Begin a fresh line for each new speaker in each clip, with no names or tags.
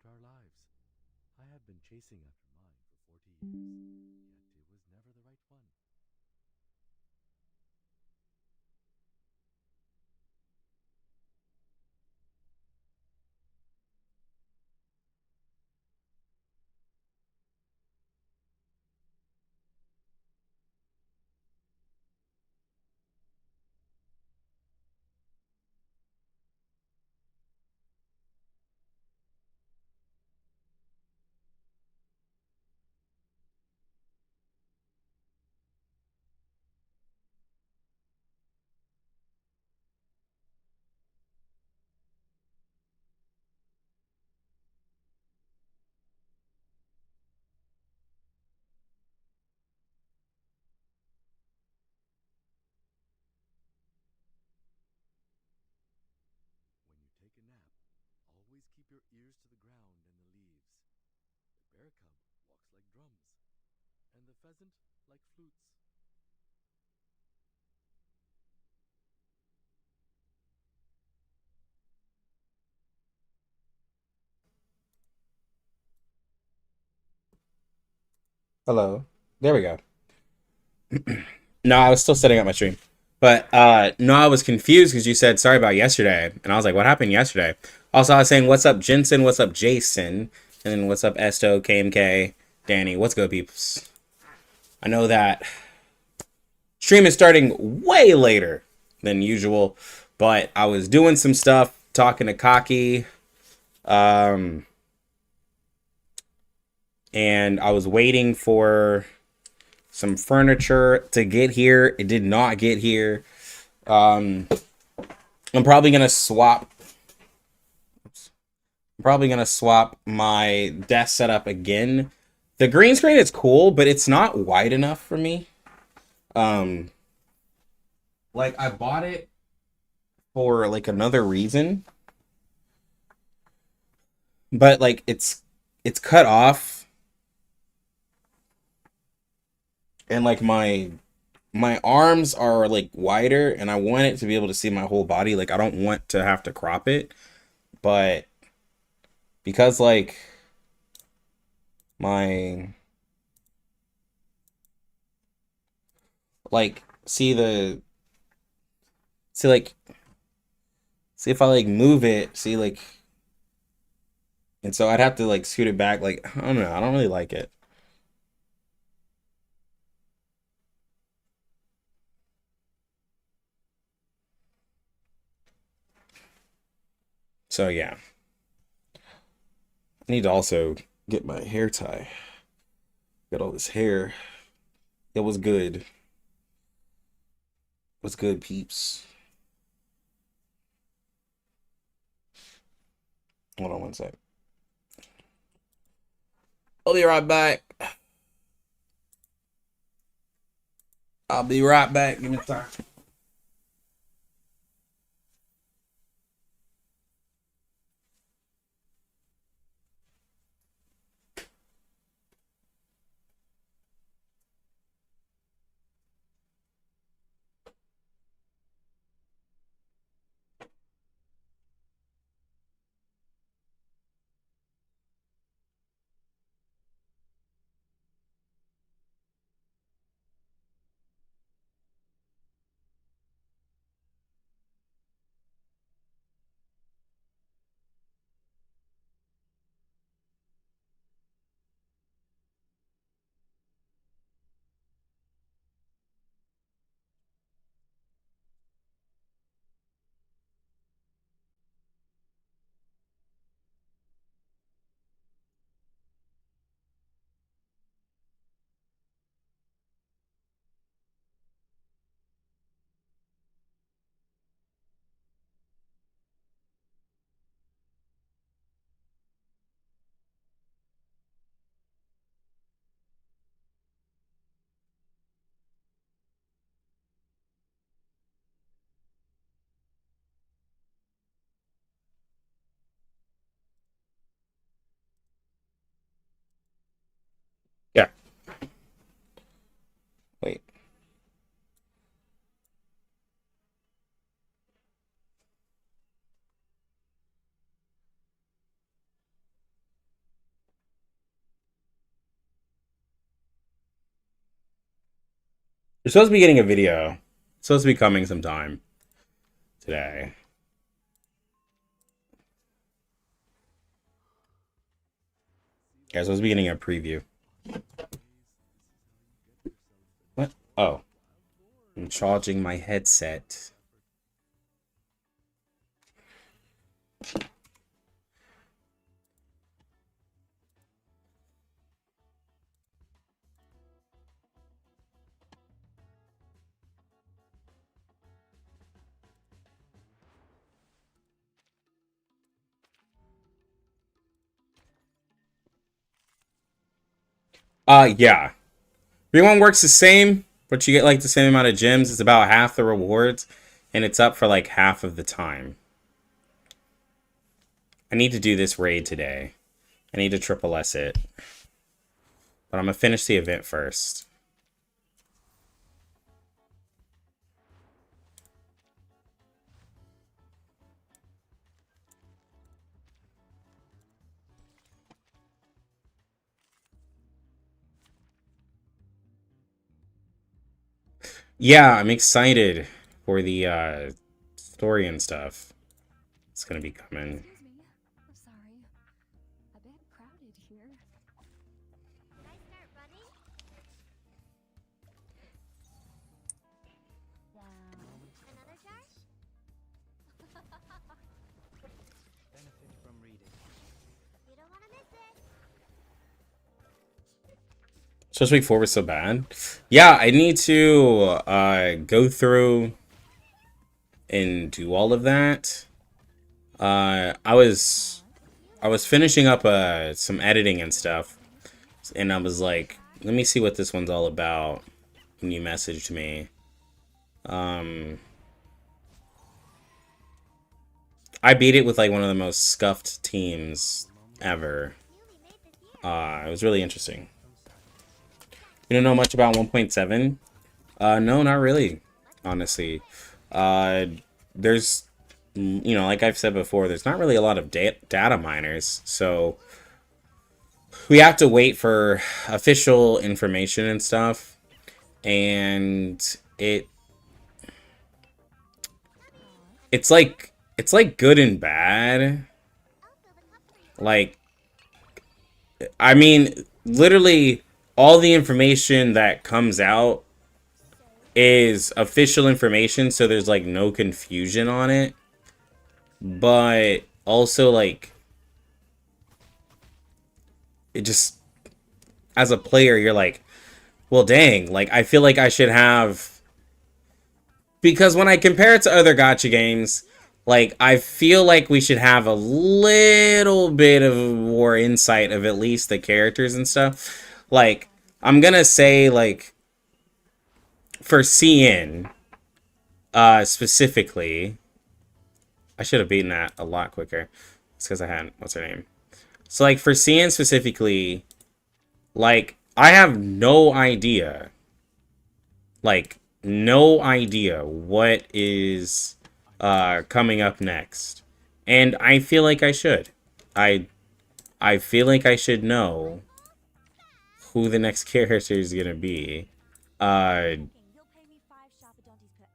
our lives. I have been chasing after mine for 40 years, yet it was never the right one. When you take a nap, always keep your ears to the ground and the leaves. The bear cub walks like drums, and the pheasant like flutes.
Hello. There we go. No, I was still setting up my stream. But no, I was confused because you said sorry about yesterday. And I was like, what happened yesterday? Also, I was saying, what's up, Jensen? What's up, Jason? And then what's up, Esto, KMK, Danny? What's good, peeps? I know that stream is starting way later than usual, but I was doing some stuff, talking to Kaki, um, and I was waiting for some furniture to get here. It did not get here. Um, I'm probably gonna swap. I'm probably gonna swap my desk setup again. The green screen is cool, but it's not wide enough for me. Um, like I bought it for like another reason, but like it's cut off, and like my arms are like wider, and I want it to be able to see my whole body. Like I don't want to have to crop it, but because like my like see like see if I like move it, see like, and so I'd have to like scoot it back. Like I don't know, I don't really like it. So yeah, I need to also get my hair tie. Got all this hair. It was good. What's good, peeps? Hold on one sec. I'll be right back. I'll be right back. Give me time. Yeah. Wait. You're supposed to be getting a video. It's supposed to be coming sometime today. Yeah, supposed to be getting a preview. What? Oh. I'm charging my headset. Yeah. Everyone works the same, but you get like the same amount of gems. It's about half the rewards, and it's up for like half of the time. I need to do this raid today. I need to triple S it. But I'm gonna finish the event first. Yeah, I'm excited for the story and stuff. It's gonna be coming.
Excuse me. I'm sorry. A bit crowded here.
Did I start running? Another charge?
Benefit from reading.
You don't want to miss it.
Supposed week 4 was so bad. Yeah, I need to go through and do all of that. I was finishing up some editing and stuff, and I was like, let me see what this one's all about when you messaged me. I beat it with like one of the most scuffed teams ever. It was really interesting. You don't know much about 1.7? No, not really, honestly. There's, you know, like I've said before, there's not really a lot of data miners, so we have to wait for official information and stuff, and it's like good and bad. Like, I mean, literally all the information that comes out is official information, so there's like no confusion on it. But also, like, it just, as a player, you're like, well, dang, like, I feel like I should have, because when I compare it to other gacha games, like, I feel like we should have a little bit of more insight of at least the characters and stuff. Like, I'm gonna say, like, for CN, specifically, I should have beaten that a lot quicker. It's because I hadn't, what's her name? So, like, for CN specifically, like, I have no idea, like, no idea what is coming up next. And I feel like I should. I feel like I should know who the next character is gonna be.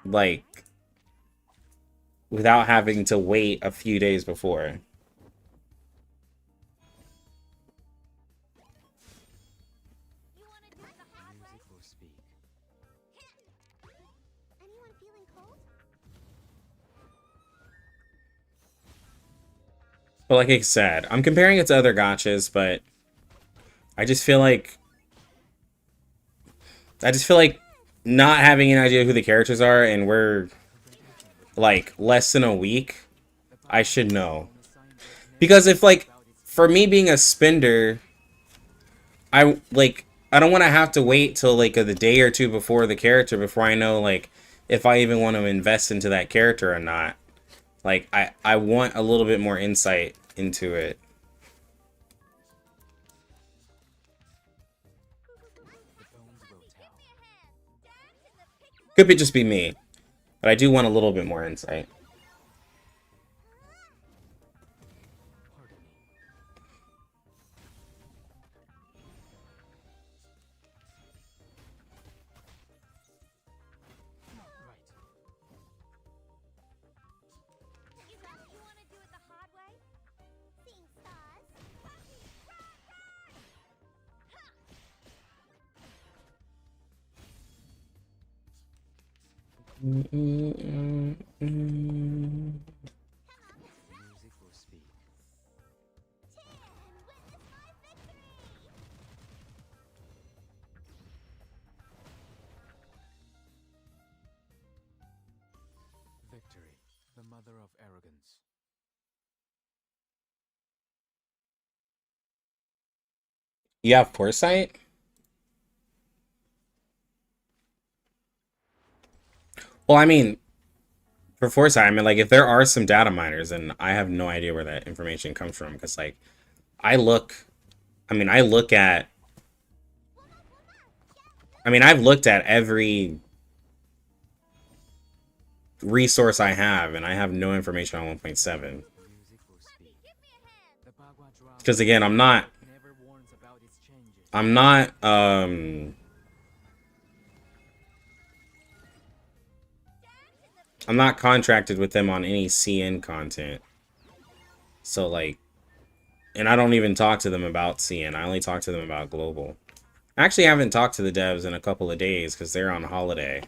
Like, without having to wait a few days before.
You want to do it the hard way?
Music will speak.
Anyone feeling cold?
But like I said, I'm comparing it to other gachas, but I just feel like not having an idea who the characters are, and we're like less than a week, I should know. Because if, like, for me being a spender, I don't want to have to wait till like the day or two before the character before I know, like, if I even want to invest into that character or not. Like, I want a little bit more insight into it.
The bones will tell.
Could be just be me, but I do want a little bit more insight.
Pardon me. Music will speak. Victory, the mother of arrogance.
You have foresight? Well, I mean, for foresight, I mean, like, if there are some data miners, and I have no idea where that information comes from, because, like, I look, I mean, I look at, I mean, I've looked at every resource I have, and I have no information on 1.7.
Music will speak. The Bagua drama
Because, again,
never warns about its changes.
I'm not, I'm not contracted with them on any CN content. So, like, and I don't even talk to them about CN. I only talk to them about global. I actually haven't talked to the devs in a couple of days because they're on holiday.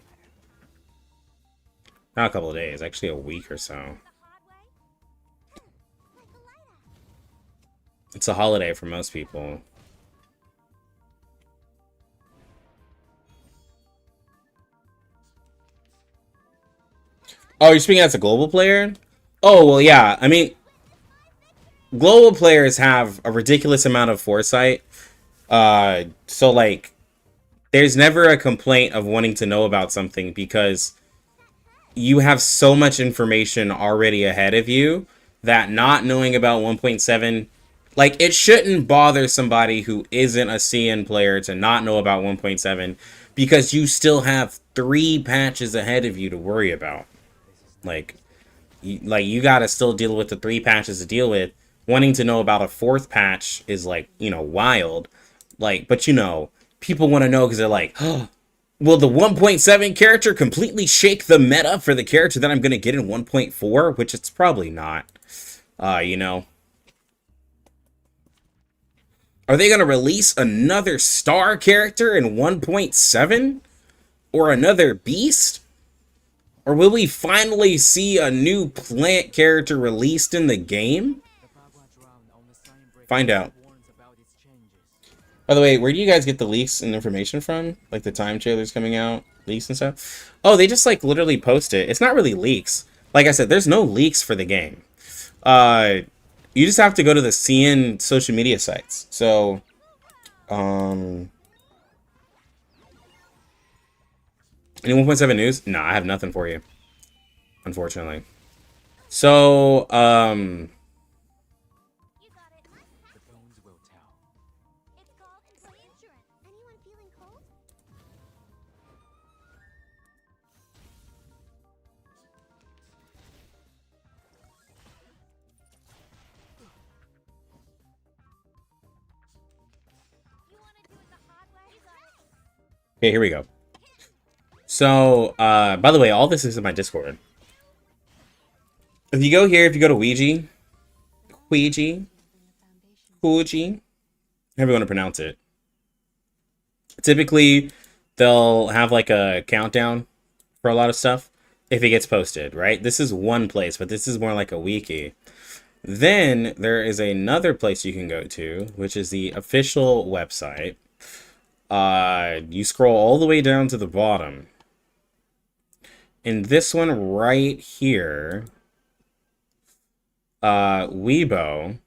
Not a couple of days, actually a week or so.
The hard way? Like a lighthouse.
It's a holiday for most people. Oh, you're speaking as a global player? Oh, well, yeah. I mean, global players have a ridiculous amount of foresight. So, like, there's never a complaint of wanting to know about something because you have so much information already ahead of you that not knowing about 1.7, like, it shouldn't bother somebody who isn't a CN player to not know about 1.7 because you still have 3 patches ahead of you to worry about. Like, you gotta still deal with the 3 patches to deal with. Wanting to know about a 4th patch is, like, you know, wild. Like, but you know, people want to know because they're like, oh, will the 1.7 character completely shake the meta for the character that I'm gonna get in 1.4? Which it's probably not. You know. Are they gonna release another star character in 1.7? Or another beast? Or will we finally see a new plant character released in the game?
The Bagua drown on the sign break
Find out.
warns about its changes.
By the way, where do you guys get the leaks and information from? Like the time trailers coming out, leaks and stuff? Oh, they just like literally post it. It's not really leaks. Like I said, there's no leaks for the game. You just have to go to the CN social media sites. So, any 1.7 news? No, I have nothing for you, unfortunately. So,
You got it.
The bones will tell.
It's called employee insurance. Anyone feeling cold? You want to do it the hard way? You got it.
okay, here we go. So, by the way, all this is in my Discord. If you go here, if you go to Ouija, however you want to pronounce it. Typically, they'll have like a countdown for a lot of stuff if it gets posted, right? This is one place, but this is more like a wiki. Then there is another place you can go to, which is the official website. You scroll all the way down to the bottom. And this one right here, Weibo,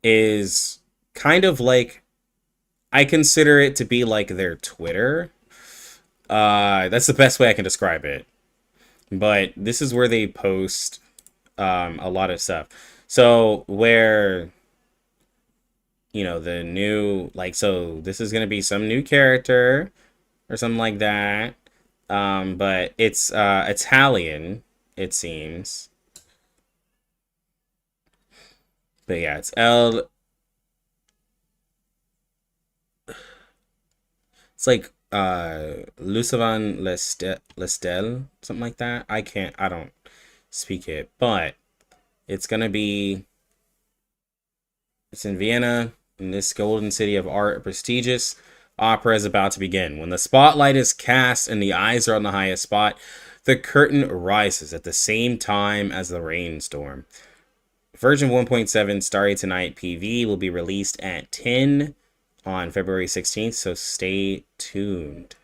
is kind of like, I consider it to be like their Twitter. That's the best way I can describe it. But this is where they post a lot of stuff. So where, you know, the new, like, so this is going to be some new character or something like that. But it's Italian, it seems. But yeah, it's it's like Lucivan Lestel, something like that. I don't speak it, but it's gonna be, it's in Vienna, in this golden city of art, prestigious opera is about to begin. When the spotlight is cast and the eyes are on the highest spot, the curtain rises at the same time as the rainstorm. Version 1.7 Starry Tonight PV will be released at 10 on February 16th, so stay tuned.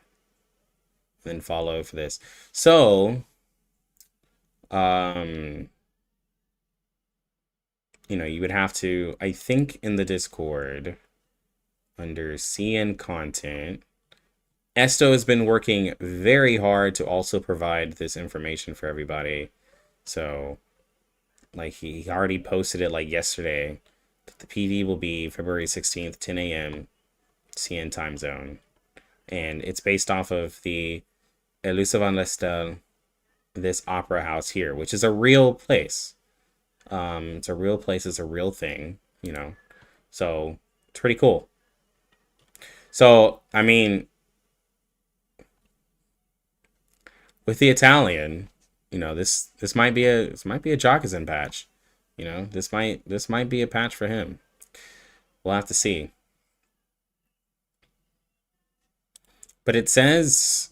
And then follow for this. So, you know, you would have to, I think in the Discord, under CN content, Esto has been working very hard to also provide this information for everybody. So, like, he already posted it like yesterday. That the PV will be February 16th, 10 a.m. CN time zone. And it's based off of the Elisa van Lestel, this opera house here, which is a real place. It's a real place, it's a real thing, you know. So, it's pretty cool. So, I mean, with the Italian, you know, this might be a Jokazen patch. You know, this might be a patch for him. We'll have to see. But it says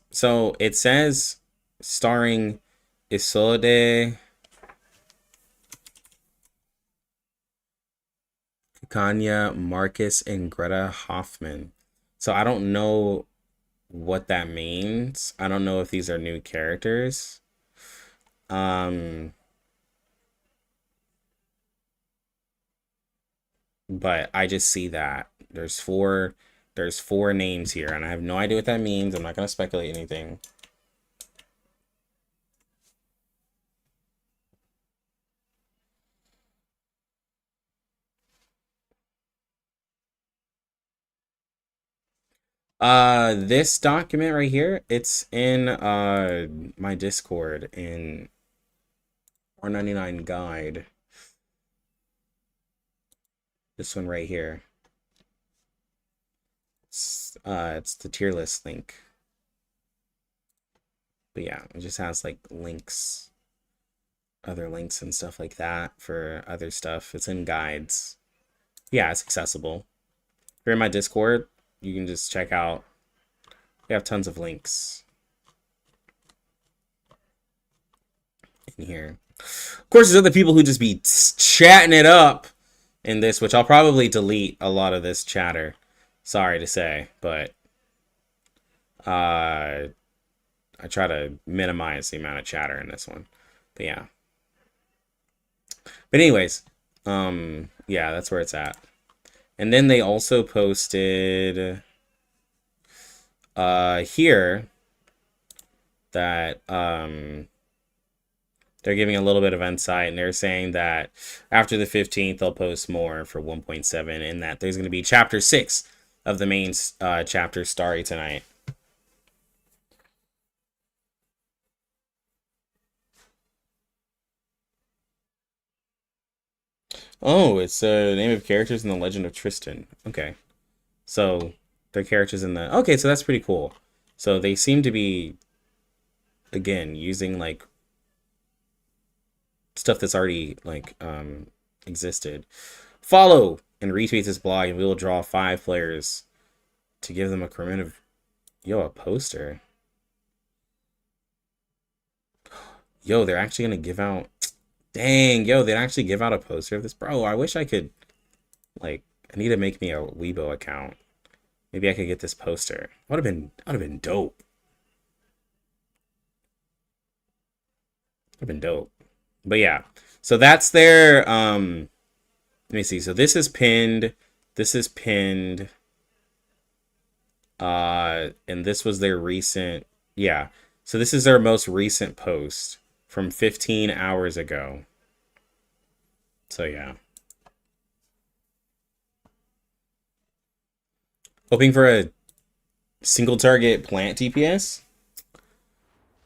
starring Isolde Kanya, Marcus, and Greta Hoffman. So I don't know what that means. I don't know if these are new characters. But I just see that there's four names here, and I have no idea what that means. I'm not gonna speculate anything. This document right here, it's in my Discord in R99 guide. This one right here. It's the tier list link. But yeah, it just has like links, other links and stuff like that for other stuff. It's in guides. Yeah, it's accessible. If you're in my Discord, you can just check out. We have tons of links in here. Of course, there's other people who just be chatting it up in this, which I'll probably delete a lot of this chatter. Sorry to say, but I try to minimize the amount of chatter in this one. But yeah. But anyways, yeah, that's where it's at. And then they also posted here that they're giving a little bit of insight, and they're saying that after the 15th they'll post more for 1.7, and that there's going to be chapter 6 of the main chapter Starry Tonight. Oh, it's the name of characters in the Legend of Tristan. Okay. So, they're characters in the... Okay, so that's pretty cool. So, they seem to be, again, using, like, stuff that's already, like, existed. Follow and retweet this blog, and we will draw 5 players to give them a commemorative... Yo, a poster. Yo, they're actually going to give out... Dang, yo, they'd actually give out a poster of this. Bro, I wish I could, like, I need to make me a Weibo account. Maybe I could get this poster. Would have been dope. Would have been dope. But yeah, so that's their, let me see. So this is pinned. This is pinned. And this was their recent, yeah. So this is their most recent post from 15 hours ago. So yeah. Hoping for a single target plant DPS?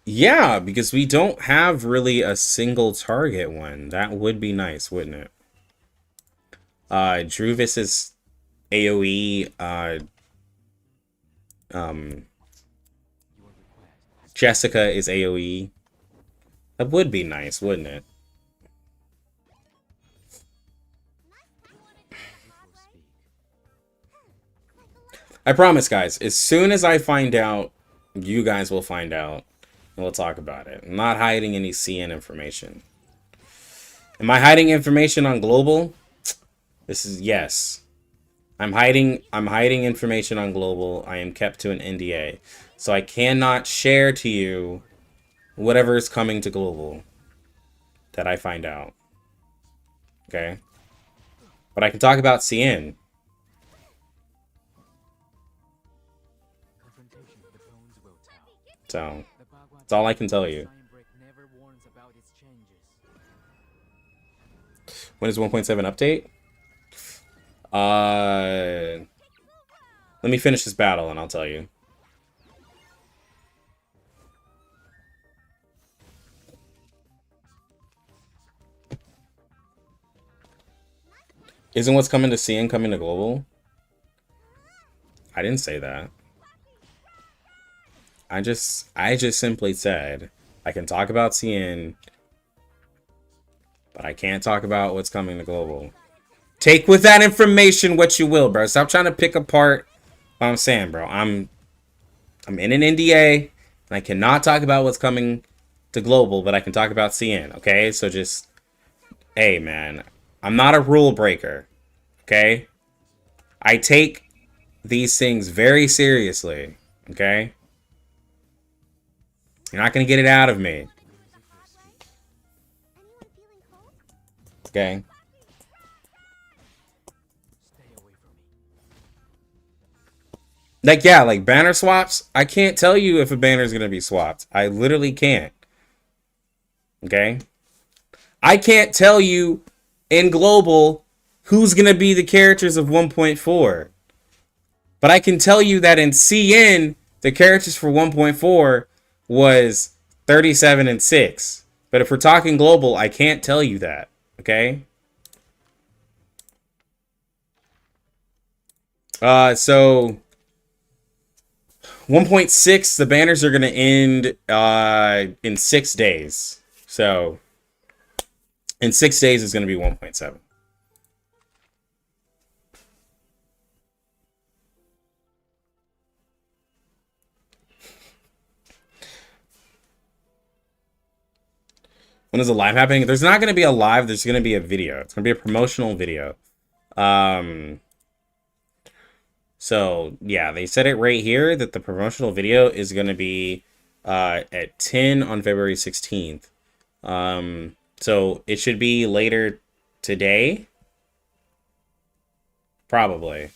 Yeah, because we don't have really a single target one. That would be nice, wouldn't it? Druvis is AoE. Jessica is AoE. That would be nice, wouldn't it? I promise, guys. As soon as I find out, you guys will find out, and we'll talk about it. I'm not hiding any CN information. Am I hiding information on Global? This is yes. I'm hiding information on Global. I am kept to an NDA. So I cannot share to you whatever is coming to Global that I find out. Okay? But I can talk about CN.
Confrontation with the bones will tell.
So,
The Bagua
that's all I can tell you.
Cyan Brick never warns about its changes.
When is 1.7 update? Let me finish this battle and I'll tell you. Isn't what's coming to CN coming to Global? I didn't say that. I just simply said I can talk about CN, but I can't talk about what's coming to Global. Take with that information what you will, bro. Stop trying to pick apart what I'm saying, bro. I'm in an NDA, and I cannot talk about what's coming to Global, but I can talk about CN, okay? So just, hey, man, I'm not a rule breaker, okay? I take these things very seriously, okay? You're not going to get it out of me, okay?
Stay away from me.
Like, yeah, like banner swaps. I can't tell you if a banner is going to be swapped. I literally can't. Okay? I can't tell you in Global who's going to be the characters of 1.4. But I can tell you that in CN, the characters for 1.4 was 37 and 6. But if we're talking Global, I can't tell you that. Okay? So 1.6, the banners are going to end in 6 days. So in 6 days is going to be 1.7. When is the live happening? There's not going to be a live. There's going to be a video. It's going to be a promotional video. So, yeah, they said it right here that the promotional video is going to be at 10 on February 16th. So it should be later today. Probably.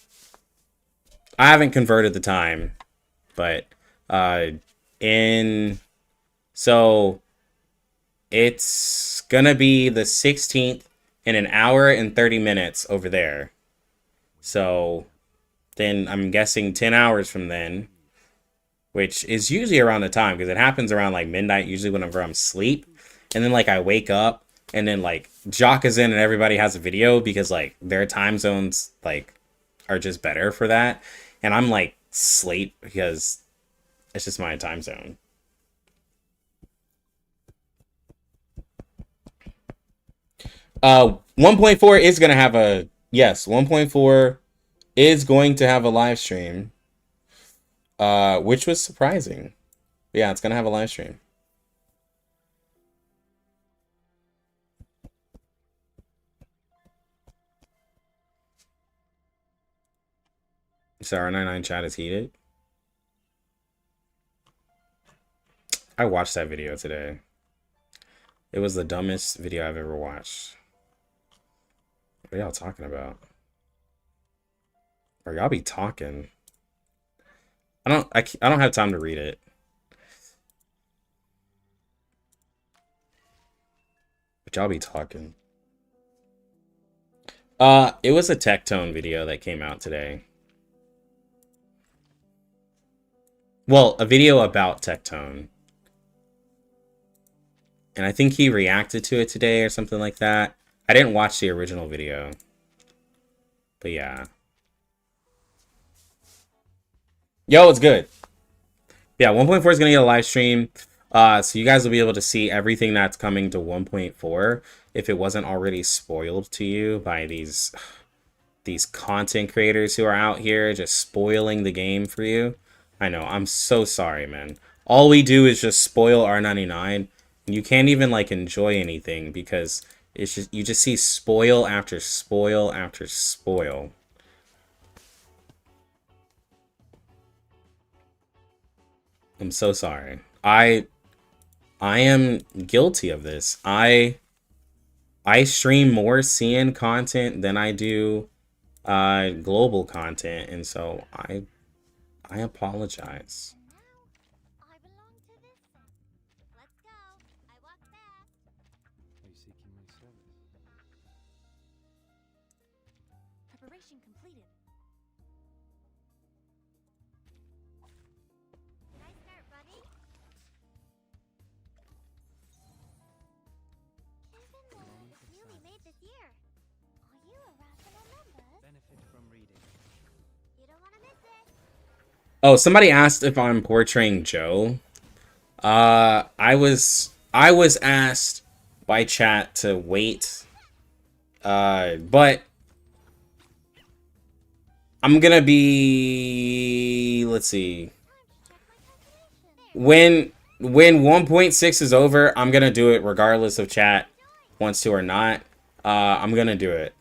I haven't converted the time, but so it's gonna be the 16th in an hour and 30 minutes over there. So then I'm guessing 10 hours from then, which is usually around the time because it happens around like midnight, usually whenever I'm asleep. And then like I wake up and then like Jock is in and everybody has a video because like their time zones like are just better for that. And I'm like sleep because it's just my time zone. Uh, 1.4 is going to have a, yes, 1.4 is going to have a live stream, which was surprising. Yeah, it's going to have a live stream. So R99 chat is heated. I watched that video today. It was the dumbest video I've ever watched. What are y'all talking about? Or y'all be talking? I don't have time to read it. But y'all be talking. It was a Tectone video that came out today. Well, a video about Tectone. And I think he reacted to it today or something like that. I didn't watch the original video. But yeah. Yo, it's good. Yeah, 1.4 is going to get a live stream. So you guys will be able to see everything that's coming to 1.4 if it wasn't already spoiled to you by these these content creators who are out here just spoiling the game for you. I know, I'm so sorry, man. All we do is just spoil R99, and you can't even like enjoy anything because it's just you just see spoil after spoil after spoil. I'm so sorry. I am guilty of this. I stream more CN content than I do global content, and so I apologize.
I belong to this set. Let's go. I walk fast.
Are you seeking my service?
Preparation completed.
Nice start, buddy. Given though it's newly made this year, are you a rational members?
Benefit from reading.
You don't want to miss it.
Oh, somebody asked if I'm portraying Joe. I was asked by chat to wait. But I'm gonna be, let's see. When 1.6 is over, I'm gonna do it regardless of chat wants to or not. I'm gonna do it.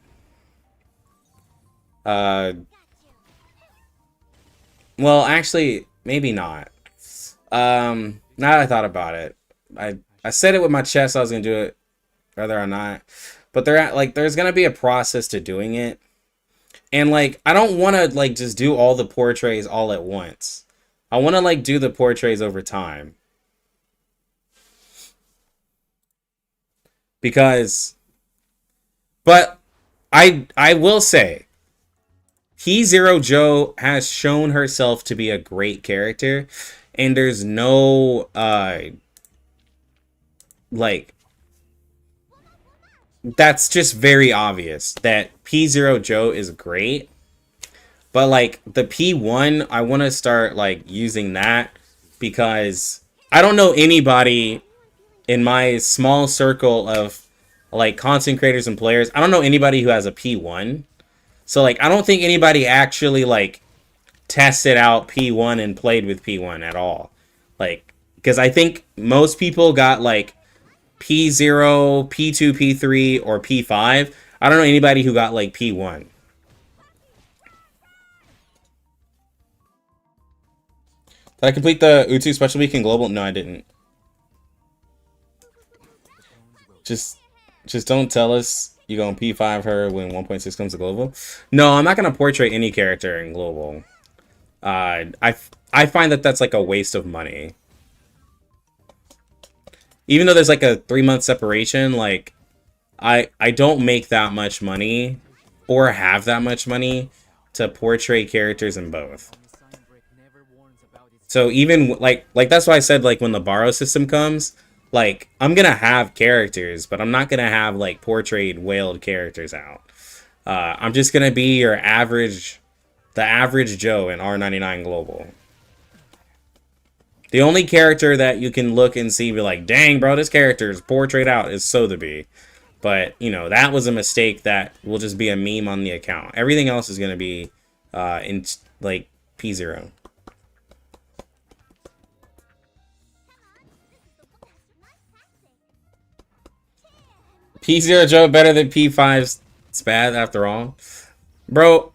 Well, actually, maybe not. Now that I thought about it, I said it with my chest I was gonna do it, whether or not. But there's gonna be a process to doing it, and like I don't want to like just do all the portraits all at once. I want to like do the portraits over time, because. But I will say, P0 Joe has shown herself to be a great character, and there's no like that's just very obvious that P0 Joe is great. But like the P1, I want to start like using that because I don't know anybody in my small circle of like content creators and players. I don't know anybody who has a P1. So like I don't think anybody actually like tested out P1 and played with P1 at all. Like because I think most people got like P0, P2, P3 or P5. I don't know anybody who got like P1. Did I complete the Utu Special Week in Global? No, I didn't. Just don't tell us you're going to P5 her when 1.6 comes to Global. No, I'm not going to portray any character in Global. I find that that's like a waste of money. Even though there's like a 3-month separation, like I don't make that much money or have that much money to portray characters in both. So even like that's why I said like when the borrow system comes, like I'm gonna have characters, but I'm not gonna have like portrayed whaled characters out. I'm just gonna be your average, the average Joe in R99 Global. The only character that you can look and see, be like, dang, bro, this character is portrayed out is Sotheby. But, you know, that was a mistake that will just be a meme on the account. Everything else is going to be in, like, P0. P0 Joe better than P5's Spaz after all. Bro.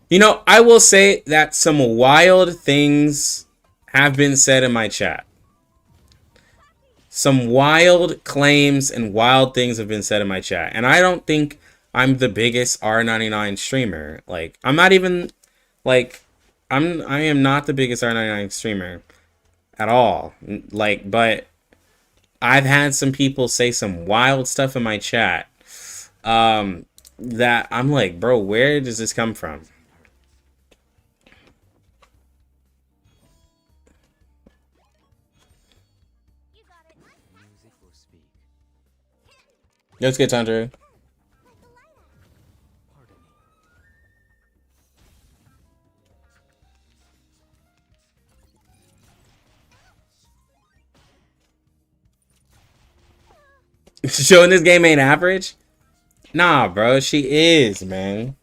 You know, I will say that some wild things have been said in my chat. Some wild claims and wild things have been said in my chat. And I don't think I'm the biggest R99 streamer. Like, I'm not even, like, I am not the biggest R99 streamer at all. Like, but I've had some people say some wild stuff in my chat that I'm like, bro, where does this come from? Let's get Tundra. Showing this game ain't average? Nah, bro. She is, man.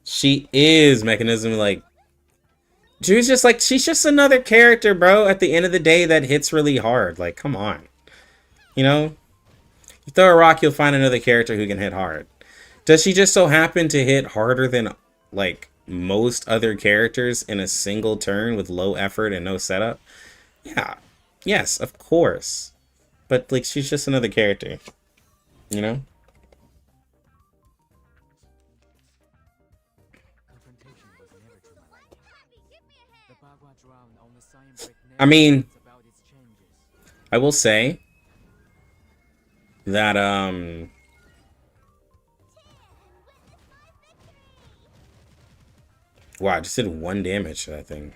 She is Mechanism. Like, she's just another character, bro. At the end of the day, that hits really hard. Like, come on. You know? You throw a rock, you'll find another character who can hit hard. Does she just so happen to hit harder than, like, most other characters in a single turn with low effort and no setup? Yeah. Yes, of course. But, like, she's just another character. You know?
Confrontation was never to my liking. The Bagua drowned on the cyan brick
I
never
mean,
warns about its changes.
I will say that, wow, I just did 1 damage to that thing.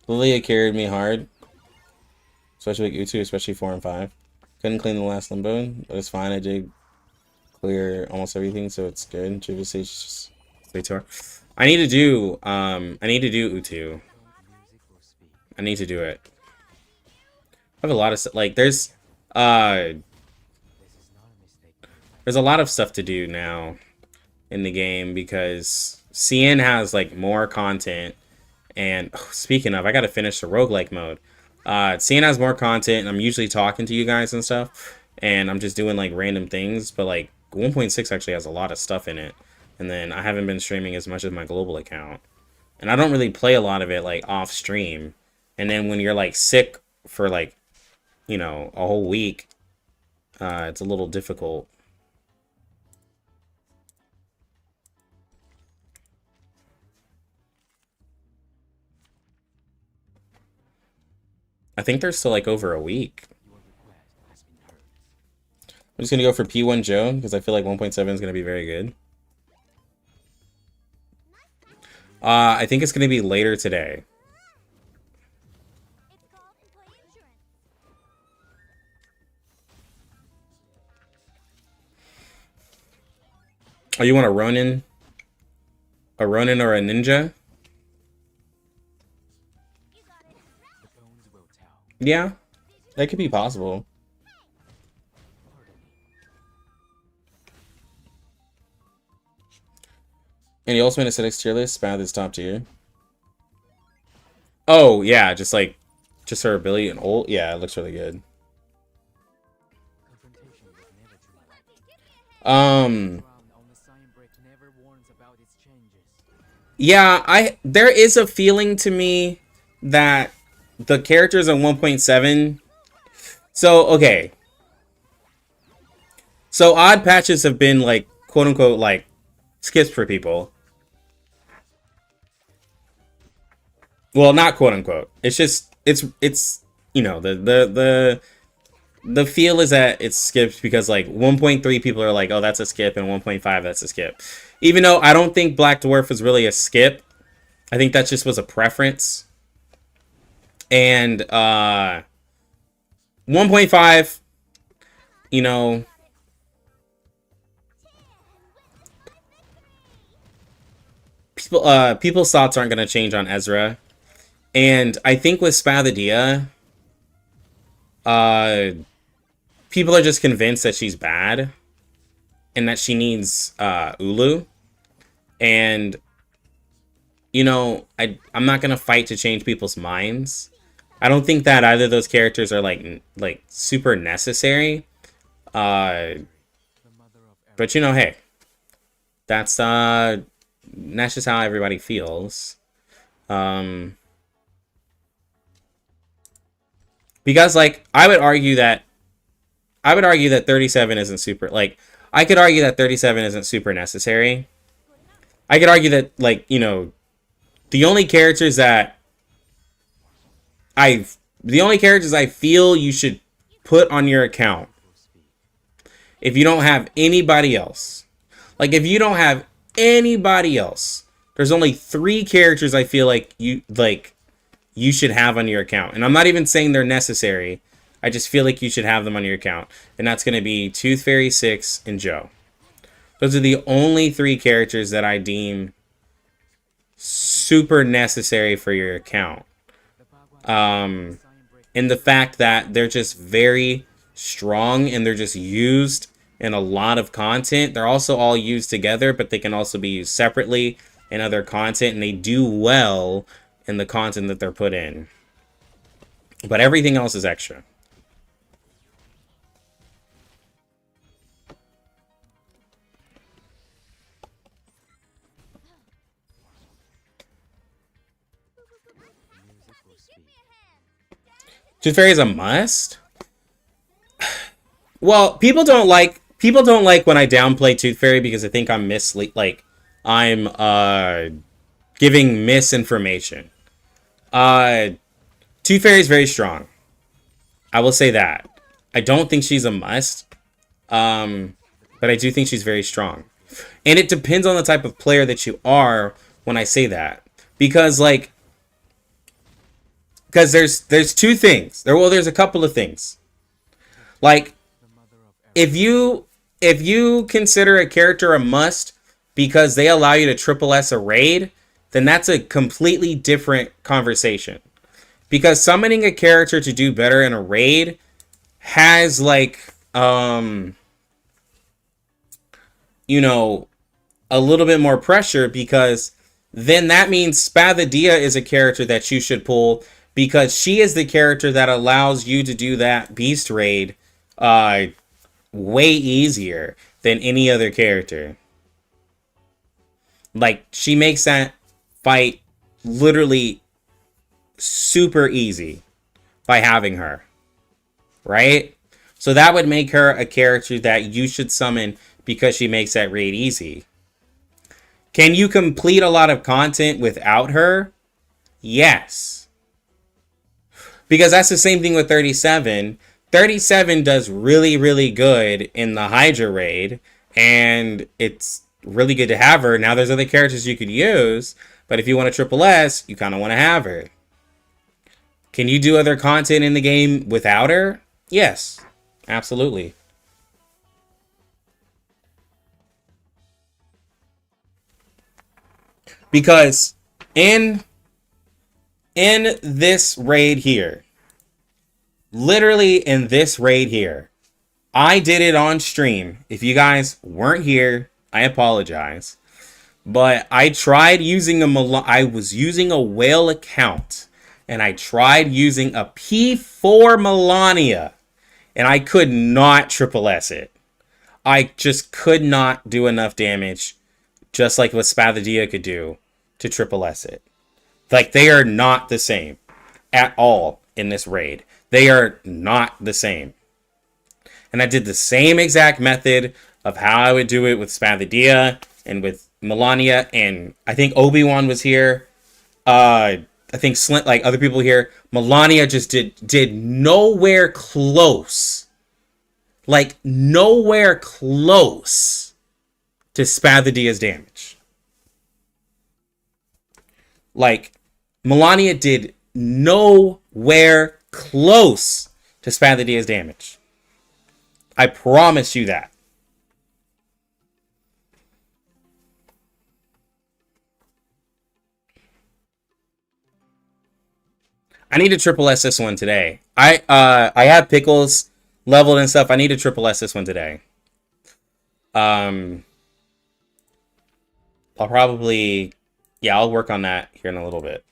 Lilia carried me hard. Especially with Utu, especially 4 and 5. Couldn't clean the last limbo, but it's fine. I did clear almost everything, so it's good. Jivasage just way too hard. I need to do Utu. I need to do it. I have a lot of stuff. Like, there's a lot of stuff to do now in the game because CN has like more content. And speaking of, I gotta finish the roguelike mode. CN has more content, and I'm usually talking to you guys and stuff, and I'm just doing like random things. But like 1.6 actually has a lot of stuff in it, and then I haven't been streaming as much as my global account, and I don't really play a lot of it like off stream. And then when you're like sick for like, you know, a whole week, it's a little difficult. I think they're still like over a week. I'm just gonna go for P1 Joe because I feel like 1.7 is gonna be very good. I think it's gonna be later today.
It's called employee insurance.
Oh, you want a Ronin? A Ronin or a Ninja?
You got it.
The bones will tell.
Yeah, that could be possible. And the Ultimate Aesthetics tier list, Spath is top tier. Oh, yeah, just her ability and ult. Yeah, it looks really good.
Confrontation was never to my liking. Drowned on the cyan brick never warns about its changes.
Yeah, there is a feeling to me that the characters on 1.7. So, okay. So odd patches have been like quote unquote like skips for people. Well, not quote unquote. It's just it's you know, the feel is that it's skipped because like 1.3 people are like, oh, that's a skip, and 1.5 that's a skip. Even though I don't think Black Dwarf was really a skip. I think that just was a preference. And 1.5, you know, people's thoughts aren't going to change on Ezra. And I think with Spathadia, people are just convinced that she's bad and that she needs Ulu. And, you know, I'm not going to fight to change people's minds. I don't think that either of those characters are like super necessary. But you know, hey, that's just how everybody feels. Because like I would argue that 37 isn't super, like I could argue that 37 isn't super necessary. I could argue that, like, you know, the only characters I feel you should put on your account, if you don't have anybody else, there's only 3 characters I feel like you should have on your account. And I'm not even saying they're necessary. I just feel like you should have them on your account. And that's going to be Tooth Fairy 6 and Joe. Those are the only 3 characters that I deem super necessary for your account. in the fact that they're just very strong and they're just used in a lot of content. They're also all used together, but they can also be used separately in other content, and they do well in the content that they're put in. But everything else is extra. Tooth Fairy is a must? Well, people don't like when I downplay Tooth Fairy because I think I'm giving misinformation. Tooth Fairy is very strong. I will say that. I don't think she's a must. But I do think she's very strong. And it depends on the type of player that you are when I say that. Because there's two things. There's a couple of things. Like, if you consider a character a must because they allow you to triple S a raid, then that's a completely different conversation. Because summoning a character to do better in a raid has a little bit more pressure, because then that means Spathadia is a character that you should pull because she is the character that allows you to do that beast raid way easier than any other character. Like, she makes that fight literally super easy by having her, right? So that would make her a character that you should summon because she makes that raid easy. Can you complete a lot of content without her? Yes. Because that's the same thing with 37. 37 does really, really good in the Hydra raid, and it's really good to have her. Now there's other characters you could use, but if you want a triple S, you kind of want to have her. Can you do other content in the game without her? Yes, absolutely. Because in this raid here, literally in this raid here, I did it on stream. If you guys weren't here, I apologize. But I tried using I was using a whale account, and I tried using a P4 Melania, and I could not triple S it. I just could not do enough damage, just like what Spathadia could do, to triple S it. Like, they are not the same at all in this raid. They are not the same. And I did the same exact method of how I would do it with Spathadia and with Melania, and I think Obi-Wan was here. I think Slint, like other people here, Melania just did nowhere close. Like, nowhere close to Spathadia's damage. Like, Melania did nowhere close to Spathadia's damage. I promise you that. I need to triple S this one today. I have Pickles leveled and stuff. I need to triple S this one today. I'll probably, yeah, I'll work on that here in a little bit.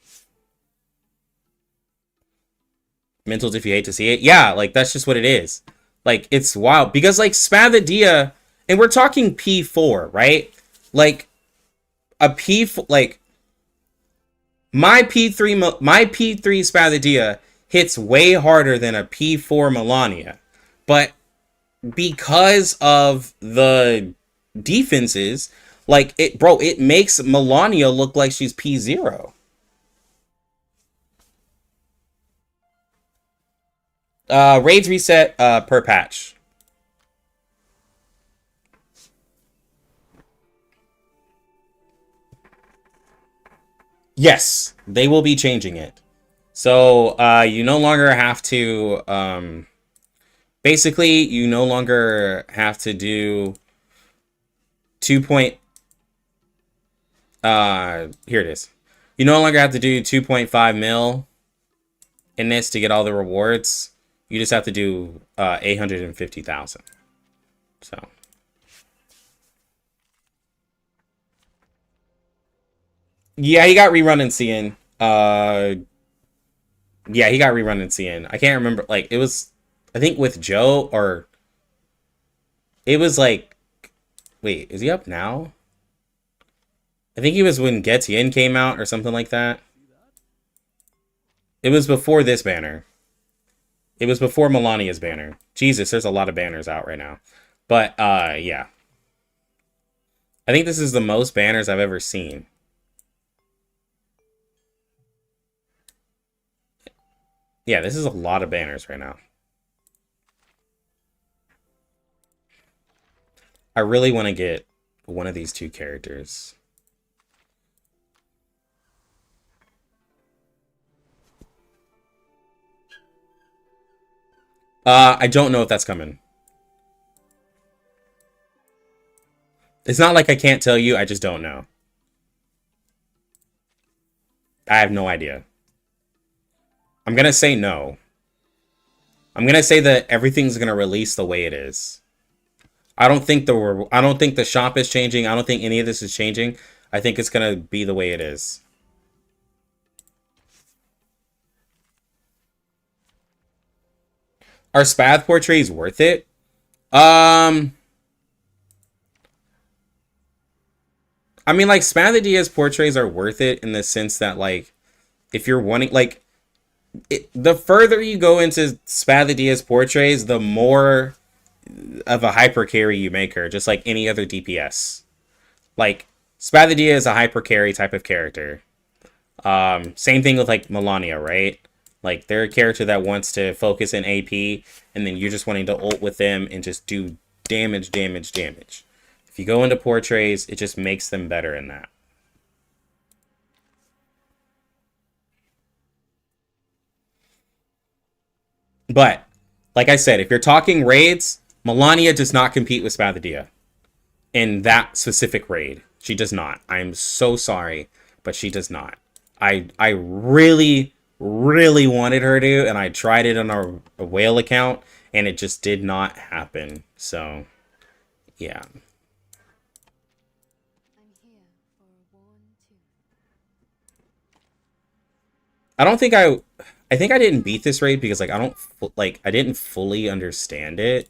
Mentals if you hate to see it. Yeah, like, that's just what it is. Like, it's wild. Because, like, Spathadia, and we're talking P4, right? Like, a P4, like, my P3 Spathadia hits way harder than a P4 Melania. But because of the defenses, like, it makes Melania look like she's P0. Raids reset per patch. Yes, they will be changing it. So you no longer have to basically you no longer have to do 2 point here it is. You no longer have to do 2.5 mil in this to get all the rewards. You just have to do 850,000. So. Yeah, he got rerun in CN. Yeah, he got rerun in CN. I can't remember. Like, it was, I think with Joe, or it was like, wait, is he up now? I think he was when Getien came out or something like that. It was before this banner. It was before Melania's banner. Jesus, there's a lot of banners out right now. But, yeah. I think this is the most banners I've ever seen. Yeah, this is a lot of banners right now. I really want to get one of these two characters. I don't know if that's coming. It's not like I can't tell you, I just don't know. I have no idea. I'm gonna say no. I'm gonna say that everything's gonna release the way it is. I don't think the shop is changing. I don't think any of this is changing. I think it's gonna be the way it is. Are Spath portraits worth it? I mean, like, Spath Diaz portraits are worth it in the sense that, like, if you're wanting, like, the further you go into Spath Diaz portraits, the more of a hyper carry you make her, just like any other DPS. Like, Spath Diaz is a hyper carry type of character. Same thing with, like, Melania, right? Like, they're a character that wants to focus in AP, and then you're just wanting to ult with them and just do damage. If you go into portraits, it just makes them better in that. But, like I said, if you're talking raids, Melania does not compete with Spathia in that specific raid. She does not. I'm so sorry, but she does not. I really wanted her to, and I tried it on a whale account, and it just did not happen. So, yeah. I don't think I think I didn't beat this raid because, like, I didn't fully understand it.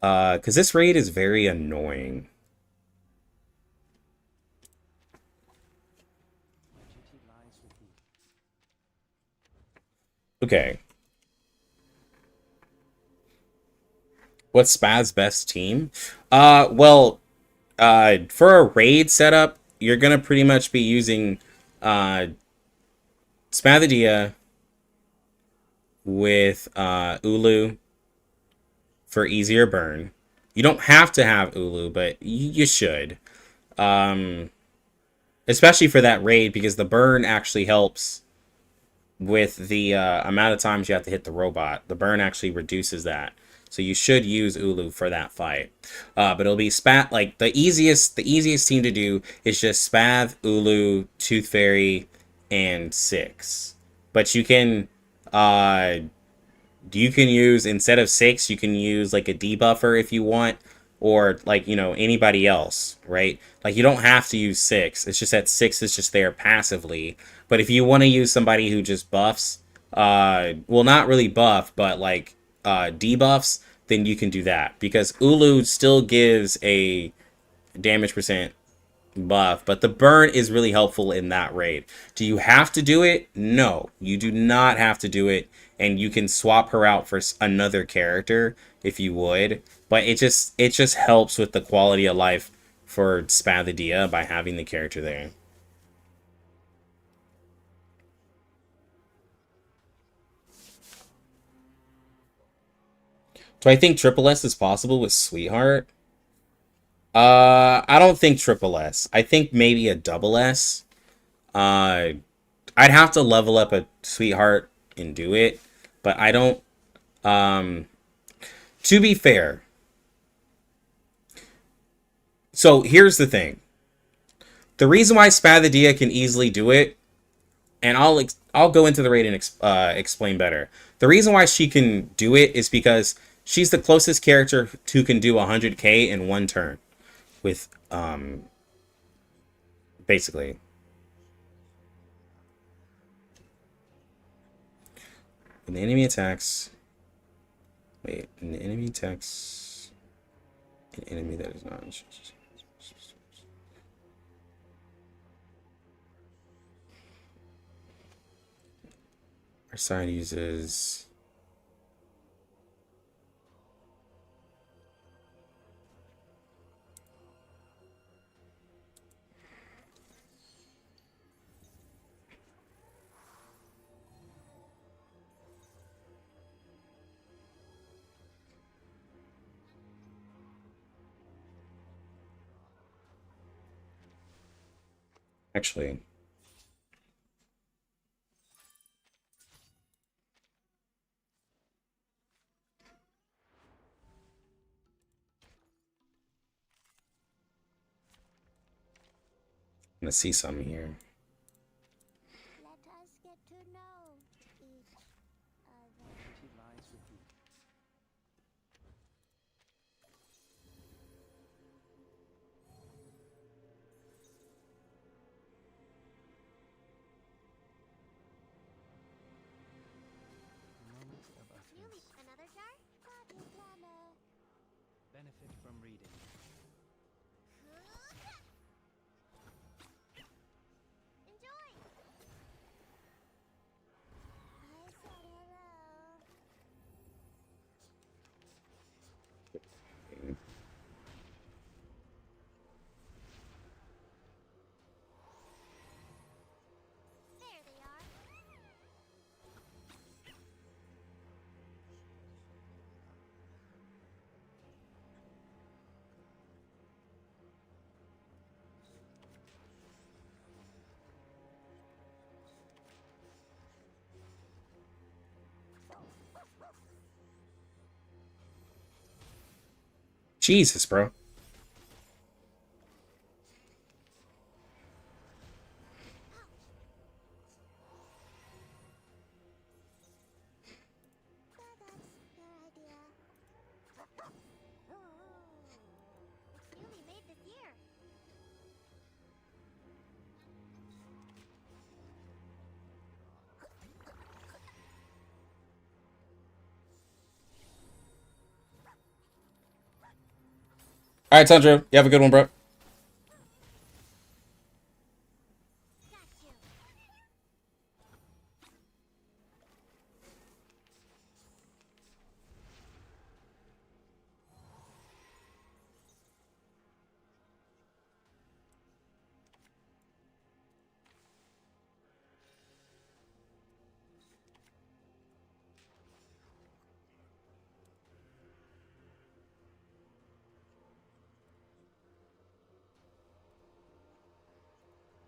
Because this raid is very annoying. Okay. What's Spath's best team? Well, for a raid setup, you're gonna pretty much be using Spathia with Ulu for easier burn. You don't have to have Ulu, but you should. Especially for that raid, because the burn actually helps with the amount of times you have to hit the robot. The burn actually reduces that. So you should use Ulu for that fight. But it'll be Spath, like, the easiest team to do is just Spath, Ulu, Tooth Fairy, and 6. But you can use, instead of 6, you can use, like, a debuffer if you want, or, like, you know, anybody else, right? Like, you don't have to use 6. It's just that 6 is just there passively. But if you want to use somebody who just buffs, well, not really buff, but, like, debuffs, then you can do that. Because Ulu still gives a damage percent buff, but the burn is really helpful in that raid. Do you have to do it? No, you do not have to do it, and you can swap her out for another character if you would, but it just helps with the quality of life for Spathia by having the character there. Do I think Triple S is possible with Sweetheart? I don't think Triple S. I think maybe a Double S. I'd have to level up a Sweetheart and do it, but I don't. To be fair, so here's the thing. The reason why Spathia can easily do it and I'll go into the raid and explain better. The reason why she can do it is because she's the closest character who can do 100k in one turn with basically. When the enemy attacks, wait, an enemy attacks an enemy that is not. Our side uses. Actually, I'm gonna see something here.
Let us get to know each other.
She lies with you. Moment of
Newly,
utterance.
another jar? Party planner.
Benefit from reading.
Enjoy. I said hello. There they are.
Jesus, bro.
That's your idea. It's newly made this year.
All right, Sandro, you have a good one, bro.
Got you.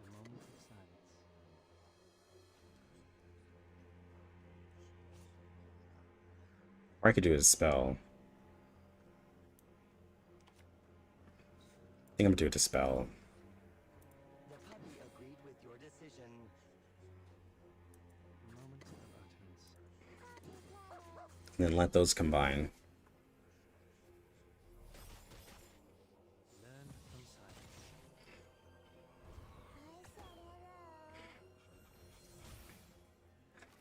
A moment of silence.
Or I could do a spell. I think I'm gonna do it to spell.
The puppy agreed with your decision.
Moment of utterance.
And then let those combine.
Learn from silence.
I said hello.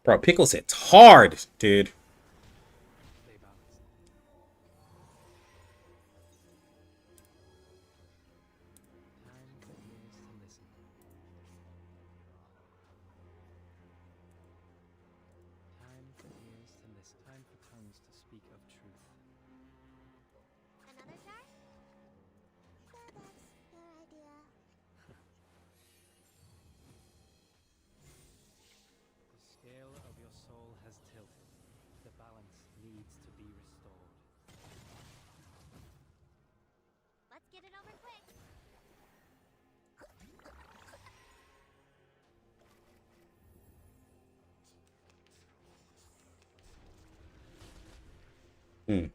Bro, Pickles hits hard, dude.
Stay balanced. Time for ears to listen. Time for ears to listen. Time for tongues to speak of truth.
Another jar? That's your idea.
The scale of your soul has tilted. The balance needs to be restored.
Let's get it over quick.
Hmm.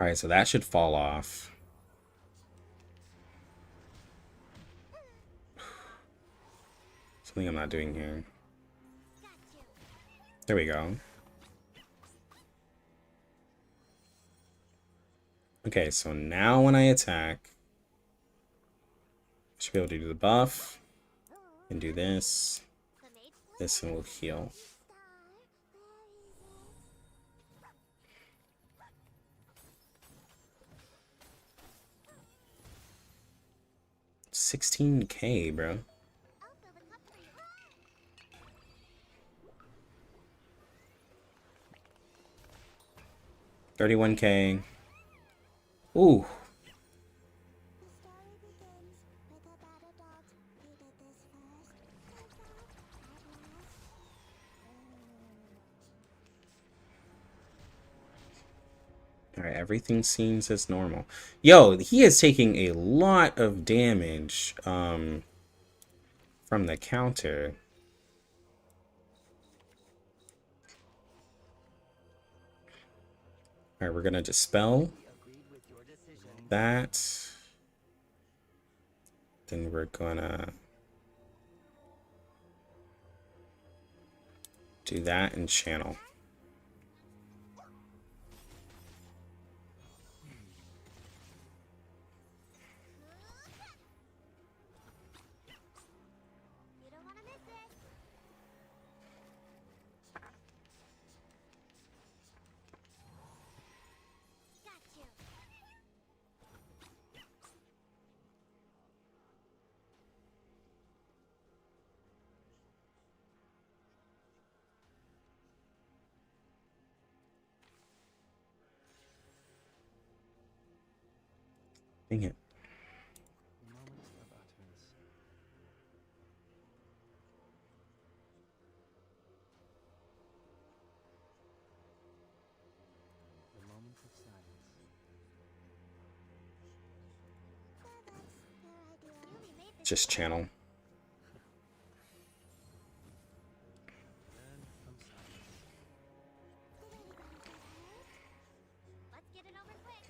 Alright, so that should fall off. Something I'm not doing here. There we go. Okay, so now when I attack, I should be able to do the buff and do this. This and will heal. $16K, bro. 31K. Ooh. Alright, everything seems as normal. Yo, he is taking a lot of damage from the counter. Alright, we're gonna dispel that. Then we're gonna do that and channel.
You don't want to miss it. Got you.
Dang it.
Moment of utterance. The moment of silence.
Newly made this
Just channel.
Learn from silence.
Let's get it over quick.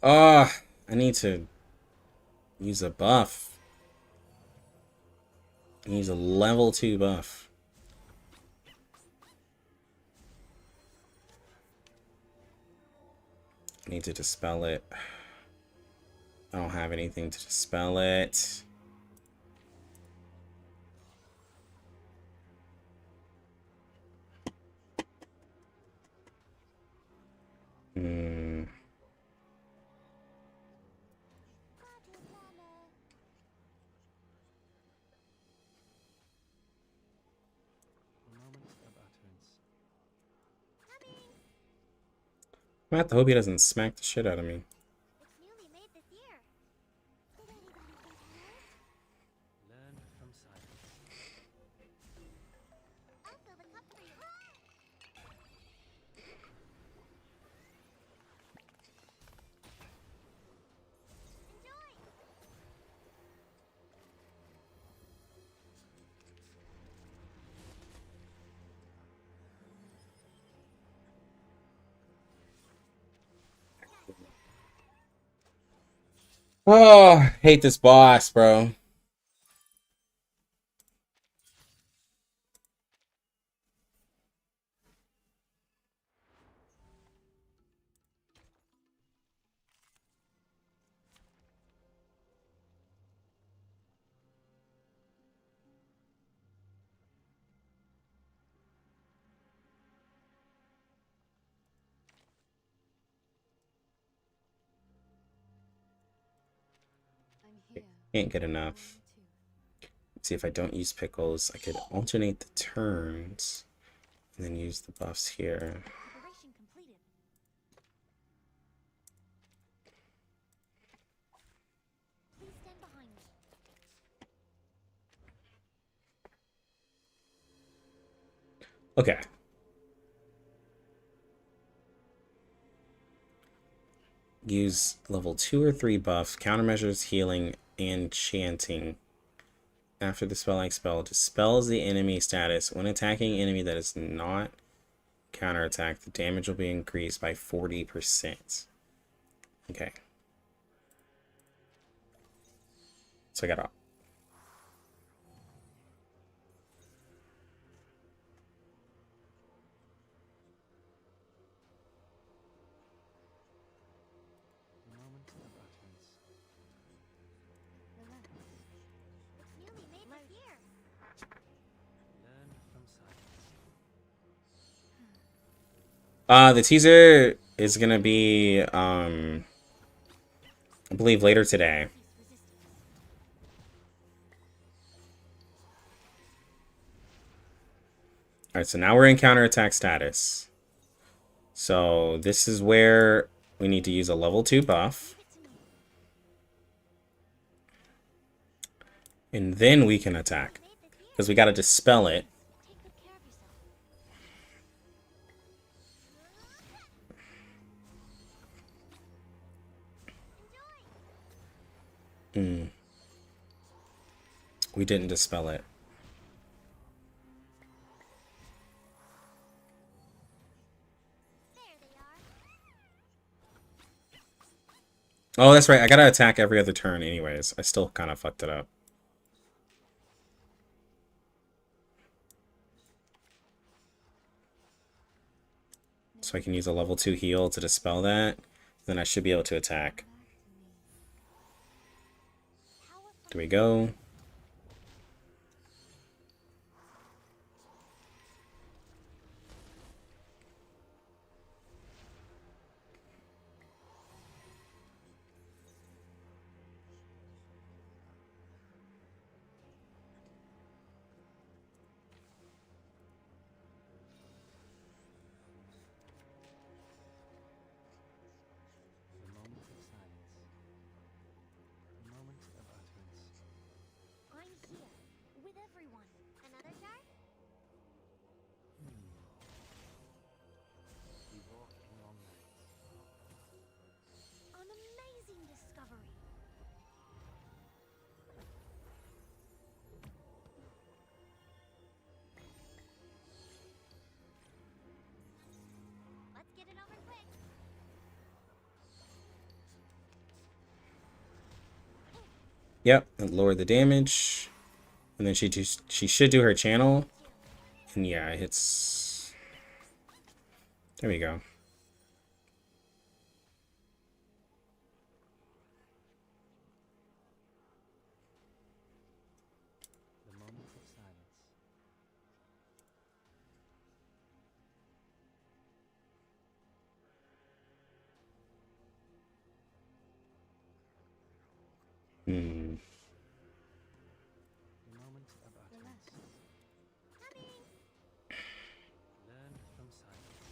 I need to use a buff. I use a level 2 buff. I need to dispel it. I don't have anything to dispel it. Hmm.
The moment of utterance.
I have to hope he doesn't smack the shit out of me.
It's newly made this year.
Learn from silence.
I'll fill the cup for you. Enjoy.
Oh, hate this boss, bro.
I'm here.
Can't get enough. See, if I don't use pickles, I could alternate the turns and then use the buffs here.
Preparation completed. Please stand behind me.
Okay. Use level 2 or 3 buff, countermeasures, healing, and chanting. after the spell-like spell dispels the enemy status. When attacking enemy that is not counterattack, the damage will be increased by 40%. Okay. So I got
Moment of utterance.
Relax. It's newly made this year.
Learn from silence.
the teaser is gonna be I believe later today. Alright, so now we're in counterattack status. So this is where we need to use a level 2 buff. And then we can attack. Because we gotta dispel it.
Take good care of yourself.
We didn't dispel it.
There they are.
Oh, that's right. I gotta attack every other turn anyways. I still kind of fucked it up. So I can use a level 2 heal to dispel that. Then I should be able to attack. There we go.
The moment of silence. The moment of utterance.
I'm here with everyone. Another chart?
We walk in long nights.
An amazing discovery. Let's get it over quick.
Yep, and lower the damage. And then she should do her channel. And yeah, it hits. There we go.
The moment of silence.
Hmm.
The moment of utterance.
Coming.
Learn from silence.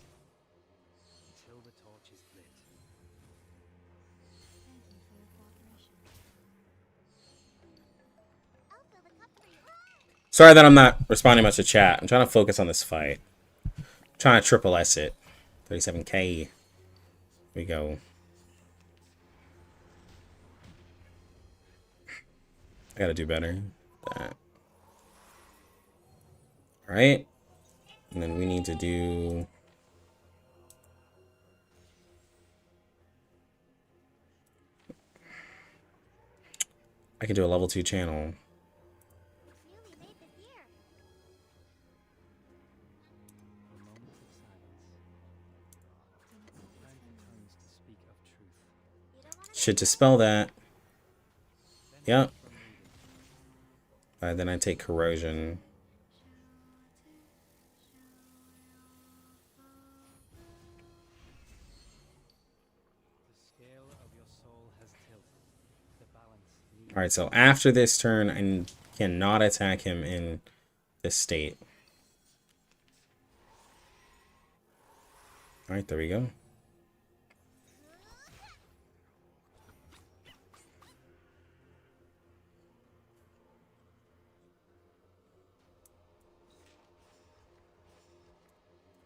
Until the torch is lit.
Thank you for your cooperation.
I'll fill the cup for you.
Sorry that I'm not responding much to chat. I'm trying to focus on this fight. I'm trying to triple S it. 37k. Here we go. I gotta do better. That. Alright. And then we need to do... I can do a level 2 channel.
It's newly made this year.
The moment of silence. Time for tongues to speak of truth.
You don't want to
Should dispel that. Yep.
From reading.
Then I take corrosion.
The scale of your soul has tilted. The balance needs.
Alright, so after this turn, I cannot attack him in this state. Alright, there we go.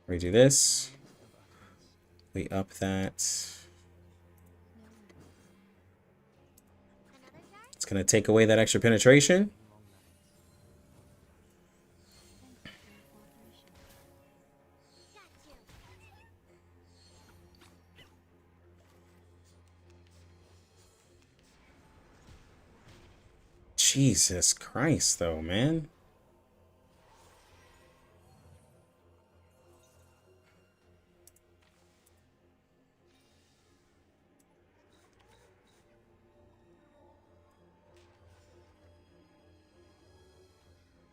Redo this. We up that.
another chart?
It's gonna take away that extra penetration. Jesus Christ, though, man.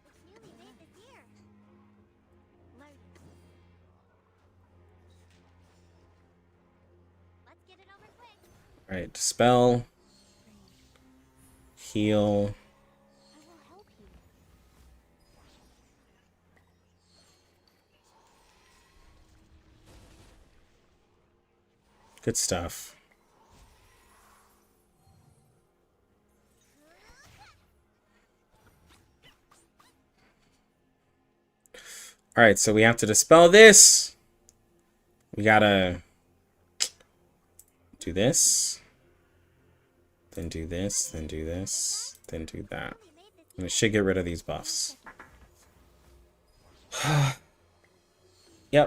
It's newly made this year. Loading. Let's get it over quick.
Alright, dispel. Heal.
I will help you.
Good stuff. Alright, so we have to dispel this. We gotta do this. Then do this. Then do this. Then do that.
Newly made this
And it should get rid of these buffs. Yep.
I'll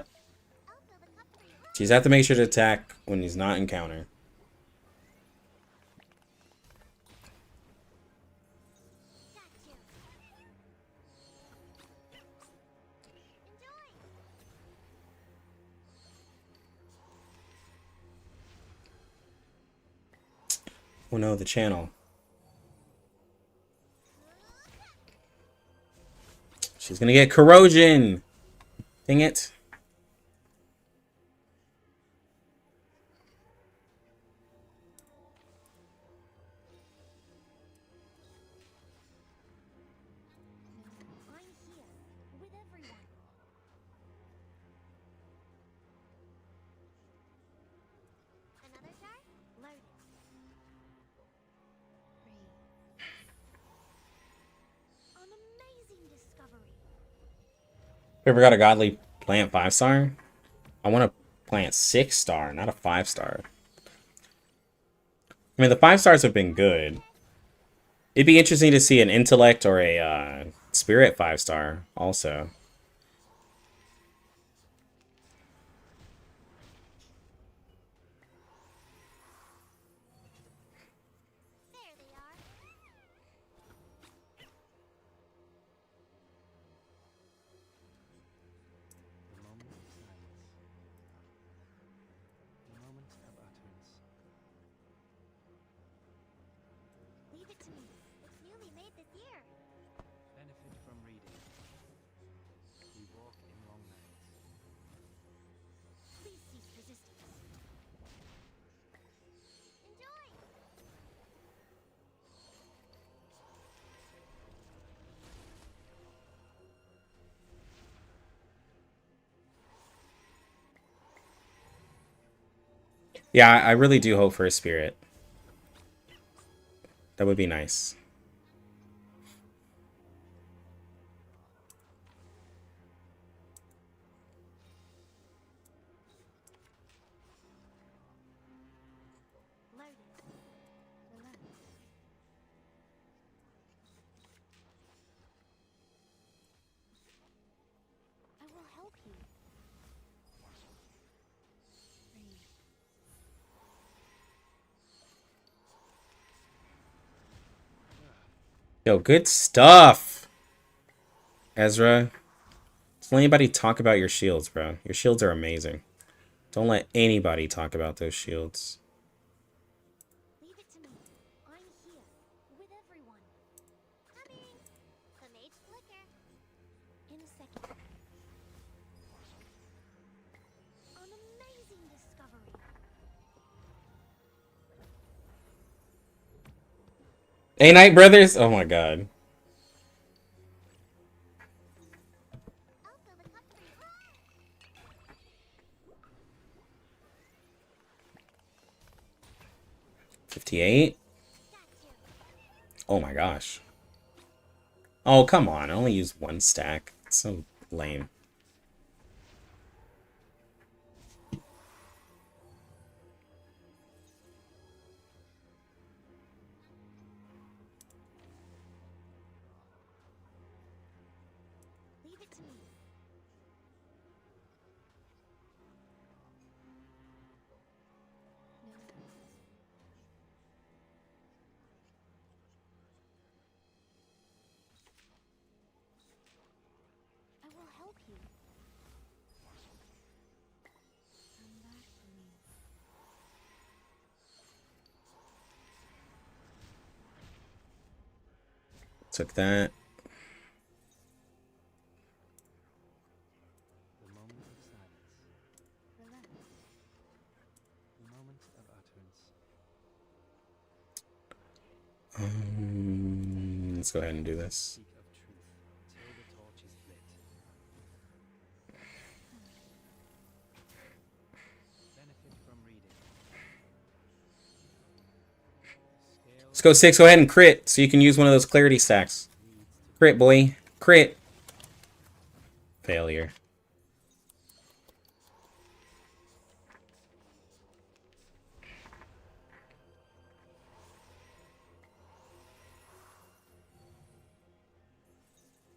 fill the cup for you.
She's have to make sure to attack when he's not in counter.
Got you. Enjoy.
Oh no, the channel. She's gonna get corrosion. Dang it.
I'm here with everyone. Another jar? Loaded. An amazing discovery.
Ever got a godly plant 5-star? I want to plant 6-star, not a 5-star. I mean, the 5-stars have been good. It'd be interesting to see an intellect or a spirit 5-star also.
There they are.
The moment of silence. The moment of utterance.
Leave it to me. It's newly made this year.
Benefit from reading. We walk in long nights.
Please cease resistance. Enjoy.
Yeah, I really do hope for a spirit. That would be nice.
Loaded. Relax. I will help you. Breathe.
Yo, good stuff, Ezra. Don't let anybody talk about your shields, bro. Your shields are amazing. Don't let anybody talk about those shields.
Leave it to me. I'm here with everyone. Coming. The mage flicker. In a second. An amazing discovery.
Hey, Night Brothers. Oh my god.
I'll fill the cup for you.
58.
Got you.
Oh my gosh. Oh, come on. I only used one stack. It's so lame.
Leave it to me. No. help you.
Come back, please.
Took that.
The moment of silence.
Relax.
The moment of utterance.
Let's go ahead and do this.
Seek of truth till the torch is lit. Benefit from reading. Scale
Let's go 6. Go ahead and crit so you can use one of those clarity stacks.
leads to
Crit, boy. Crit. Failure.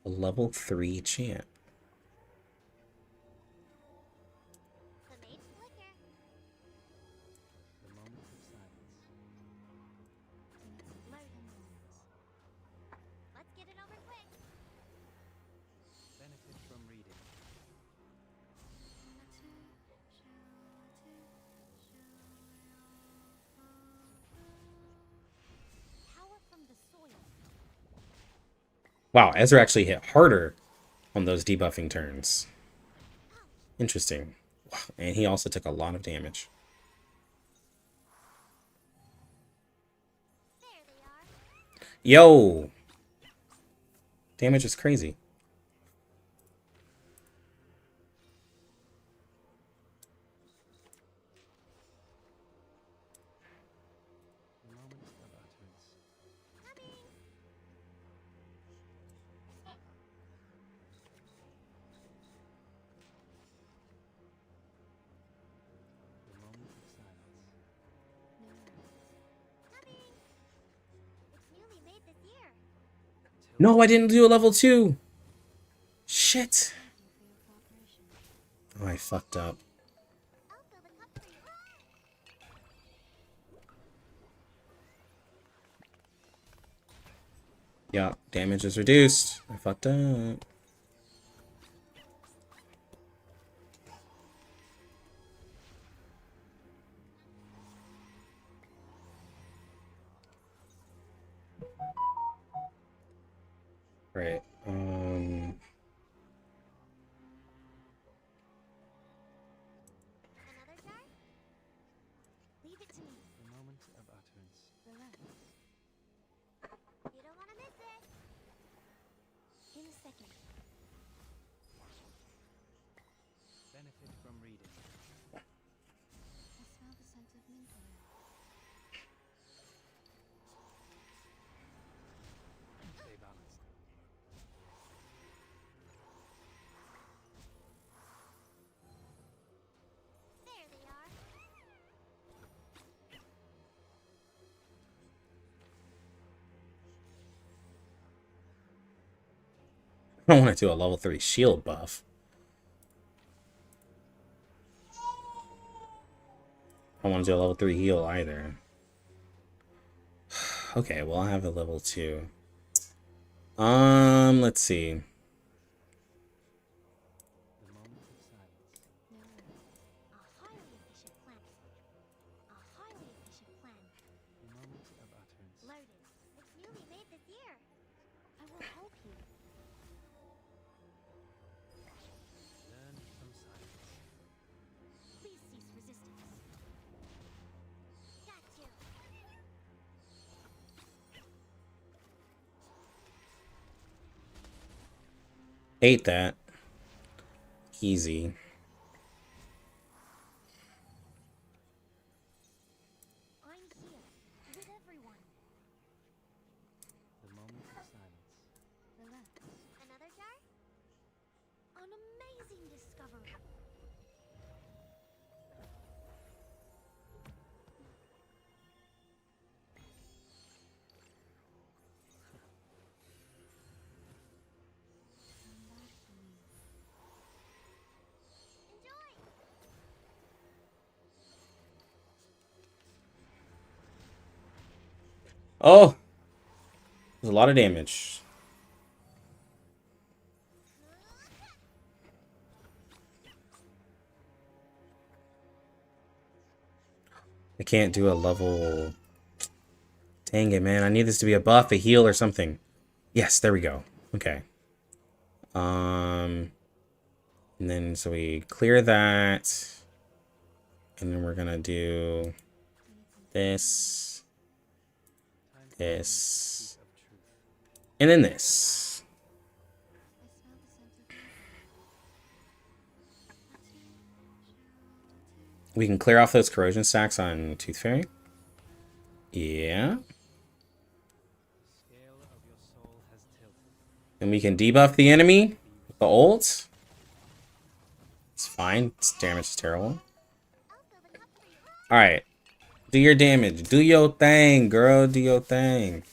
A level 3 champ.
The mage flicker.
the moment of silence.
Let's get it over quick.
Benefit from reading.
Power from the soil.
Wow, Ezra actually hit harder on those debuffing turns. Interesting. Wow, and he also took a lot of damage.
There they are.
Yo! Damage is crazy.
The moment of utterance.
Coming.
The moment of silence.
Coming. It's newly made this year.
No, I didn't do a level 2. Shit. Oh, I fucked up.
I'll fill the cup for you.
Yeah, damage is reduced. I fucked up. Right.
Another jar? Leave it to me.
The moment of utterance.
Relax.
You don't want to miss it. In a second.
Benefit from reading.
I smell the scent of mint oil.
Stay balanced.
There they are.
I don't want to do a level 3 shield buff. I don't want to do a level 3 heal either. Okay, well, I have a level 2. Let's see.
The moment of silence.
A highly efficient plan. A highly efficient plan.
The moment of utterance.
Loaded. It's newly made this year. I will help you.
Learn from silence.
Please cease resistance. Got you.
Ate that. Easy.
I'm here. With everyone.
The moment of silence.
Relax.
Another jar? An amazing discovery.
Come back, please.
Enjoy.
Oh! There's a lot of damage. I can't do a level... Dang it, man. I need this to be a buff, a heal, or something. Yes, there we go. Okay. And then, so we clear that. And then we're gonna do this. This. And then this. We can clear off those corrosion stacks on Tooth Fairy. Yeah.
Scale of your soul has tilted.
And we can debuff the enemy with the ult. It's fine. Its damage is terrible. Alright. Do your damage. Do your thing, girl. Do your thing.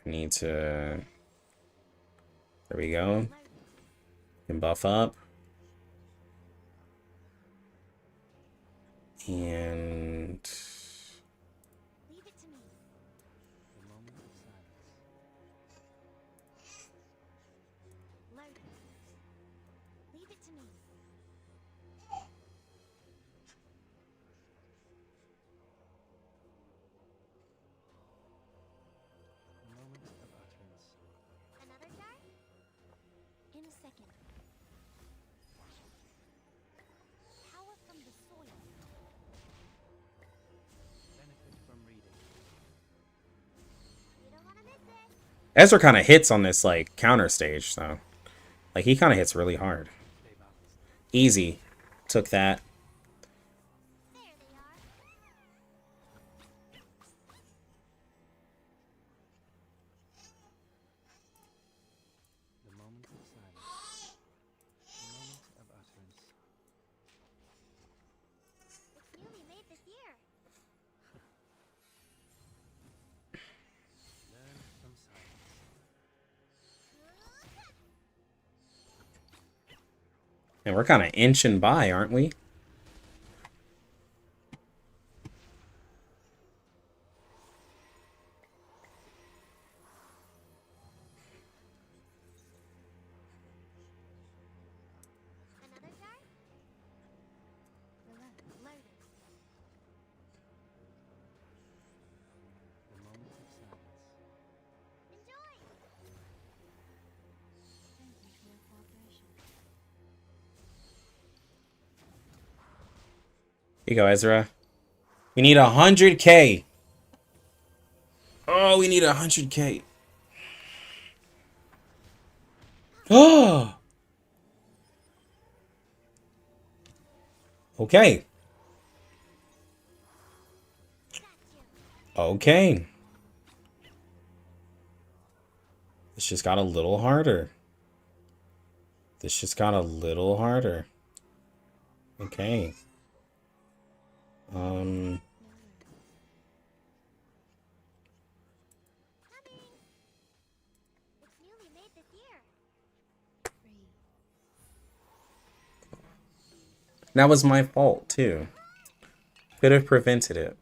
I need to... There we go. Can buff up. And...
Leave it to me.
The moment of silence.
Load. Leave it to me.
The moment of utterance.
Another jar? In a second. Power from the soil.
Benefit from reading.
You don't want to miss it.
Ezra kind of hits on this, like, counter stage, so... Like, he kind of hits really hard.
Stay balanced.
Easy. Took that.
There they are.
The moment of silence. The moment of utterance.
It's newly made this year.
Learn from silence.
And we're kind of inching by, aren't we?
Another jar? Loaded.
The moment of silence.
Enjoy.
Thank you for your cooperation.
Here you go, Ezra. We need 100k. Oh, we need 100k. Oh. Okay.
Got you.
Okay. This just got a little harder. This just got a little harder. Okay.
Coming. It's newly made this year.
Free.
That was my fault, too. Could have prevented it.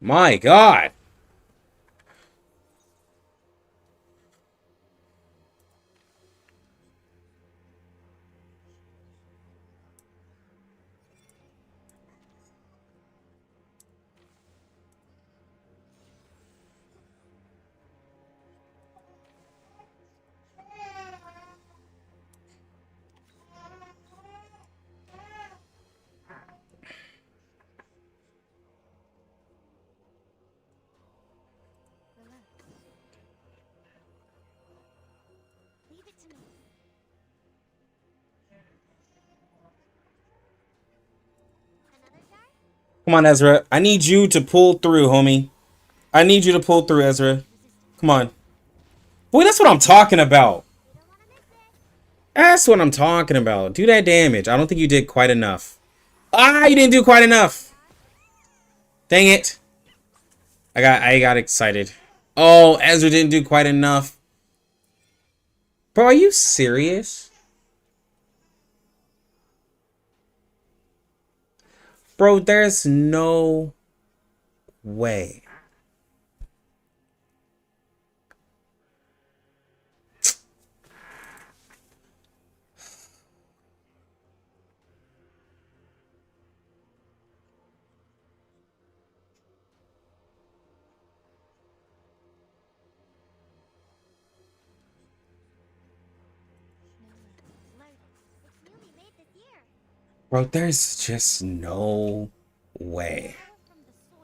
My God.
Relax. Leave it to me. Another jar?
Come on, Ezra. I need you to pull through, homie. I need you to pull through, Ezra. Come on. Boy, that's what I'm talking about.
You don't want to miss it.
That's what I'm talking about. Do that damage. I don't think you did quite enough. Ah, you didn't do quite enough. Dang it. I got excited. Oh, Ezra didn't do quite enough. Bro, are you serious? Bro, there's no way.
It's newly made this year.
Bro, there's just no way.
Power from the soil.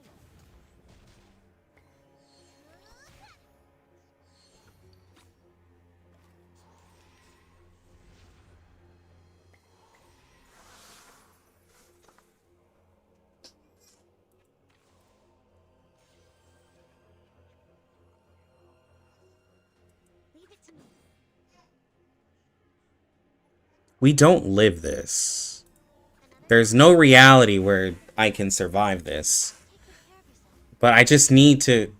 Leave it to me.
We don't live this. There's no reality where I can survive this.
Take good care of yourself.
But I just need to...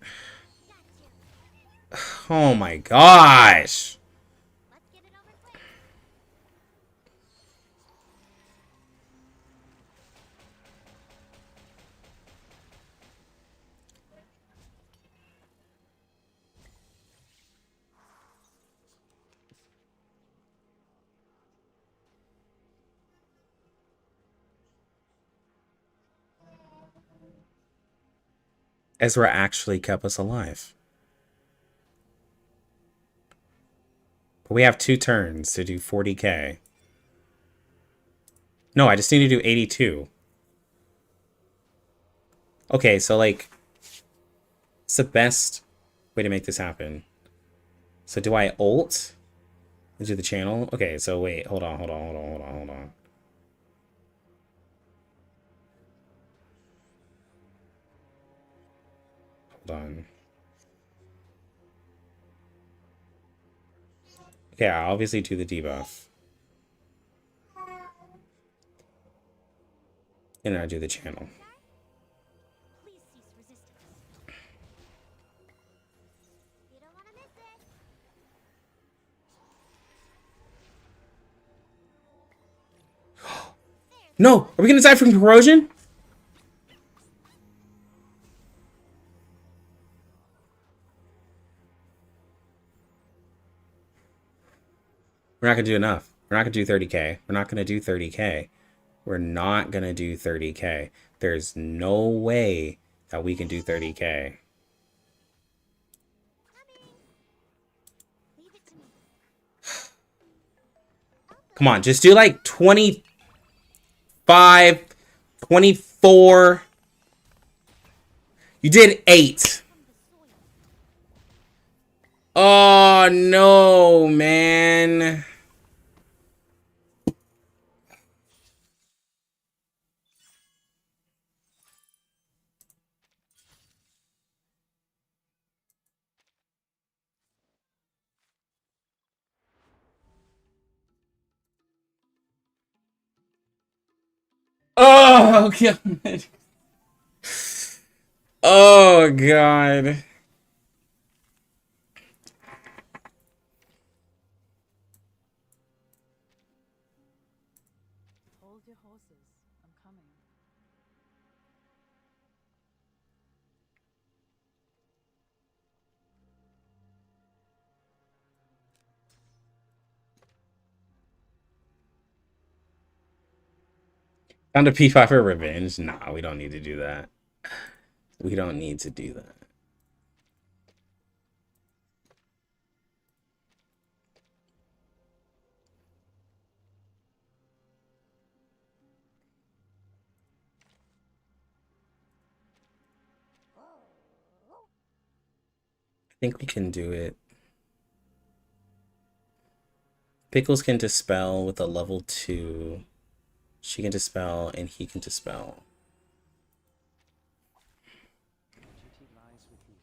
Got you.
Oh my gosh!
Let's get it over quick.
Ezra actually kept us alive. But we have 2 turns to do 40k. No, I just need to do 82. Okay, so like... It's the best way to make this happen. So do I ult? Do the channel? Okay, so wait, hold on. Okay, I'll obviously do the debuff. And then I do the channel.
Please cease resistance. You don't want to miss it.
No! Are we gonna die from corrosion? We're not gonna do enough. We're not gonna do 30k. We're not gonna do 30k. We're not gonna do 30k. There's no way that we can do 30k.
Leave it to me.
Come on, just do like 25, 24. You did 8.
From the soil.
Oh no, man. Oh god. Oh god.
Hold your horses. I'm coming.
Down to P5 for revenge? Nah, we don't need to do that. We don't need to do that. I think we can do it. Pickles can dispel with a level 2. She can dispel and he can dispel.
Duty lies with you.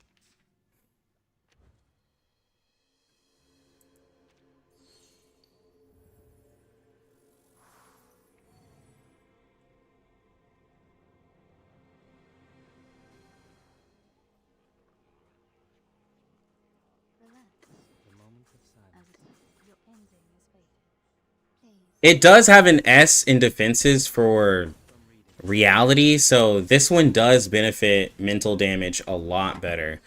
of silence.
Your ending is fated. Please.
It does have an S in defenses for
From reading.
reality, so this one does benefit mental damage a lot better.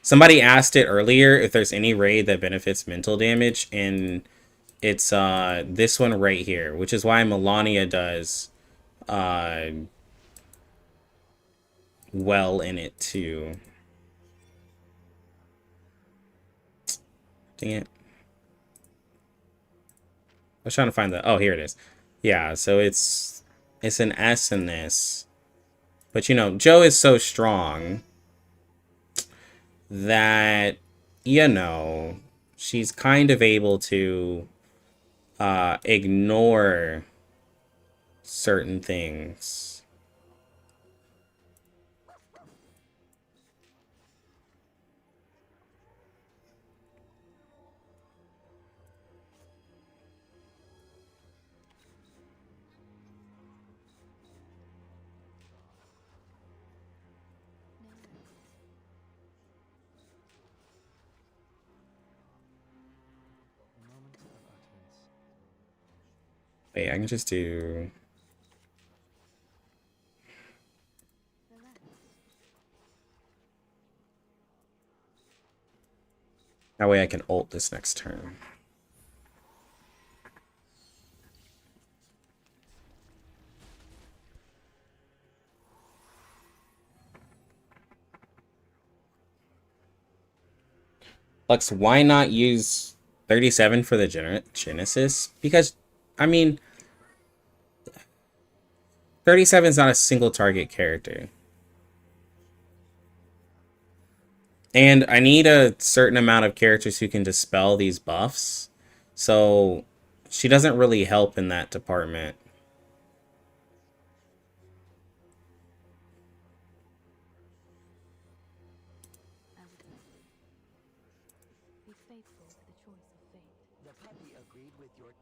Somebody asked it earlier if there's any raid that benefits mental damage, and it's this one right here, which is why Melania does well in it too. Dang it. I was trying to find the... Oh, here it is. Yeah, so it's an S in this. But, you know, Joe is so strong that, you know, she's kind of able to ignore certain things.
No worries.
A moment of utterance.
Wait, I can just do...
Relax.
That way I can ult this next turn. Lux, why not use 37 for the Genesis? Because, I mean, 37 is not a single target character. And I need a certain amount of characters who can dispel these buffs. So she doesn't really help in that department.
As it is. Be faithful to the choice of fate.
The puppy agreed with your...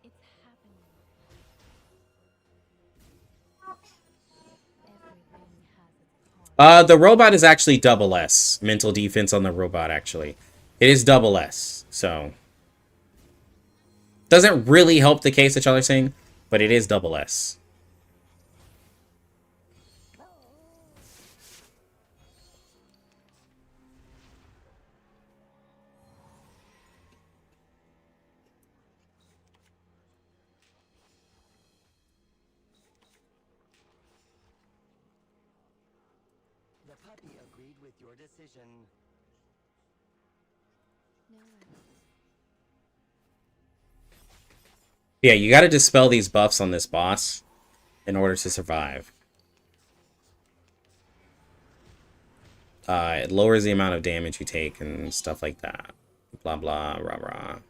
It's happening. Everything has its part.
The robot is actually double S. Mental defense on the robot, actually. It is double S, so... Doesn't really help the case that y'all are saying, but it is double S.
The puppy agreed with your decision.
No worries.
Yeah, you gotta dispel these buffs on this boss in order to survive. It lowers the amount of damage you take and stuff like that. Blah, blah, rah, rah.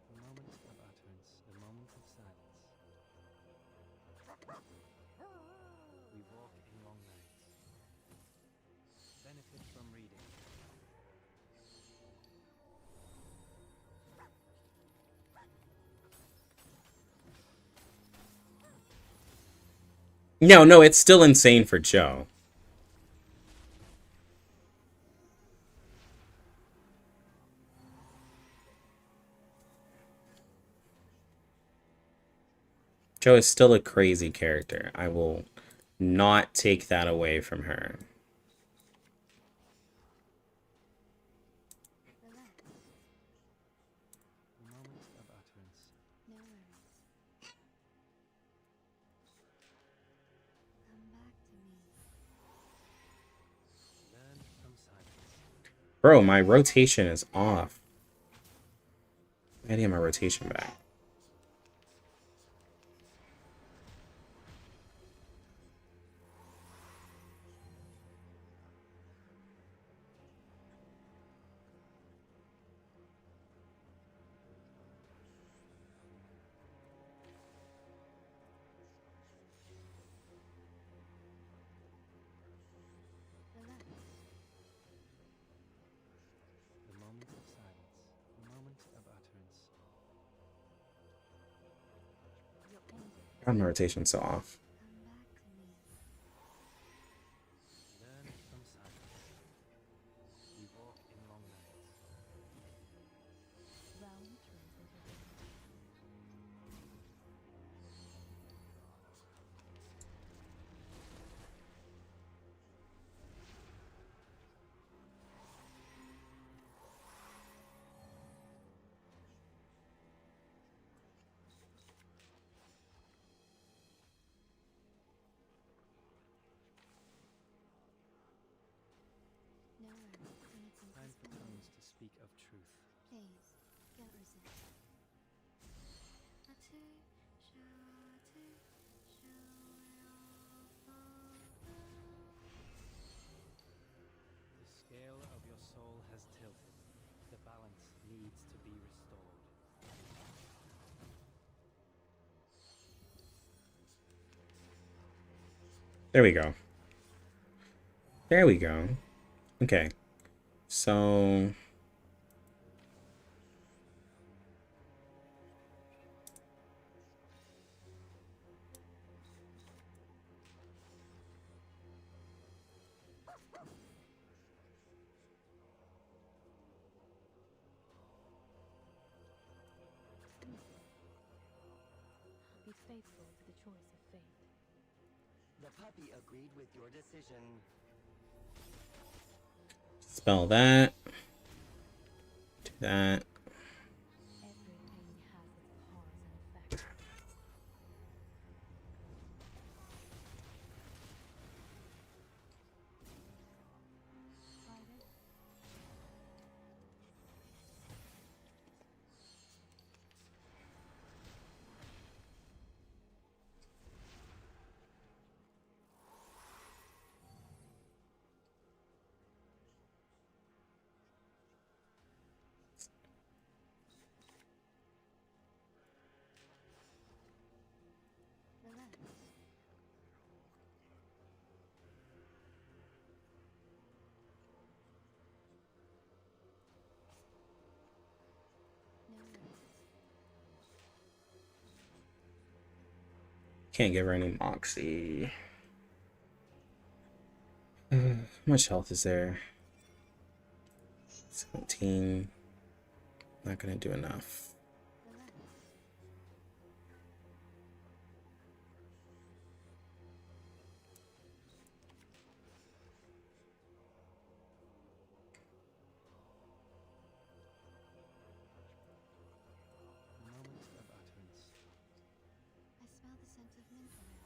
The moment of silence. A moment of utterance. A moment of silence. We walk in long nights. Benefit from reading.
No, it's still insane for Joe. Joe is still a crazy character. I will not take that away from her.
Relax.
A moment of utterance.
No worries. Come back to me.
Learn from silence.
Bro, my rotation is off. I gotta get my rotation back. God, my rotation's so off.
Learn from silence. We walk in long nights.
Realm transition.
Time for tongues to speak of truth.
Please, get resist.
The scale of your soul has tilted. The balance needs to be restored.
There we go. There we go. Okay. So...
Be faithful to the choice of fate.
The puppy agreed with your decision.
Spell that. Do that.
Everything has its cause and effect. Try this.
Relax. No worries.
Can't give her any Moxie. How much health is there? 17. Not gonna do enough.
Relax.
Moment of utterance.
I smell the scent of mint on it.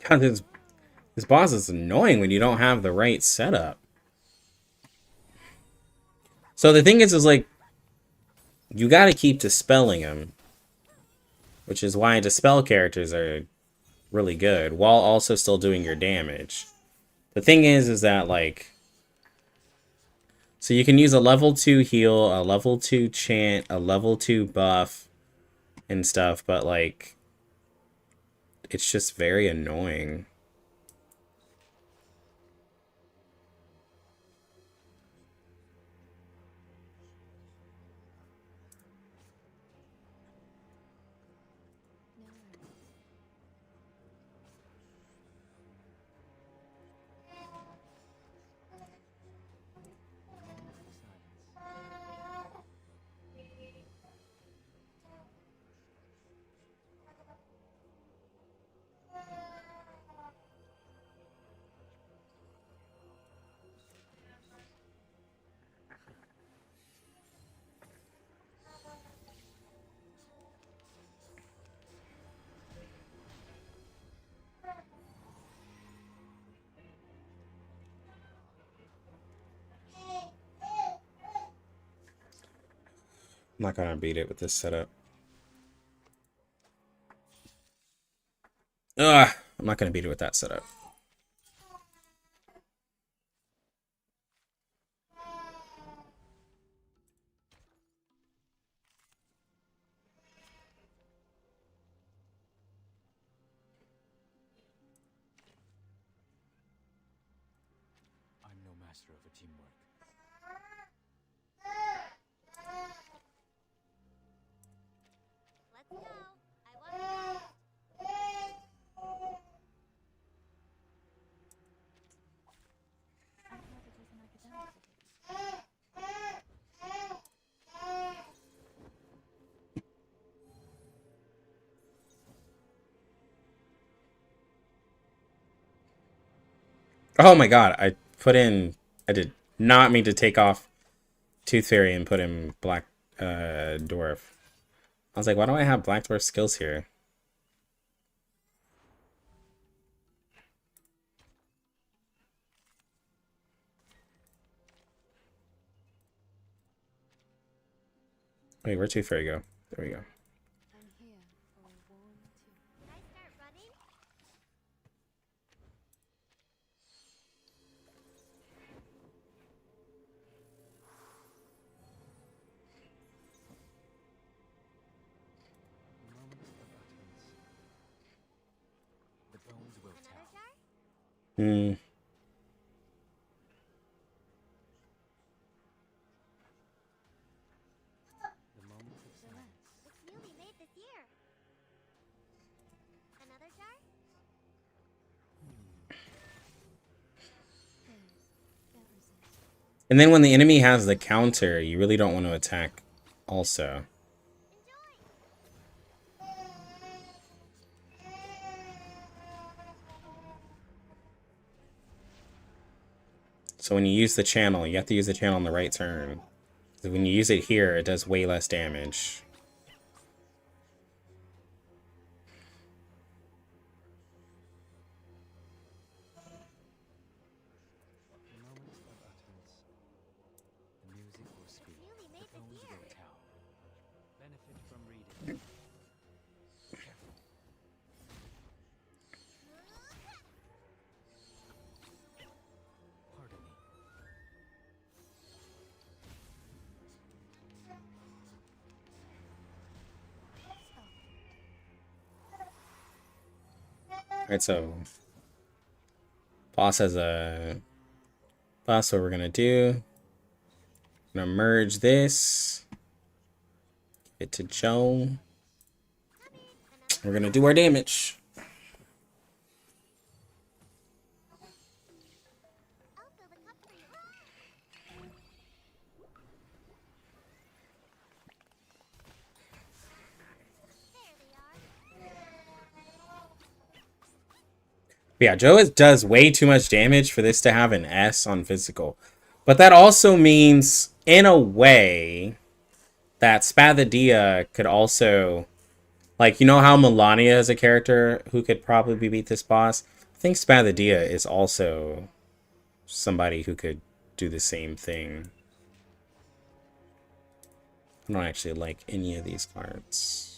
God, this boss is annoying when you don't have the right setup. So the thing is like, you gotta keep dispelling him. Which is why dispel characters are really good, while also still doing your damage. The thing is that, like... So you can use a level 2 heal, a level 2 chant, a level 2 buff, and stuff, but, like... It's just very annoying.
No worries.
Silence.
I'm not gonna beat it with this setup. Ugh, I'm not gonna beat it with that setup.
master of a teamwork.
Let's go. I want to
I thought it was an academic visit.
Oh my god, I did not mean to take off Tooth Fairy and put in Black Dwarf. I was like, why do I have Black Dwarf skills here? Wait, where'd Tooth Fairy go? There we go.
I'm here for a warm tea.
Can I start running?
The moment of utterance.
The bones will
Another
tell.
jar?
Hmm.
The moment of silence.
It's newly made this year. Another jar?
Can't resist.
And then when the enemy has the counter, you really don't want to attack also. So when you use the channel, you have to use the channel on the right turn. So when you use it here, it does way less damage.
The moment of utterance.
The music will speak.
Newly made
The
this
bones
year.
will tell.
Benefit from reading.
Careful. Pardon me.
Alright, so boss has a boss. What we're gonna do? Gonna merge this. Give it to Joan. We're gonna do our damage.
I'll fill the cup for you. There they are.
Yeah, Joe does way too much damage for this to have an S on physical. But that also means, in a way, that Spathia could also... Like, you know how Melania is a character who could probably beat this boss? I think Spathia is also somebody who could do the same thing. I don't actually like any of these cards.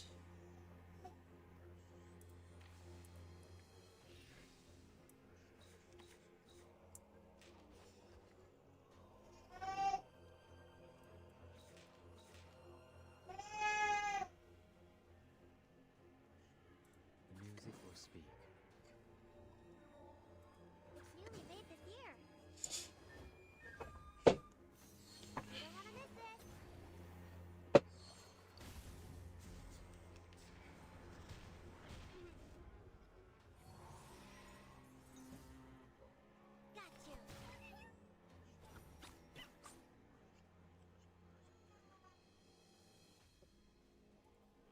The music will speak.
It's newly made this year. You don't want to miss it. Got you.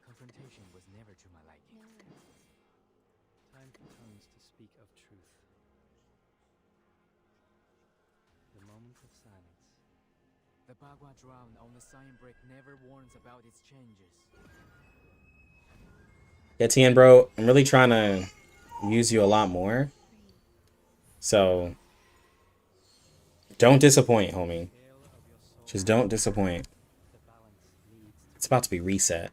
Confrontation was never to my liking.
No worries.
Time for tongues to speak of truth. The moment of silence.
The Bagua drown on the sign brick never warns about its changes.
Yeah, Tien, bro, I'm really trying to use you a lot more. So, don't disappoint, homie.
Tale of your soul.
Just don't disappoint.
The balance leads to
It's about to be reset.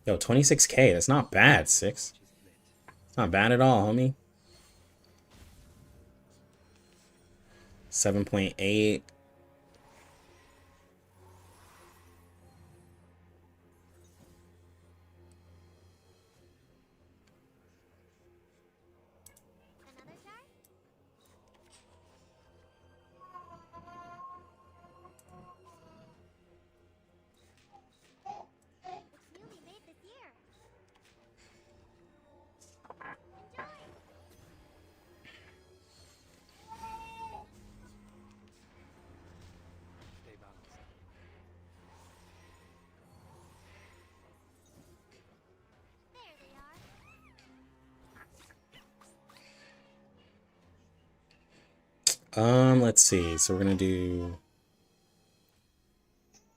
Yo, 26k, that's not bad, 6.
which is lit.
It's not bad at all, homie. 7.8.
Another jar?
Let's see. So we're gonna do.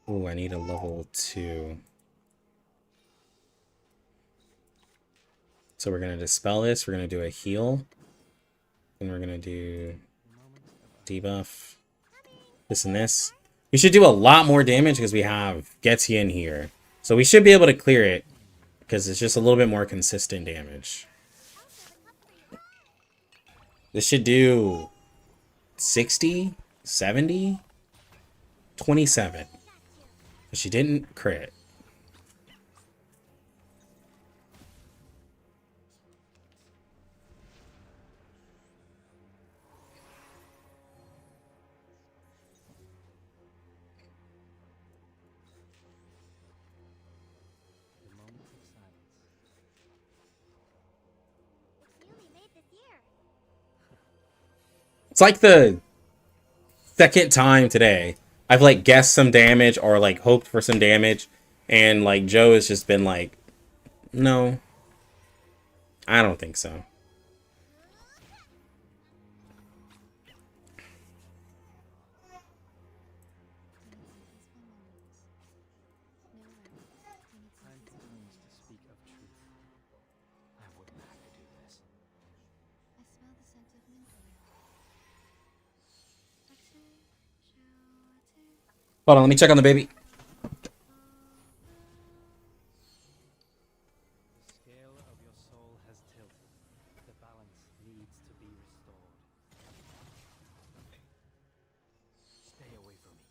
Oh, I need a level 2. So we're gonna dispel this. We're gonna do a heal, and we're gonna do debuff. This and this. We should do a lot more damage because we have Getty in here, so we should be able to clear it because it's just a little bit more consistent damage. This should do 60, 70, 27. But she didn't crit.
The moment of silence.
It's newly made this year.
It's like the second time today I've like guessed some damage or like hoped for some damage, and like Joe has just been like, no, I don't think so.
Time continues to speak of truth. I wouldn't have to do this.
I smell the scent of mint oil.
Hold on, let me check on the baby.
The scale of your soul has tilted. The balance needs to be restored. Stay away from me.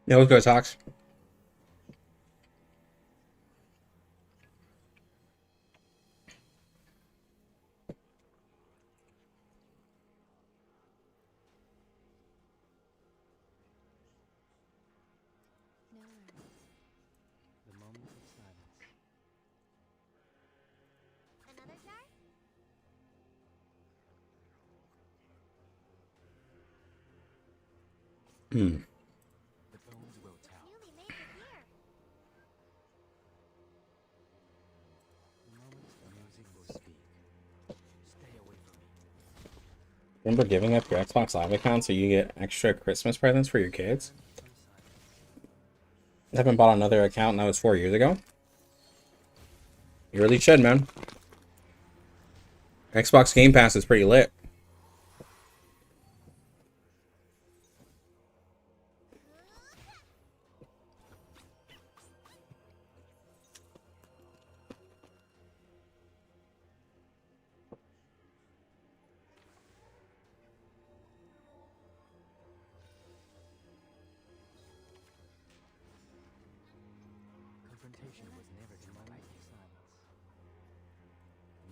Yeah, let's go, Tox.
No worries.
The moment of silence.
Another jar?
Hmm.
The bones will tell.
Newly made this year.
The moment
The music will speak. Stay away from me.
Remember giving up your Xbox Live account so you get extra Christmas presents for your kids? I haven't bought another account, and that was 4 years ago. You really should, man. Xbox Game Pass is pretty lit.
Confrontation was never to my liking.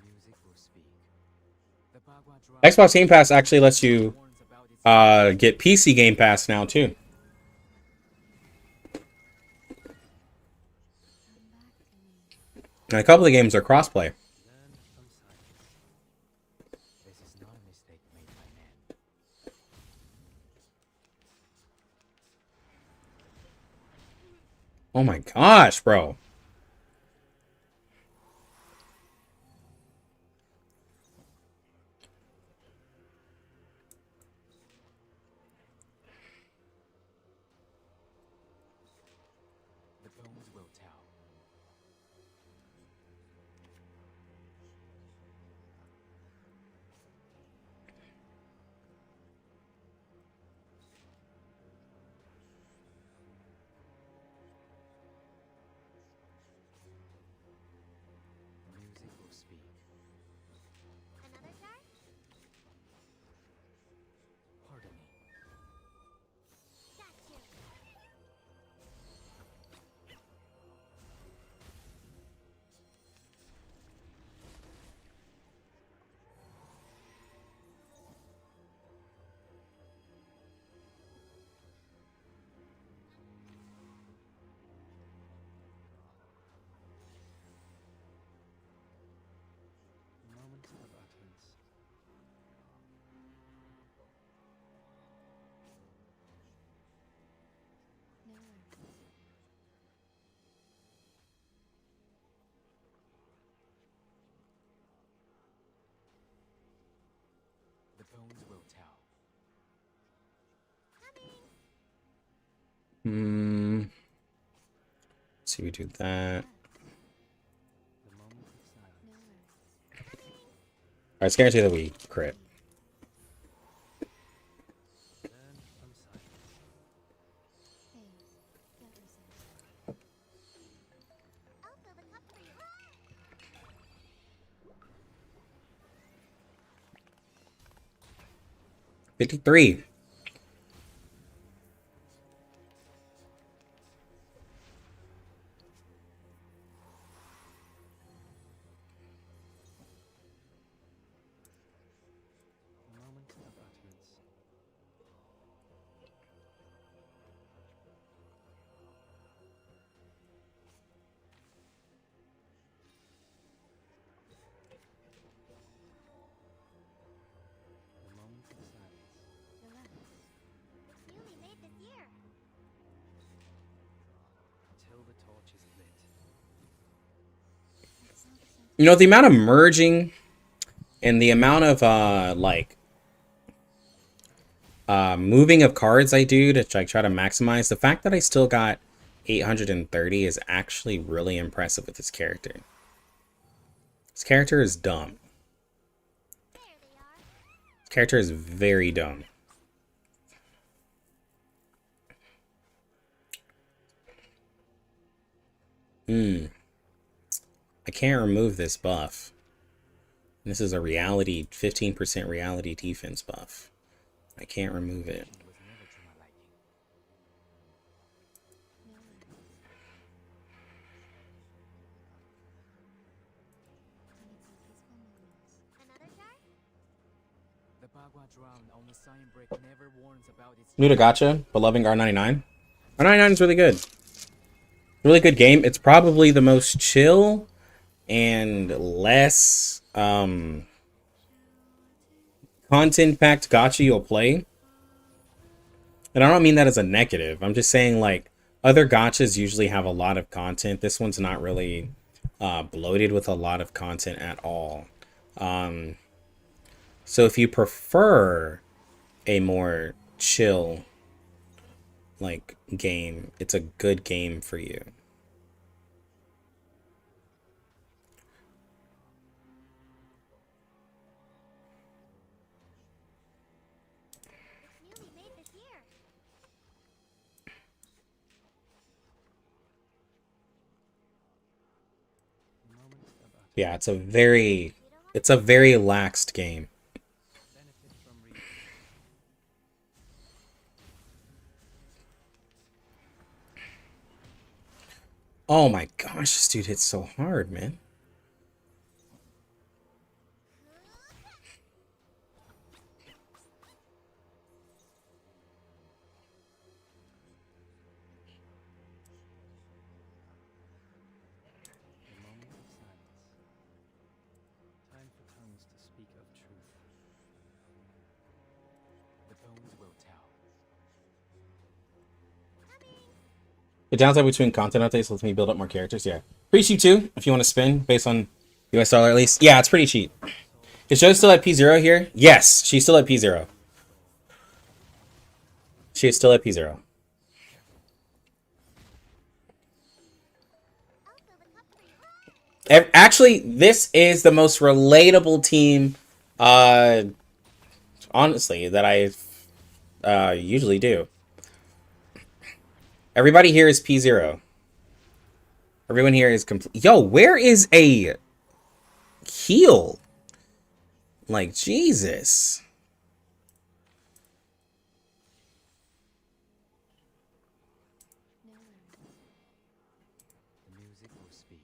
Music will speak. The Bagua drum
Xbox Game Pass actually lets you
warns about its
get PC Game Pass now too. And a couple of games are crossplay.
This is not a mistake made by man.
Oh my gosh, bro.
The bones will tell. Music will speak.
Another jar?
Pardon me.
Got you.
Moment of utterance.
No worries.
The bones will tell.
Hmm. Let's see, we do that.
The moment of silence.
No worries.
Alright, it's guaranteed that we crit.
Learn from silence.
Haze. Get resist.
I'll fill the cup for you.
53.
Moment of utterance. The moment of silence.
Relax.
Newly made this year.
Till the torch is lit.
That sounds so
You know, the amount of merging and the amount of moving of cards I do to try to maximize, the fact that I still got 830 is actually really impressive with this character. This character is dumb.
There they are.
This character is very dumb. I can't remove this buff. This is a reality, 15% reality defense buff. I can't remove it.
It was never to my liking.
no worries. I need some peaceful moments.
Another jar?
The Bagua drown on the sign brick never warns about its
New to gacha, but loving R99. R99 is really good. Really good game. It's probably the most chill and less content-packed gacha you'll play. And I don't mean that as a negative. I'm just saying, like, other gachas usually have a lot of content. This one's not really bloated with a lot of content at all. So if you prefer a more chill like game, it's a good game for you.
It's newly made this year.
Moments about
Yeah,
You don't like
it's a very laxed game.
benefit from reading.
Oh my gosh, this dude hits so hard, man.
A moment of silence. Time for tongues to speak of truth.
The bones will tell.
The downside between content updates lets me build up more characters. Yeah, pretty cheap too. If you want to spin based on US dollar at least. Yeah, it's pretty cheap. Is Joe still at P0 here? Yes, she's still at P0. She is still at P0. Actually, this is the most relatable team, honestly, that I usually do. Everybody here is P0. Everyone here is complete. Yo, where is a heal? Like, Jesus.
The music will speak.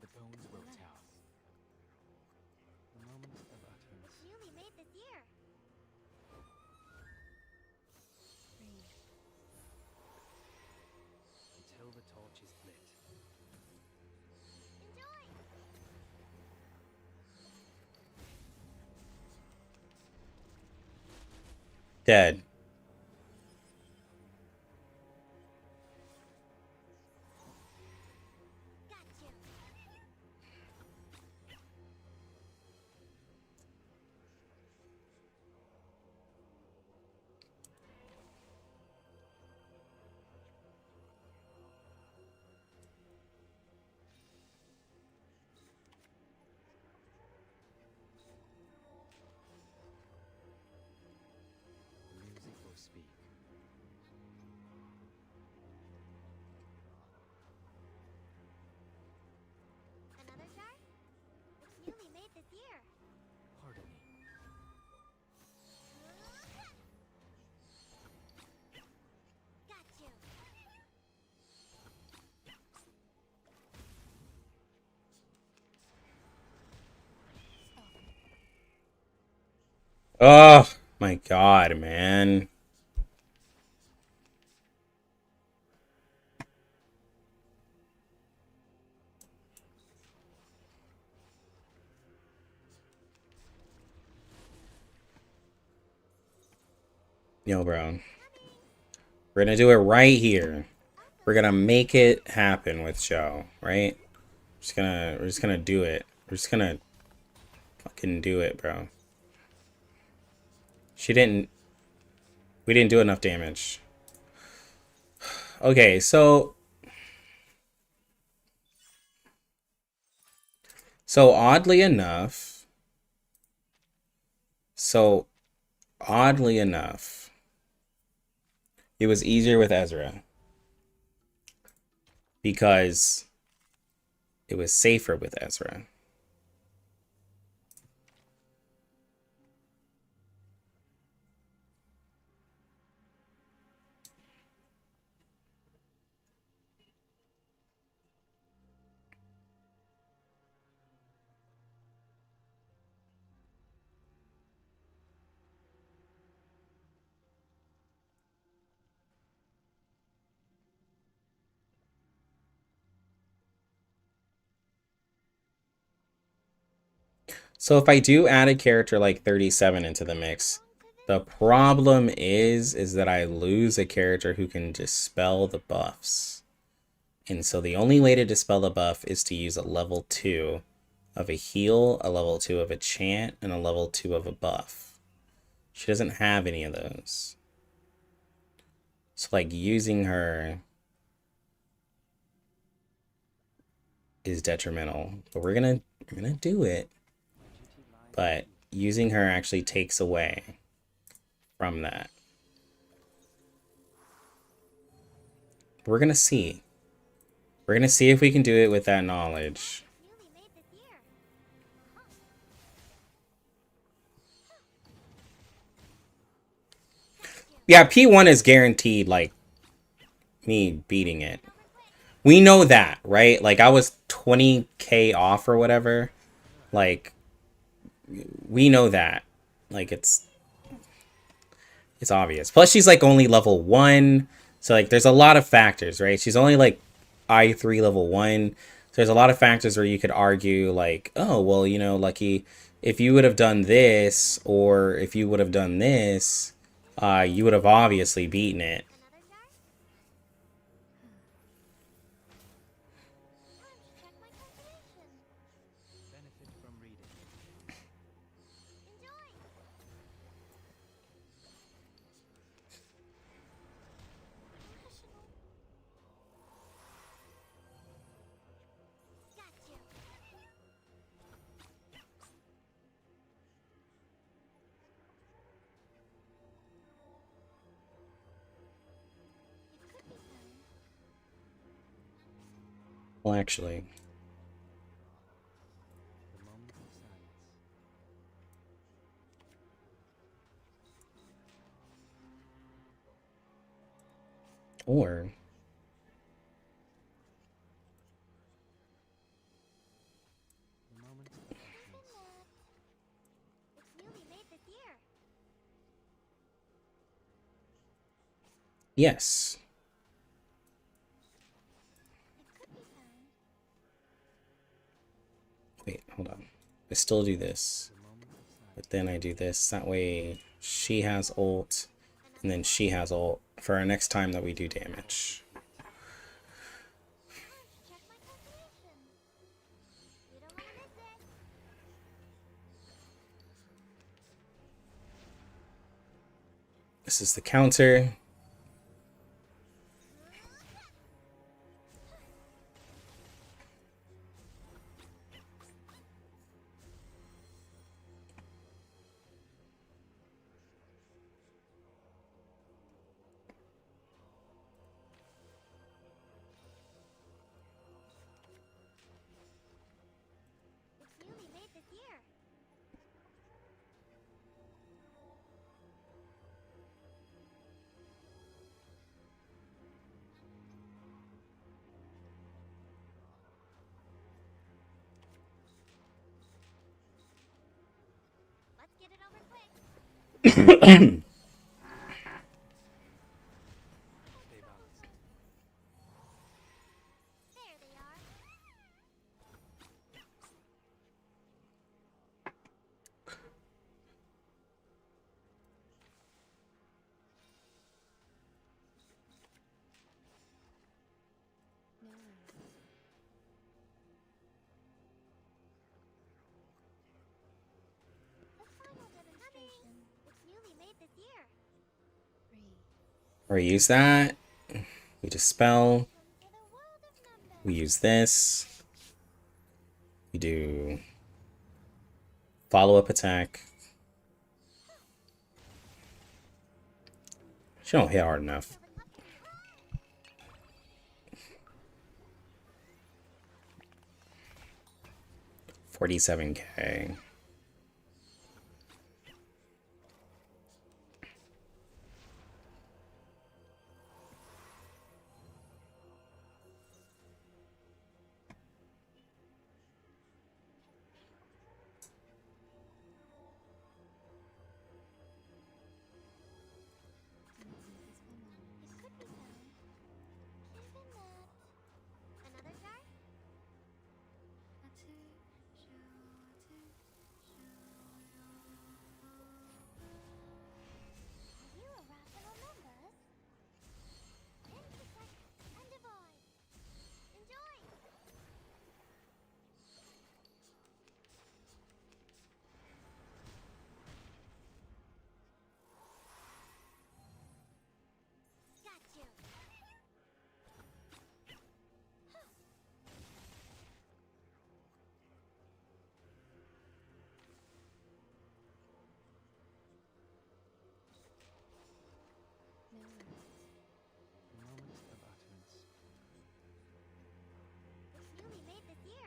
The bones will tell.
The moments of utterance.
It's newly made this year.
Until the torch is lit.
Enjoy.
Dead.
Got you.
The music will speak.
Another jar? It's newly made this year.
Pardon me.
Got you.
Oh my god, man. Yo, bro. We're gonna do it right here. We're gonna make it happen with Joe, right? We're just gonna do it. We're just gonna fucking do it, bro. We didn't do enough damage. Okay, so oddly enough, it was easier with Ezra because it was safer with Ezra. So if I do add a character like 37 into the mix, The problem is that I lose a character who can dispel the buffs. And so the only way to dispel the buff is to use a level 2 of a heal, a level 2 of a chant, and a level 2 of a buff. She doesn't have any of those. So like using her is detrimental. But we're gonna do it. But using her actually takes away from that. We're gonna see. We're gonna see if we can do it with that knowledge.
Newly made this year.
Yeah, P1 is guaranteed, like, me beating it. We know that, right? Like, I was 20k off or whatever. Like, we know that. Like, it's obvious. Plus, she's, like, only level 1. So, like, there's a lot of factors, right? She's only, like, I3 level 1. So there's a lot of factors where you could argue, like, oh, well, you know, Lucky, if you would have done this, or if you would have done this, you would have obviously beaten it.
Another jar? Time to check my calculation.
Benefit from reading.
Enjoy. Rational. Got you. It could be fun.
Well, actually,
The moment of silence.
or
The moment of
Isn't
darkness.
that? It's newly made this year.
yes.
It could be fun.
Wait, hold on. I still do this,
The moment of silence.
but then I do this. That way she has ult, and then she has ult for our next time that we do damage.
Time to check my calculation. You don't want to miss it.
This is the counter.
It's newly made this year. Let's get it over quick.
Stay balanced.
There they are.
No worries.
The final demonstration. It's newly made this year.
Free.
Or use that. We dispel.
For the world of numbers.
We use this. We do follow-up attack. She don't hit hard enough. 47k.
It could be fun. Isn't that? Another jar?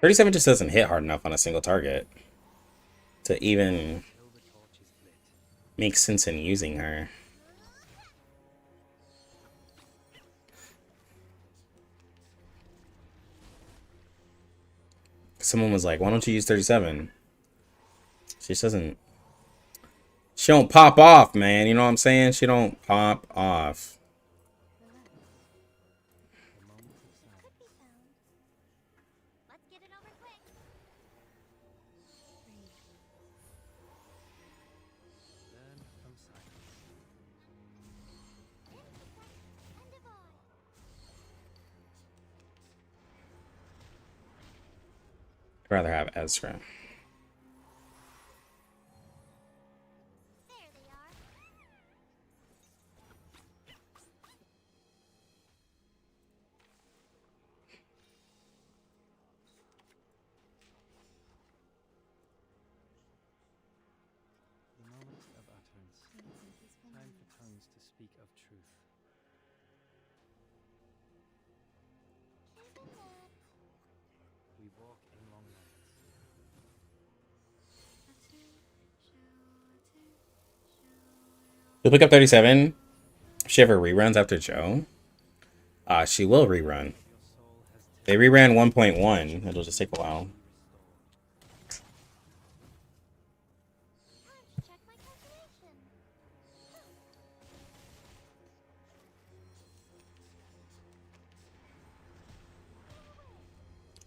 37 just doesn't hit hard enough on a single target to even
Till the torch is lit.
make sense in using her. Someone was like, why don't you use 37? She just doesn't. She don't pop off, man. You know what I'm saying? She don't pop off.
The moment of silence.
Could be found. Let's get it over quick.
Learn from silence.
And divide.
I'd rather have Ezra.
There they are.
The moment of utterance. Time for tongues to speak of truth.
Isn't it?
We walk in long nights.
You'll pick up 37. If she ever reruns after Joe, she will rerun.
Your soul has
They reran 1.1. It'll just take a while.
restored.
Time to check my calculation.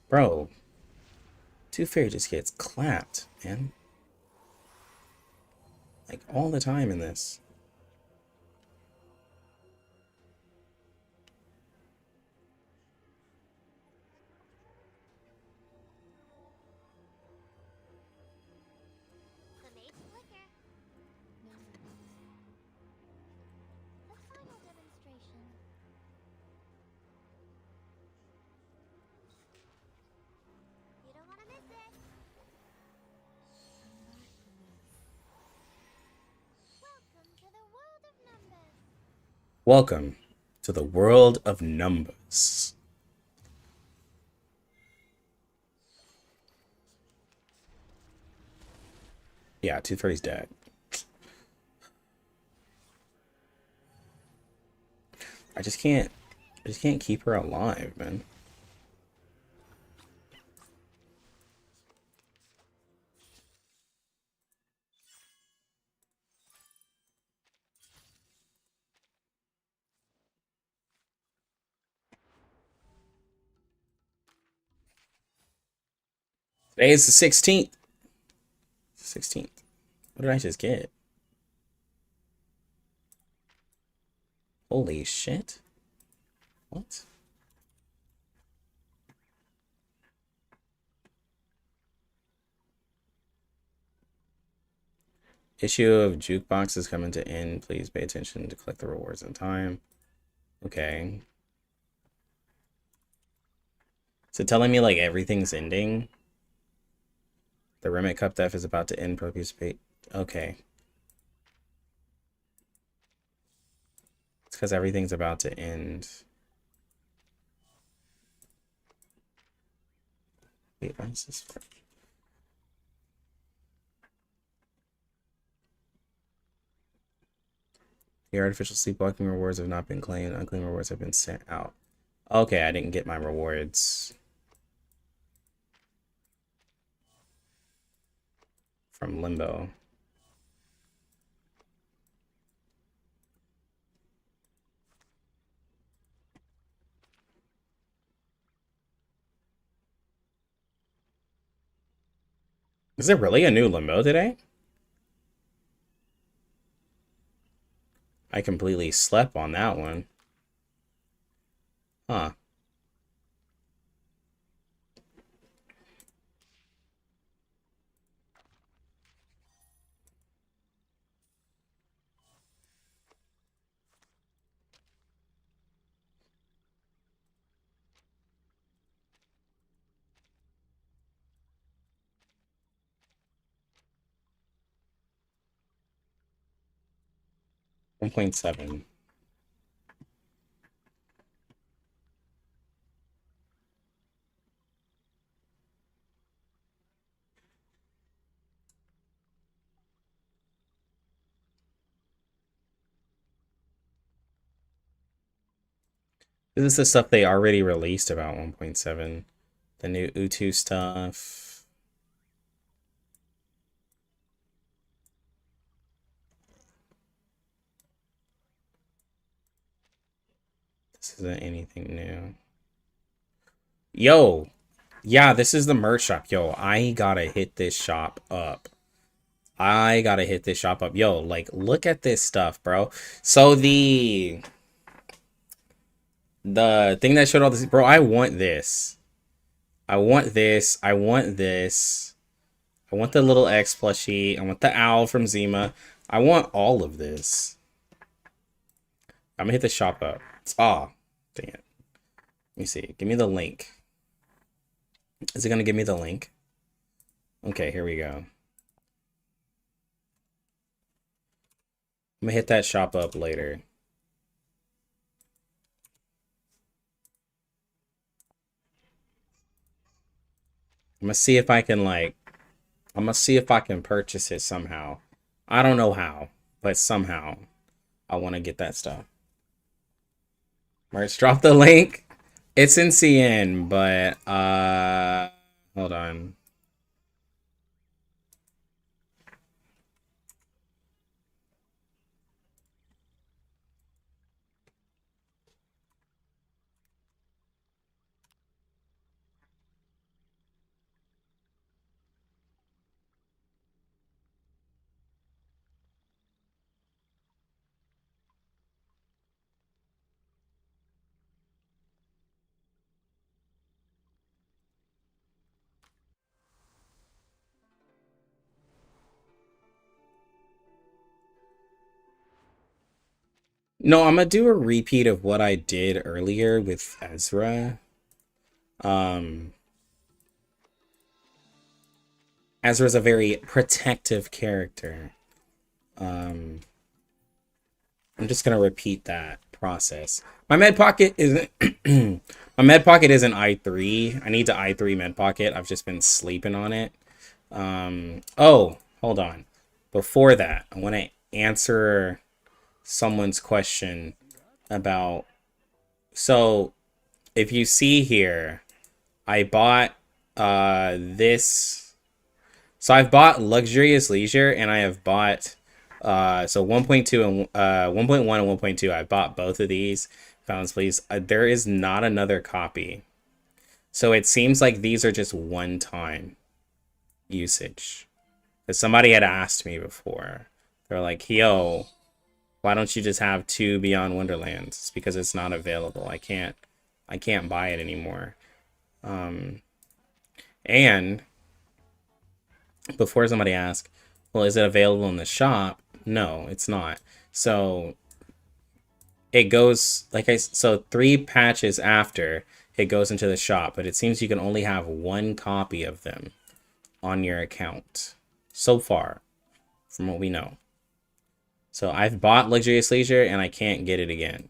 Bro, Two Fairy just gets clapped, man. Like, all the time in this.
The mage flicker. The final demonstration. You don't want to miss it. Welcome to the world of numbers.
Welcome to the world of numbers. Yeah, Two Fairy's dead. I just can't keep her alive, man. Today is the 16th. 16th. What did I just get? Holy shit. What? Issue of jukebox is coming to end. Please pay attention to collect the rewards in time. Okay. So telling me like everything's ending? The Remit Cup theft is about to end. Participate. Okay. It's because everything's about to end. Wait, why is this? The artificial sleepwalking rewards have not been claimed. Unclaimed rewards have been sent out. Okay, I didn't get my rewards from Limbo. Is there really a new Limbo today? I completely slept on that one. Huh. One 1.7. This is the stuff they already released about 1.7. The new Utu stuff. This isn't anything new. Yo! Yeah, this is the merch shop. Yo, I gotta hit this shop up. Yo, like, look at this stuff, bro. So the thing that showed all this, bro, I want this. I want this. I want this. I want the little X plushie. I want the owl from Zima. I want all of this. I'm gonna hit the shop up. Oh, dang it. Let me see. Give me the link. Is it gonna give me the link? Okay, here we go. I'm gonna hit that shop up later. I'm gonna see if I can purchase it somehow. I don't know how, but somehow I want to get that stuff. Merch, drop the link. It's in CN, but hold on. No, I'm gonna do a repeat of what I did earlier with Ezra. Ezra's a very protective character. I'm just gonna repeat that process. My med pocket isn't my med pocket isn't i3. I need to i3 med pocket. I've just been sleeping on it. Oh, hold on. Before that, I want to answer someone's question about, so if you see here, I bought this. So I've bought Luxurious Leisure and I have bought so 1.2 and 1.1 and 1.2. I bought both of these. Balance please. There is not another copy. So it seems like these are just one-time usage. Because somebody had asked me before. They're like, yo, why don't you just have 2 Beyond Wonderlands? It's because it's not available. I can't buy it anymore. And before somebody asks, well, is it available in the shop? No, it's not. So it goes so 3 patches after it goes into the shop, but it seems you can only have 1 copy of them on your account so far, from what we know. So I've bought Luxurious Leisure and I can't get it again.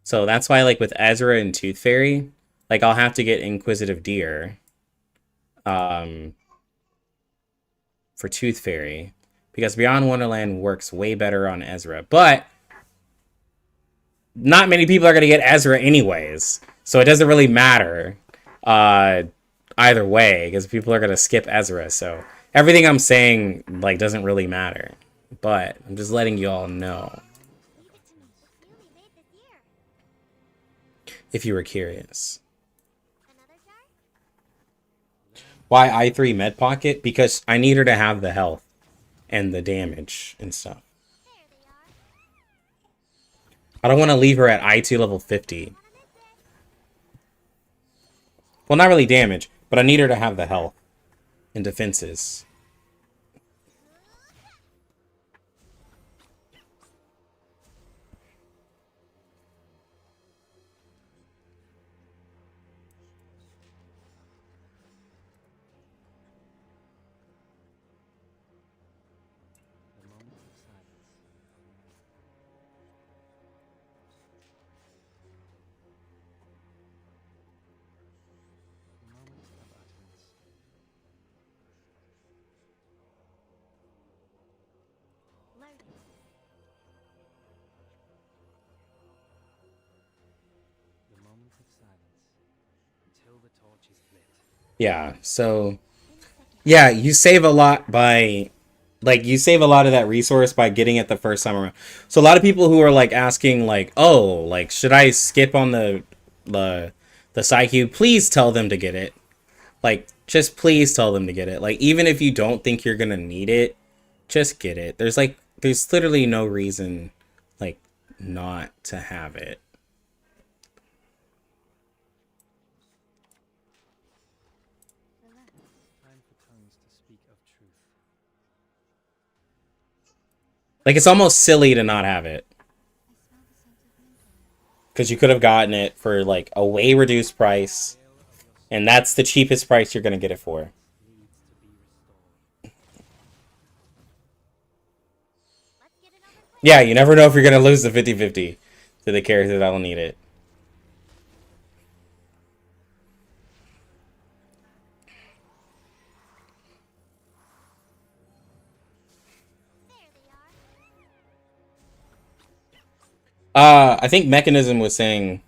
So that's why, like, with Ezra and Tooth Fairy, like, I'll have to get Inquisitive Deer for Tooth Fairy, because Beyond Wonderland works way better on Ezra. But not many people are going to get Ezra anyways, so it doesn't really matter either way, because people are going to skip Ezra. So everything I'm saying, like, doesn't really matter. But I'm just letting you all know,
Leave it to me. It's newly made this year.
if you were curious.
Another jar?
Why i3 Med Pocket? Because I need her to have the health and the damage and stuff.
There they are.
I don't want to leave her at i2 level 50. Well, not really damage, but I need her to have the health and defenses.
The moment of silence. The moment of utterance. until the torch is lit.
Yeah, so yeah, you save a lot by like you save a lot of that resource by getting it the first time around. So a lot of people who are like asking like, "Oh, like should I skip on the side cube?" Please tell them to get it. Like just please tell them to get it. Like even if you don't think you're going to need it, just get it. There's literally no reason like not to have it.
Time for tongues to speak of truth.
Like it's almost silly to not have it. Because you could have gotten it for like a way reduced price, and that's the cheapest price you're going to get it for.
Needs to be restored.
Let's get another quick.
Yeah, you never know if you're going to lose the 50-50 to the character that'll need it.
There they are.
I think Mechanism was saying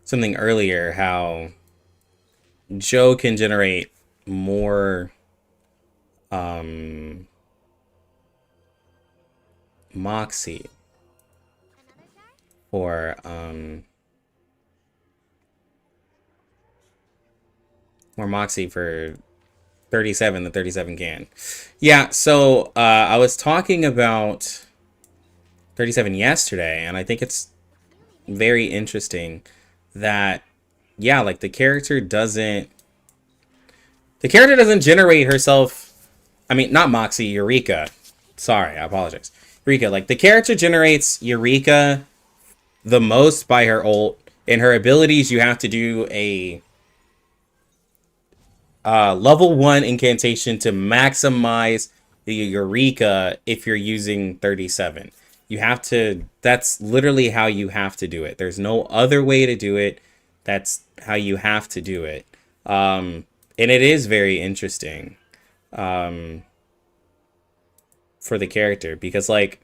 something earlier how Joe can generate more Moxie
Another jar?
for more Moxie for 37 the 37 can. Yeah, so I was talking about 37 yesterday, and I think it's very interesting that yeah, like the character doesn't generate herself. I mean, not Moxie, Eureka. Sorry, I apologize. Eureka, like the character generates Eureka the most by her ult. In her abilities, you have to do a level 1 incantation to maximize the Eureka if you're using 37. You have to, that's literally how you have to do it. There's no other way to do it. That's how you have to do it. And it is very interesting for the character because like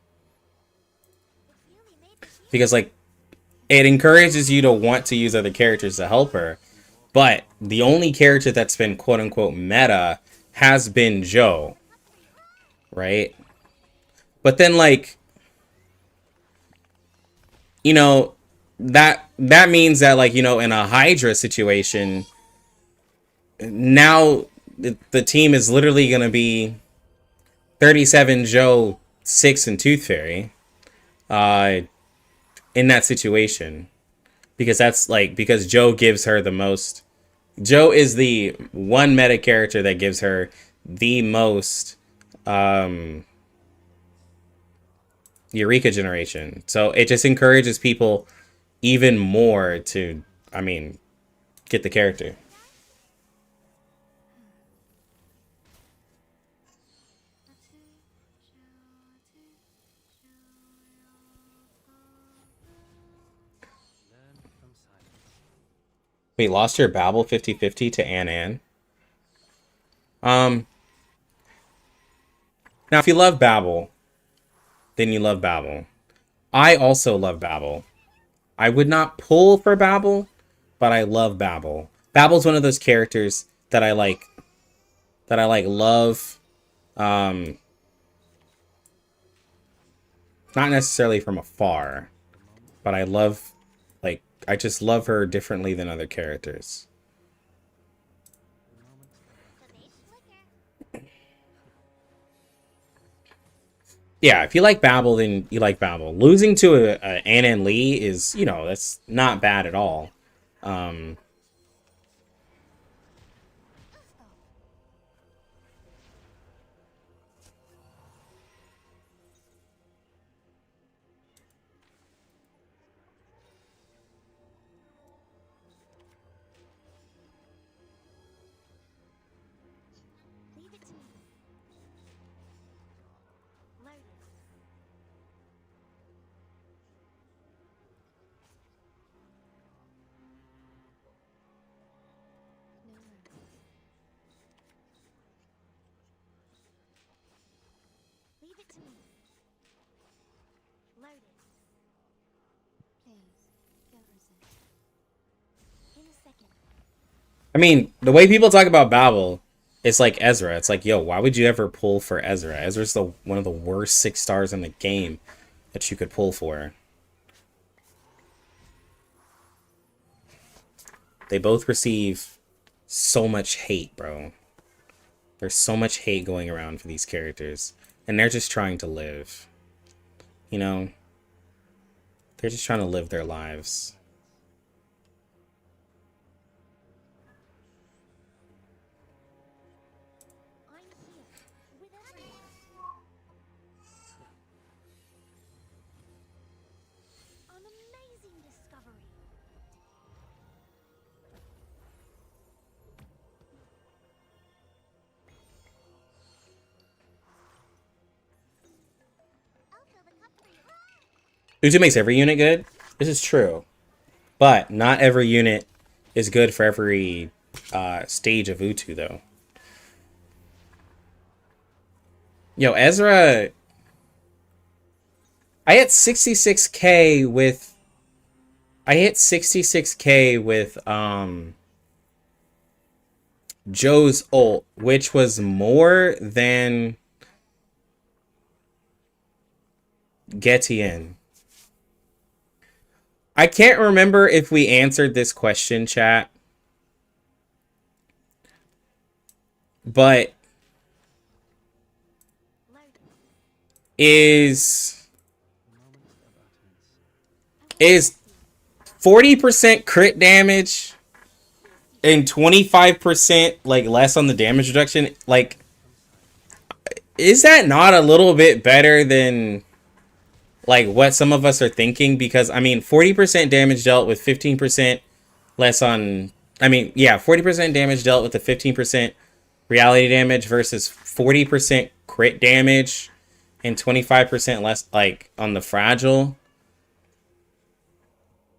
it encourages you to want to use other characters to help her. But the only character that's been quote unquote meta has been Joe. Right? But then like, you know, that means that like, you know, in a Hydra situation, now the team is literally going to be 37 Joe, 6 and Tooth Fairy in that situation. Because that's like, because Joe gives her the most. Joe is the one meta character that gives her the most Eureka generation. So it just encourages people even more to, I mean, get the character.
Learn from silence.
Wait, lost your Babel 50-50 to Ann. Now if you love Babel, then you love Babel. I also love Babel. I would not pull for Babel, but I love Babel. Babel's one of those characters that I like love not necessarily from afar, but I love like I just love her differently than other characters.
The mage flicker.
Yeah, if you like Babel, then you like Babel. Losing to a Ann Lee is, you know, that's not bad at all.
Leave it to me. Loaded.
No worries.
Leave it to me. Loaded.
Please, don't resist.
In a second.
I mean, the way people talk about Babel, it's like Ezra. It's like, yo, why would you ever pull for Ezra? Ezra's one of the worst 6 stars in the game that you could pull for. They both receive so much hate, bro. There's so much hate going around for these characters. And they're just trying to live. You know? They're just trying to live their lives.
I'm here with everyone. An amazing discovery. I'll fill the cup for you.
Uzu makes every unit good. This is true. But not every unit is good for every stage of Utu, though. Yo, Ezra... I hit 66k with... I hit 66k with Joe's ult, which was more than Getien. I can't remember if we answered this question, chat. But is 40% crit damage and 25% like less on the damage reduction, like, is that not a little bit better than like what some of us are thinking? Because I mean, 40% damage dealt with 15% less on, I mean, yeah, 40% damage dealt with the 15% reality damage versus 40% crit damage and 25% less like on the fragile.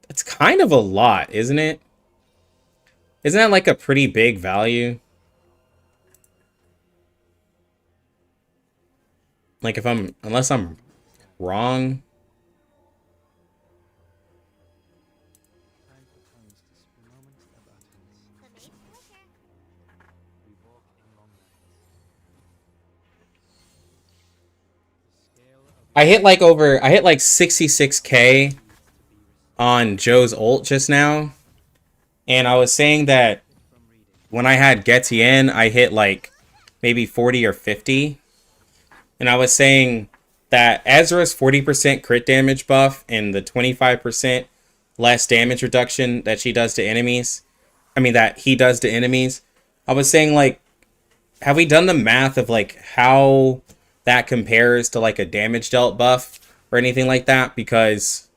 That's kind of a lot, isn't it? Isn't that like a pretty big value? Like if I'm, unless I'm wrong.
Time for tongues to speak moments about us.
The maid's flicker.
We walk in long nights. The scale of
I hit like 66k on Joe's ult just now. And I was saying that
from reading.
when I had Getien, I hit like maybe 40 or 50. And I was saying that Ezra's 40% crit damage buff and the 25% less damage reduction that she does to enemies, I mean that he does to enemies, I was saying, like, have we done the math of like how that compares to like a damage dealt buff or anything like that? Because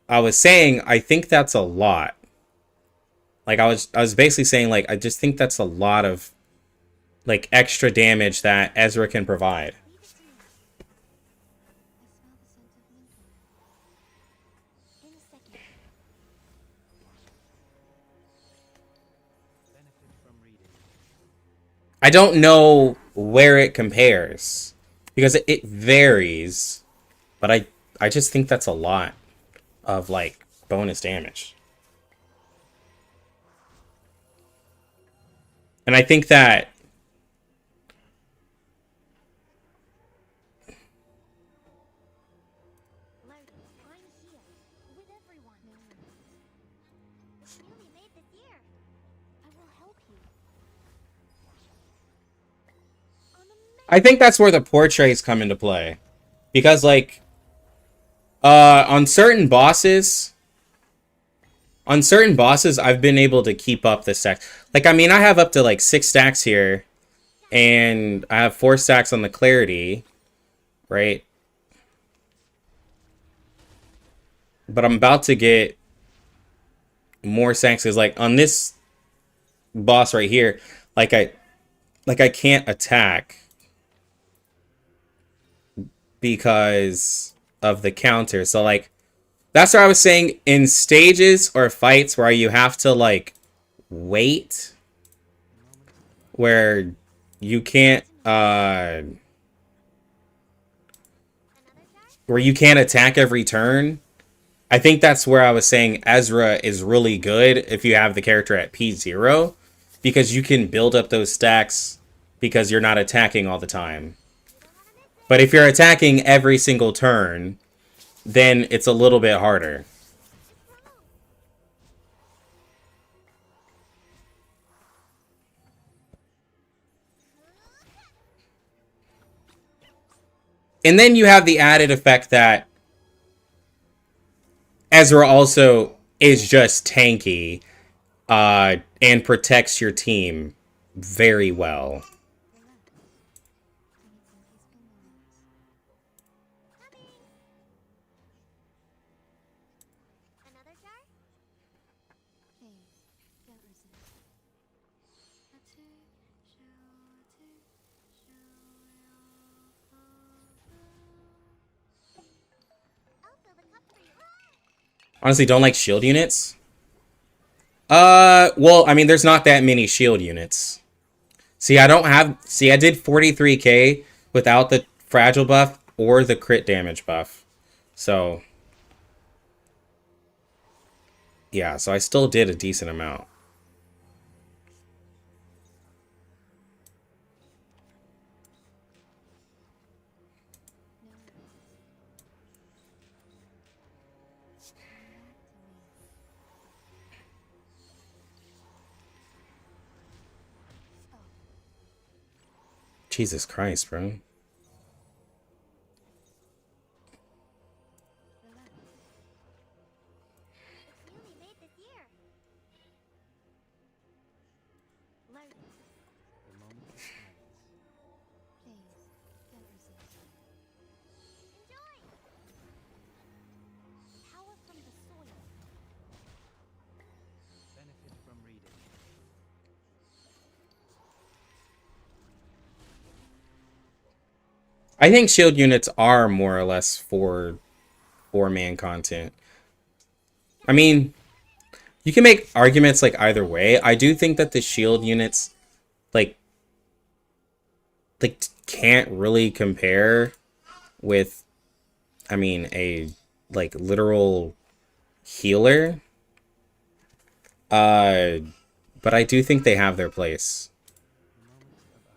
I was saying I think that's a lot. Like I was basically saying, like, I just think that's a lot of like extra damage that Ezra can provide.
Leave it to me. I smell the scent of menthol. In a second.
Benefit from reading.
I don't know where it compares because it varies, but I just think that's a lot of like bonus damage. And I think that
Lardy, I'm here with everyone. It's nearly made this year. I will help you. An
I think that's where the portraits come into play. Because like on certain bosses I've been able to keep up the stacks. Like I mean, I have up to like 6 stacks here and I have 4 stacks on the clarity, right? But I'm about to get more stacks cuz like on this boss right here, like I can't attack because of the counter. So like that's what I was saying, in stages or fights where you have to like wait, where you can't
another jar?
where you can't attack every turn, I think that's where I was saying Ezra is really good if you have the character at P0, because you can build up those stacks because you're not attacking all the time. But if you're attacking every single turn, then it's a little bit harder. And then you have the added effect that Ezra also is just tanky and protects your team very well.
Another jar?
Please, don't resist. A two,
I'll fill the cup for you.
Honestly, don't like shield units. Well, I mean, there's not that many shield units. See, I don't have... See, I did 43k without the fragile buff or the crit damage buff. So... yeah, so I still did a decent amount. Jesus Christ, bro.
It's newly made this year.
Loaded.
The moment of silence.
Please, don't resist.
Enjoy! Power from the soil.
Benefit from reading.
I think shield units are more or less for 4-man content. I mean, you can make arguments like either way. I do think that the shield units like can't really compare with, I mean, a like literal healer. But I do think they have their place.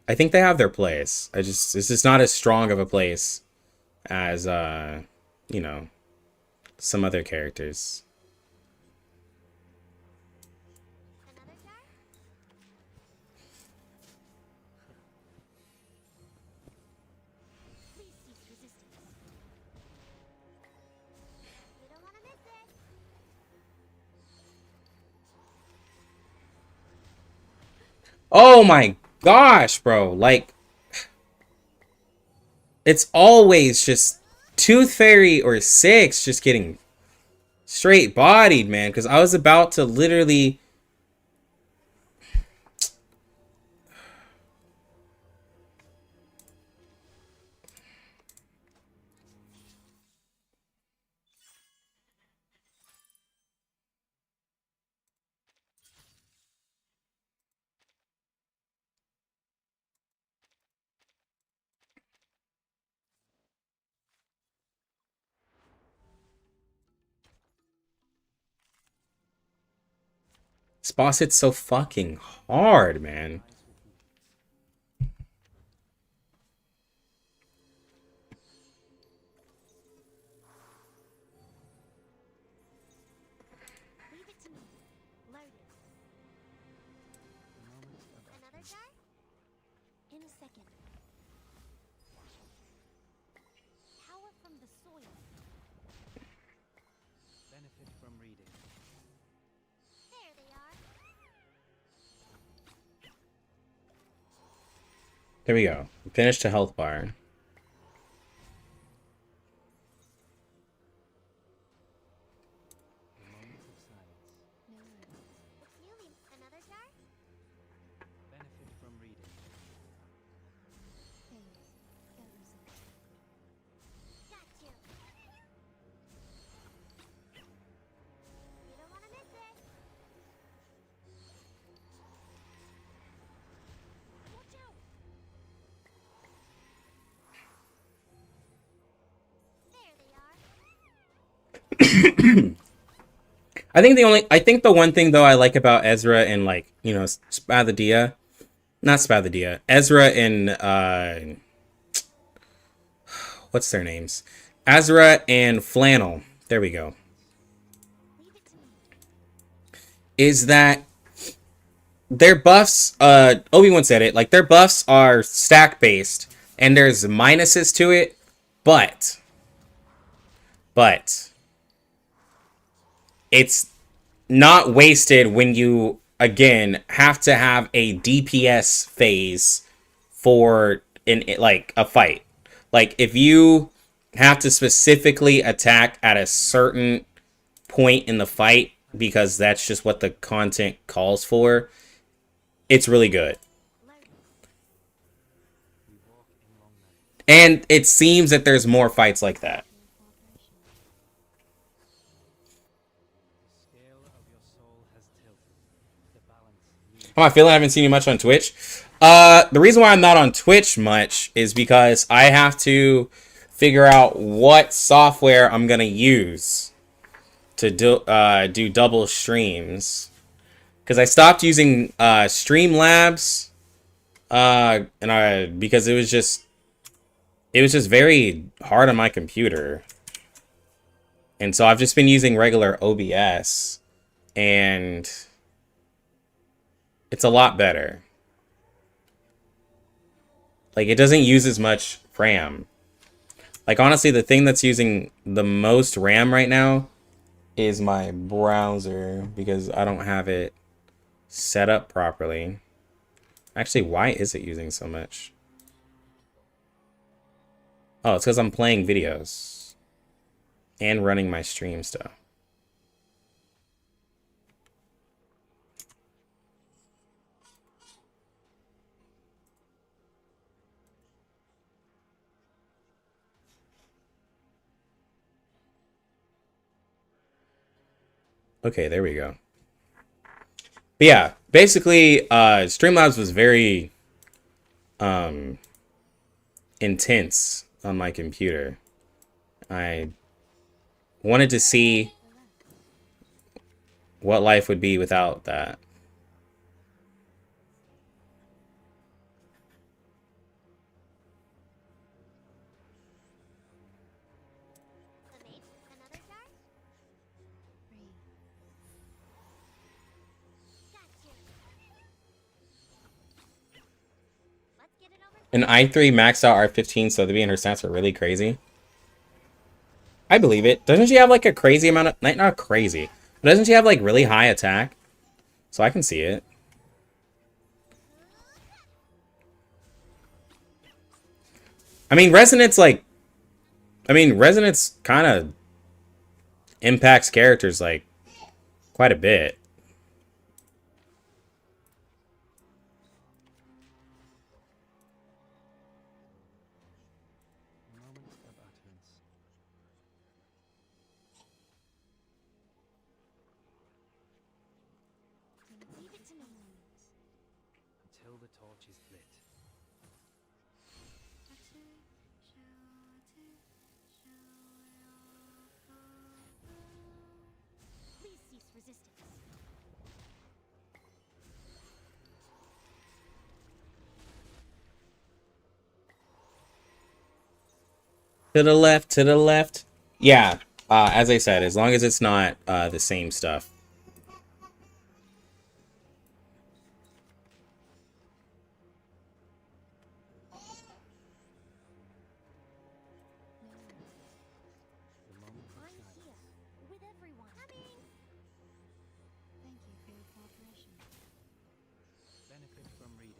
I think they have their place. It's just not as strong of a place as you know, some other characters.
Another jar? Please cease resistance. You don't want to miss it.
Oh my gosh, bro. Like, it's always just Tooth Fairy or 6 just getting straight bodied, man. Because I was about to literally... This boss hits so fucking hard, man.
Leave it to me. Loaded.
The moment of
Another jar? In a second. Power from the soil.
benefit from reading.
There they are.
Here we go. Finished a health bar.
The moment of silence.
No worries.
It's newly another jar?
Benefit from reading.
Please, don't resist.
Got you. You don't want to miss it. Watch out.
I think the one thing though I like about Ezra and like, you know, Ezra and what's their names? Ezra and Flannel. There we go.
Leave it to me.
Is that their buffs, Obi-Wan said it, like their buffs are stack based and there's minuses to it, but it's not wasted when you again have to have a DPS phase for like a fight. Like if you have to specifically attack at a certain point in the fight because that's just what the content calls for, it's really good. And it seems that there's more fights like that. How am I feeling? I haven't seen you much on Twitch. The reason why I'm not on Twitch much is because I have to figure out what software I'm gonna use to do double streams. Because I stopped using Streamlabs, because it was just very hard on my computer, and so I've just been using regular OBS, and it's a lot better. Like it doesn't use as much RAM. Like honestly, the thing that's using the most RAM right now is my browser because I don't have it set up properly. Actually, why is it using so much? Oh, it's because I'm playing videos and running my stream stuff. Okay, there we go. But yeah, basically, Streamlabs was very intense on my computer. I wanted to see what life would be without that.
The mate, another jar? Gotcha. Let's get it over.
An i3 maxed out R15, so the B and her stats are really crazy. I believe it. Doesn't she have like a crazy amount of... Not crazy. But doesn't she have like really high attack? So I can see it. I mean, Resonance kind of impacts characters like quite a bit.
Moment of utterance.
Leave it to me.
Until the torch is lit.
Please cease resistance.
To the left, to the left. Yeah, as I said, as long as it's not the same stuff.
The moment of
I'm
silence.
here with everyone. Coming.
Thank you for your cooperation.
Benefit from reading.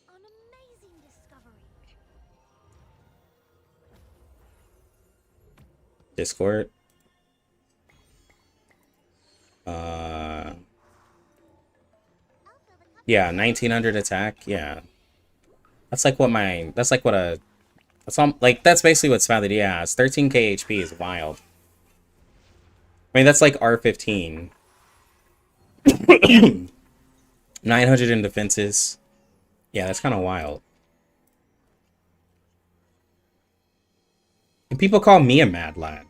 An amazing discovery.
Discord.
I'll fill the cup.
Yeah, 1900 attack. Yeah, that's like what that's basically what Spathadia has. 13k HP is wild. I mean, that's like R15. 900 in defenses. Yeah, that's kind of wild. And people call me a mad lad.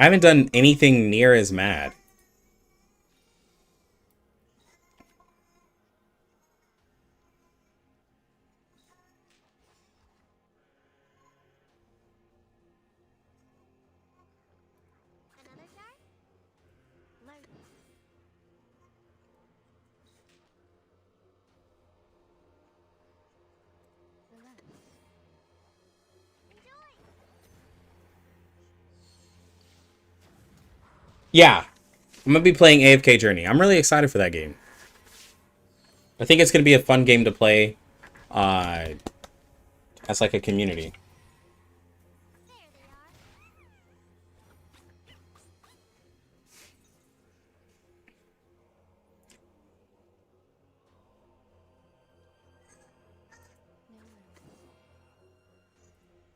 I haven't done anything near as mad.
Another jar? Loaded.
Relax.
Enjoy!
Yeah, I'm gonna be playing AFK Journey. I'm really excited for that game. I think it's gonna be a fun game to play as like a community.
There they are.
No worries.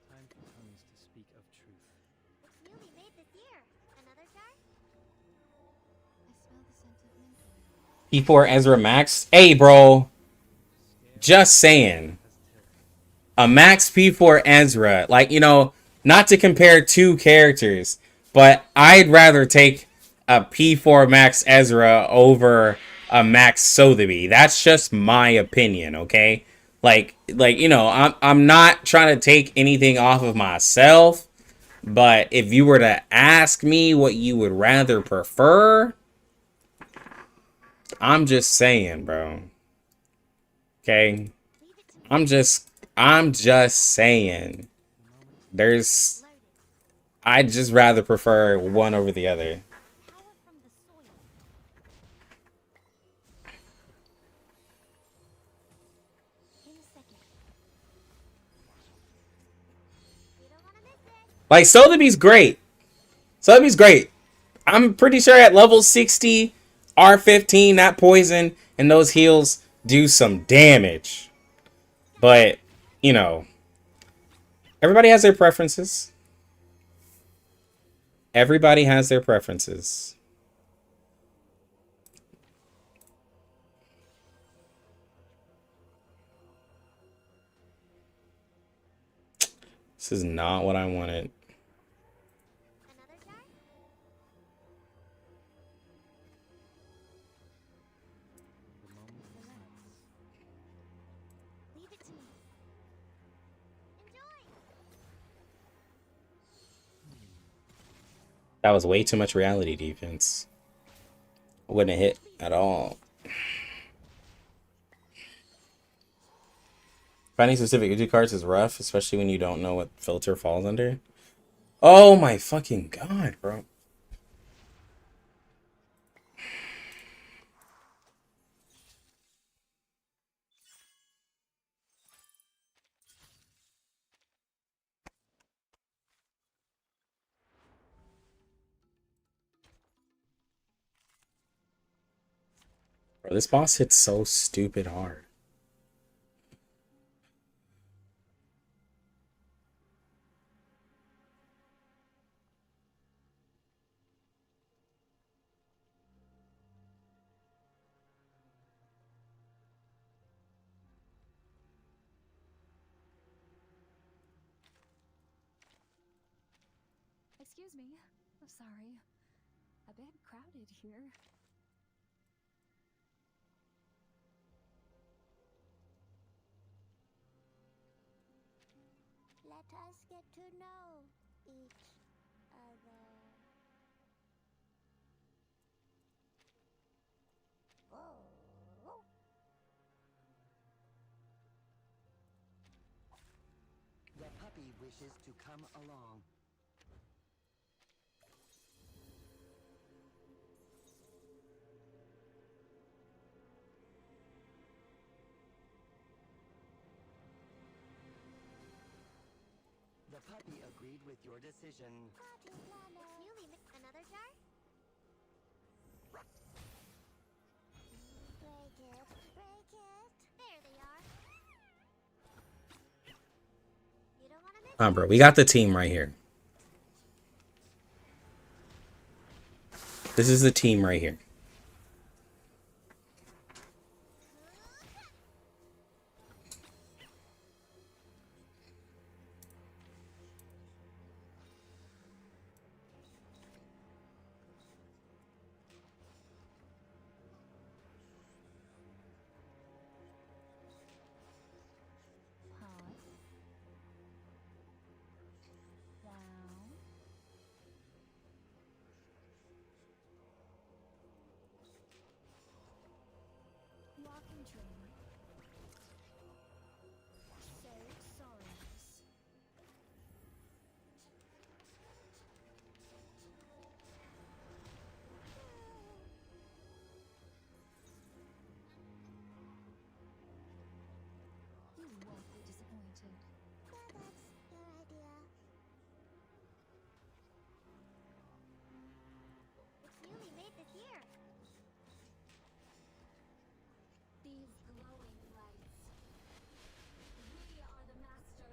Time comes to speak of truth.
It's newly made this year. Another jar?
I smell the scent of mint oil.
P4 Ezra Max. Hey, bro. Just saying. A Max P4 Ezra. Like, you know, not to compare two characters, but I'd rather take a P4 Max Ezra over a Max Sotheby. That's just my opinion, okay? Like you know, I'm not trying to take anything off of myself, but if you were to ask me what you would rather prefer, I'm just saying, bro. Okay?
Leave it to me.
I'm just saying. There's
Loaded.
I'd just rather prefer one over the other.
Power from the soil. In a second. You don't want to miss it.
Like Sotheby's great. Sotheby's great. I'm pretty sure at level 60, R15, that poison and those heals do some damage. But, you know, everybody has their preferences. Everybody has their preferences. This is not what I wanted.
Another jar?
The moment is now.
Leave it to me. Enjoy!
That was way too much reality defense. I wouldn't have hit at all. Finding specific Uji cards is rough, especially when you don't know what filter falls under. Oh my fucking god, bro. Bro, this boss hits so stupid hard.
Excuse me. I'm sorry. A bit crowded here.
Let us get to know each other.
The puppy wishes to come along. The puppy agreed with your decision.
Party planner. It's newly made. Another jar? Break it. Break it. There they are. You don't want to miss
Bro, we got the team right here. This is the team right here.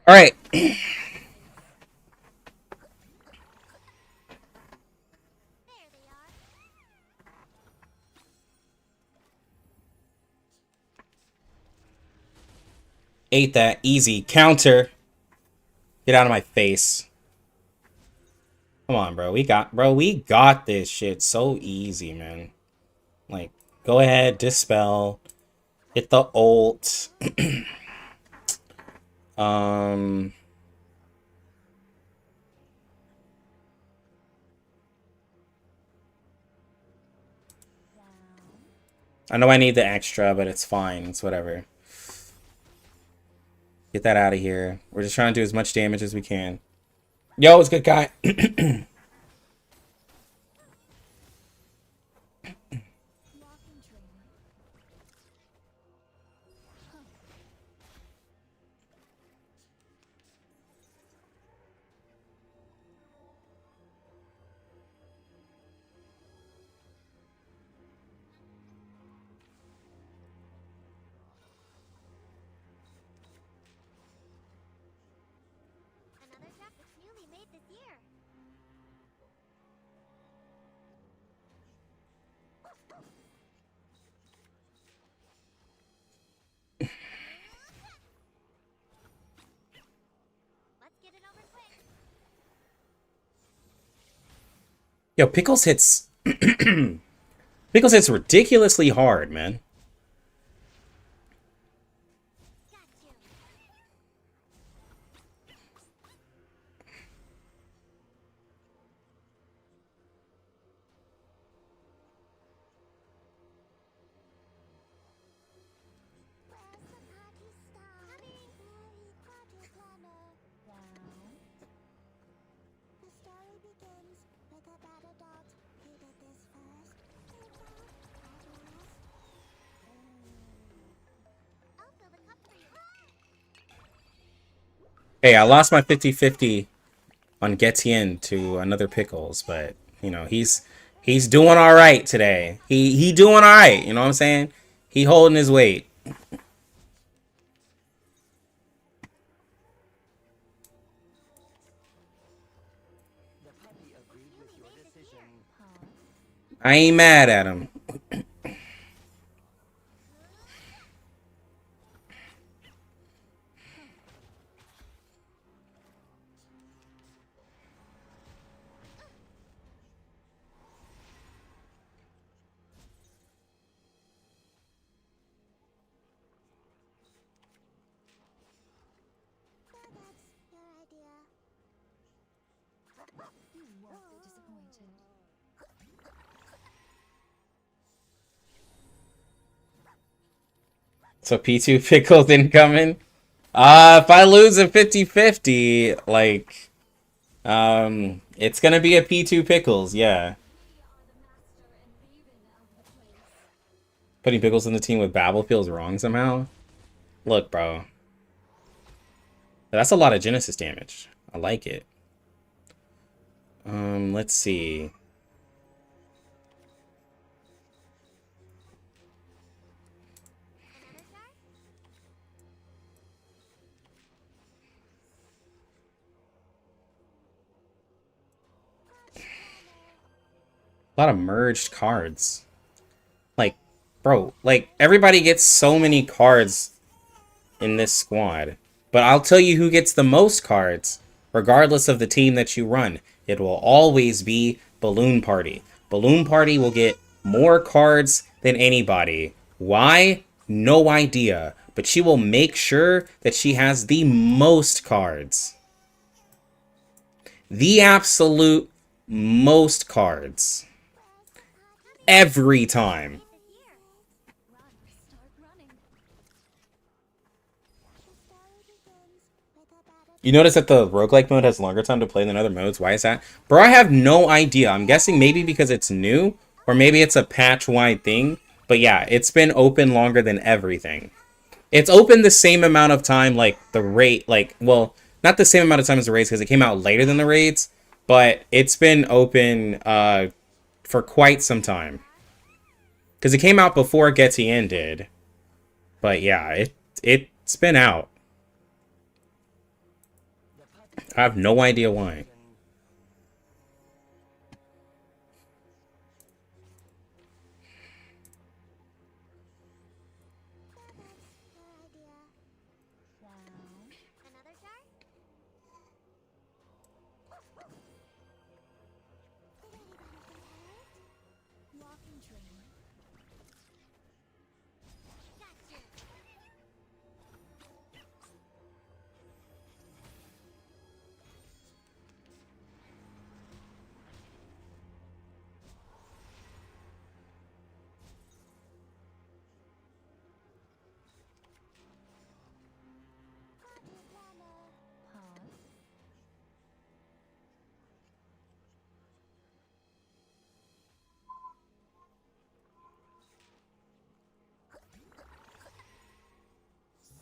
All right.
There they are.
Ate that. Easy. Counter. Get out of my face. Come on, bro. We got this shit so easy, man. Like, go ahead, dispel. Hit the ult. I know I need the extra, but it's fine. It's whatever. Get that out of here. We're just trying to do as much damage as we can. Yo, it's good, guy.
Walking train. Another track that's newly made this year. Let's get it over quick.
Yo, Pickles hits... Pickles hits ridiculously hard, man.
Got you. Where's the party star? Coming. Party planner. Down. The story begins with a battle dog who did this first. I'll fill the cup for you.
Hey, I lost my 50-50 on Getien to another Pickles, but, you know, he's doing all right today. He doing all right, you know what I'm saying? He holding his weight.
The puppy agreed with your decision.
I ain't mad at him.
So that's your idea.
You won't be disappointed.
So P2 Pickles incoming. If I lose a 50-50, like, it's gonna be a P2 Pickles, yeah. Putting Pickles in the team with Babel feels wrong somehow. Look, bro. That's a lot of Genesis damage. I like it. Let's see.
Another try?
A lot of merged cards. Like, bro, like, everybody gets so many cards in this squad. But I'll tell you who gets the most cards, regardless of the team that you run. It will always be Balloon Party. Balloon Party will get more cards than anybody. Why? No idea. But she will make sure that she has the most cards. The absolute most cards. Every time.
This year. Run. Start running. The story begins with a battle.
You notice that the roguelike mode has longer time to play than other modes. Why is that? Bro, I have no idea. I'm guessing maybe because it's new, or maybe it's a patch-wide thing. But yeah, it's been open longer than everything. It's open the same amount of time, like, the raid, like, well, not the same amount of time as the raids, because it came out later than the raids, but it's been open, for quite some time. Because it came out before Getien did. But yeah, it's been out. I have no idea why.
Your idea. Round. Another jar? Did anybody get hurt? Walking train. Gotcha. Party planner.
Pause.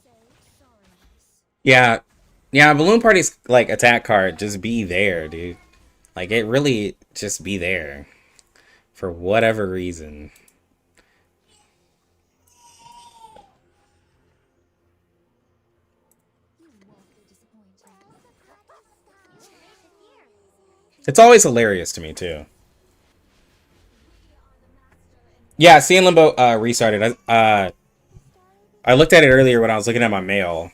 So sorry.
Yeah. Yeah, Balloon Party's like attack card, just be there, dude. Like it really just be there. For whatever reason.
You won't be disappointed.
Where's the party start? You made it here.
It's always hilarious to me too. Yeah, seeing Limbo restarted. I looked at it earlier when I was looking at my mail.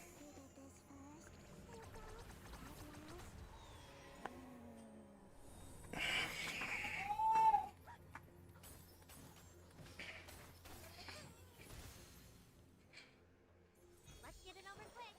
Let's get it over quick.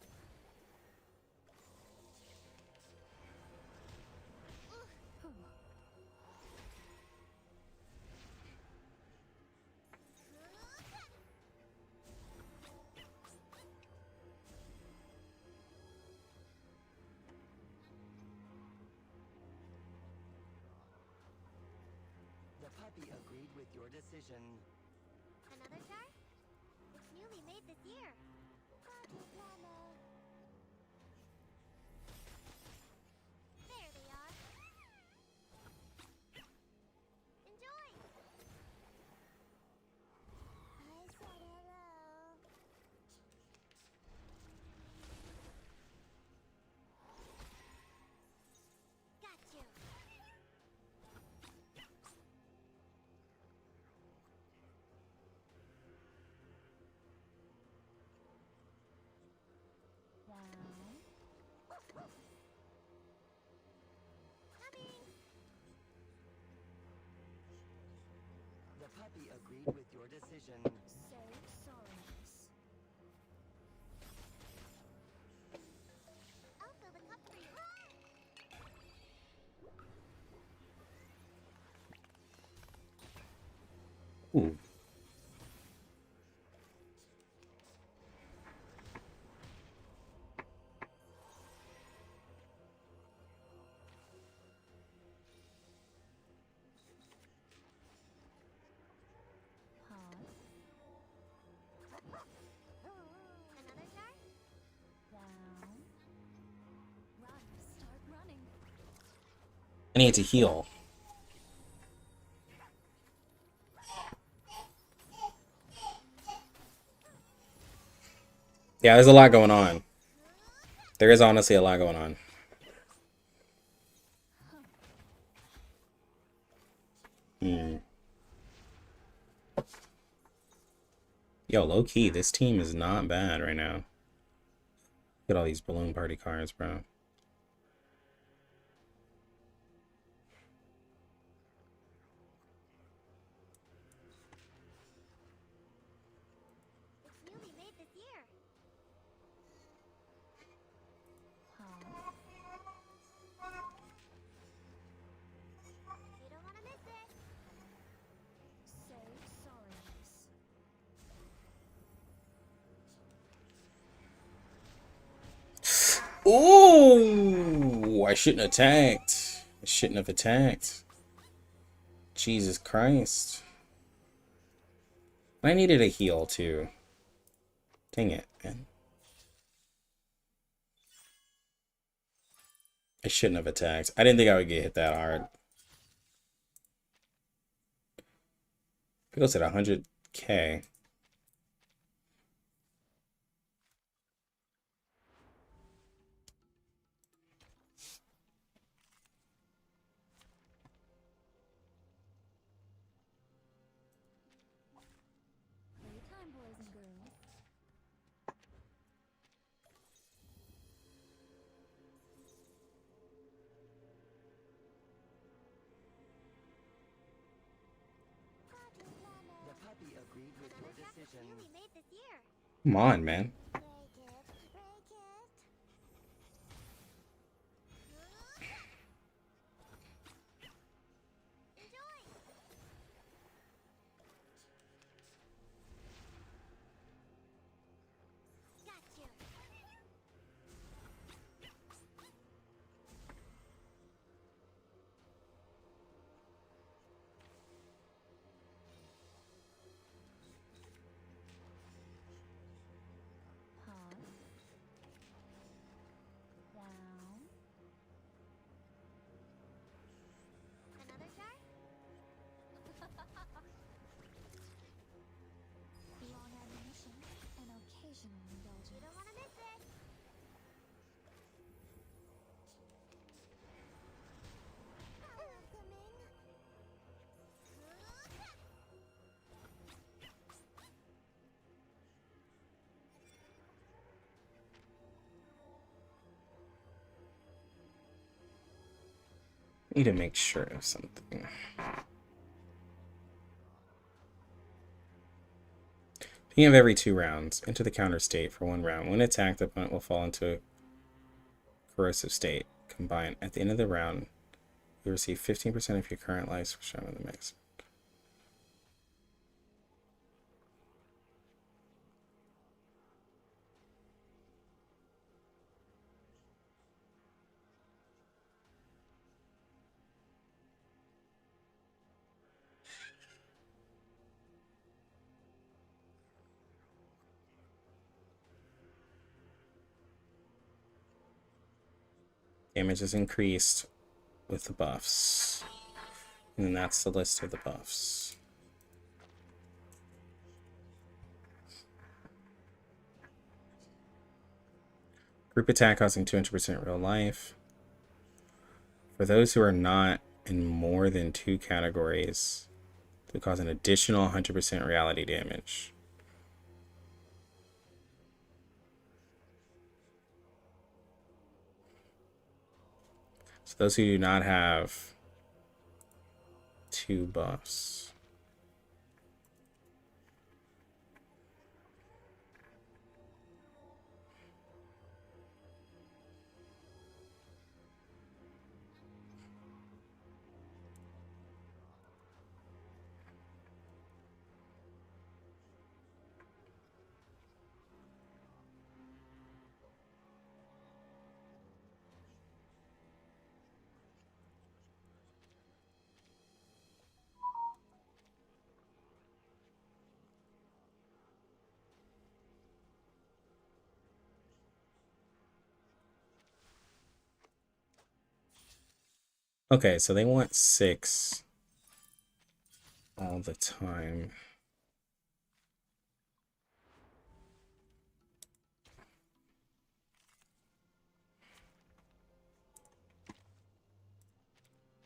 The puppy agreed with your decision.
Another jar? It's newly made this year. Party planner. There they are. Enjoy. I said hello. Got you.
Round.
Coming.
The puppy agreed with your decision.
So sorry. I'll fill the cup for you.
Ooh.
Pause.
Another jar?
Round. Run. Start running.
I need to heal. Yeah, there's a lot going on. There is honestly a lot going on. Yo, low key, this team is not bad right now. Look at all these Balloon Party cards, bro.
It's newly made this year.
Pause.
You don't want to miss it. So sorry.
Ooh, I shouldn't have attacked. I shouldn't have attacked. Jesus Christ. I needed a heal too. Dang it, man. I shouldn't have attacked. I didn't think I would get hit that hard. Pickles at 100k.
decision.
Newly made this year.
Come on, man.
Break it, break it. Enjoy. Got you.
Pause. Down.
Another jar?
Long admonition and occasional
You
indulgence.
don't want to miss it. Welcoming.
Need to make sure of something. Beginning of every 2 rounds, enter the counter state for 1 round. When attacked, the opponent will fall into a corrosive state. Combine. At the end of the round, you receive 15% of your current life shown in the mix. Damage is increased with the buffs. And that's the list of the buffs. Group attack causing 200% real life. For those who are not in more than 2 categories, they cause an additional 100% reality damage. So those who do not have 2 buffs. Okay, so they want 6 all the time.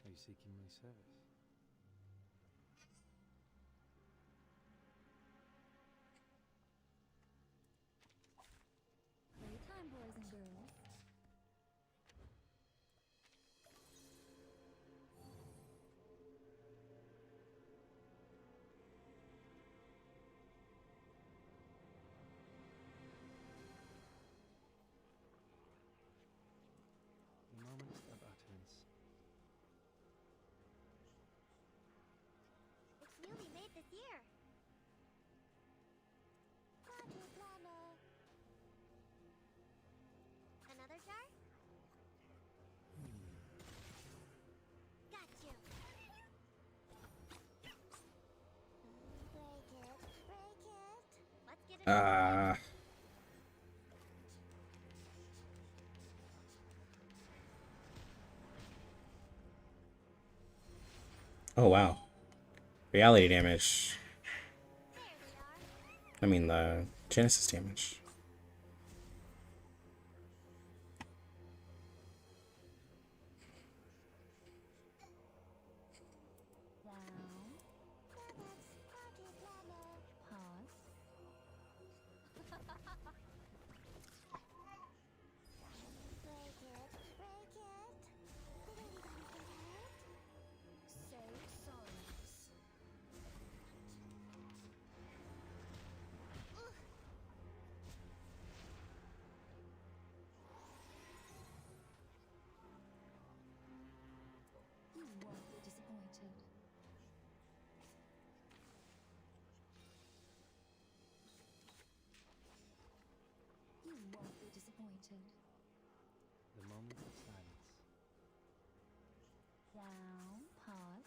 Are you seeking my service?
Playtime, boys and girls.
Moment of utterance.
It's newly made this year. Party planner. Another jar? Got you. Break it, break it. Let's get it.
Oh wow. Reality damage.
There we are.
I mean the Genesis damage.
Down.
Party planner.
Pause.
Break it, break it. Did anybody get hurt?
So sorrows. disappointed.
The moment of silence.
Down, pause.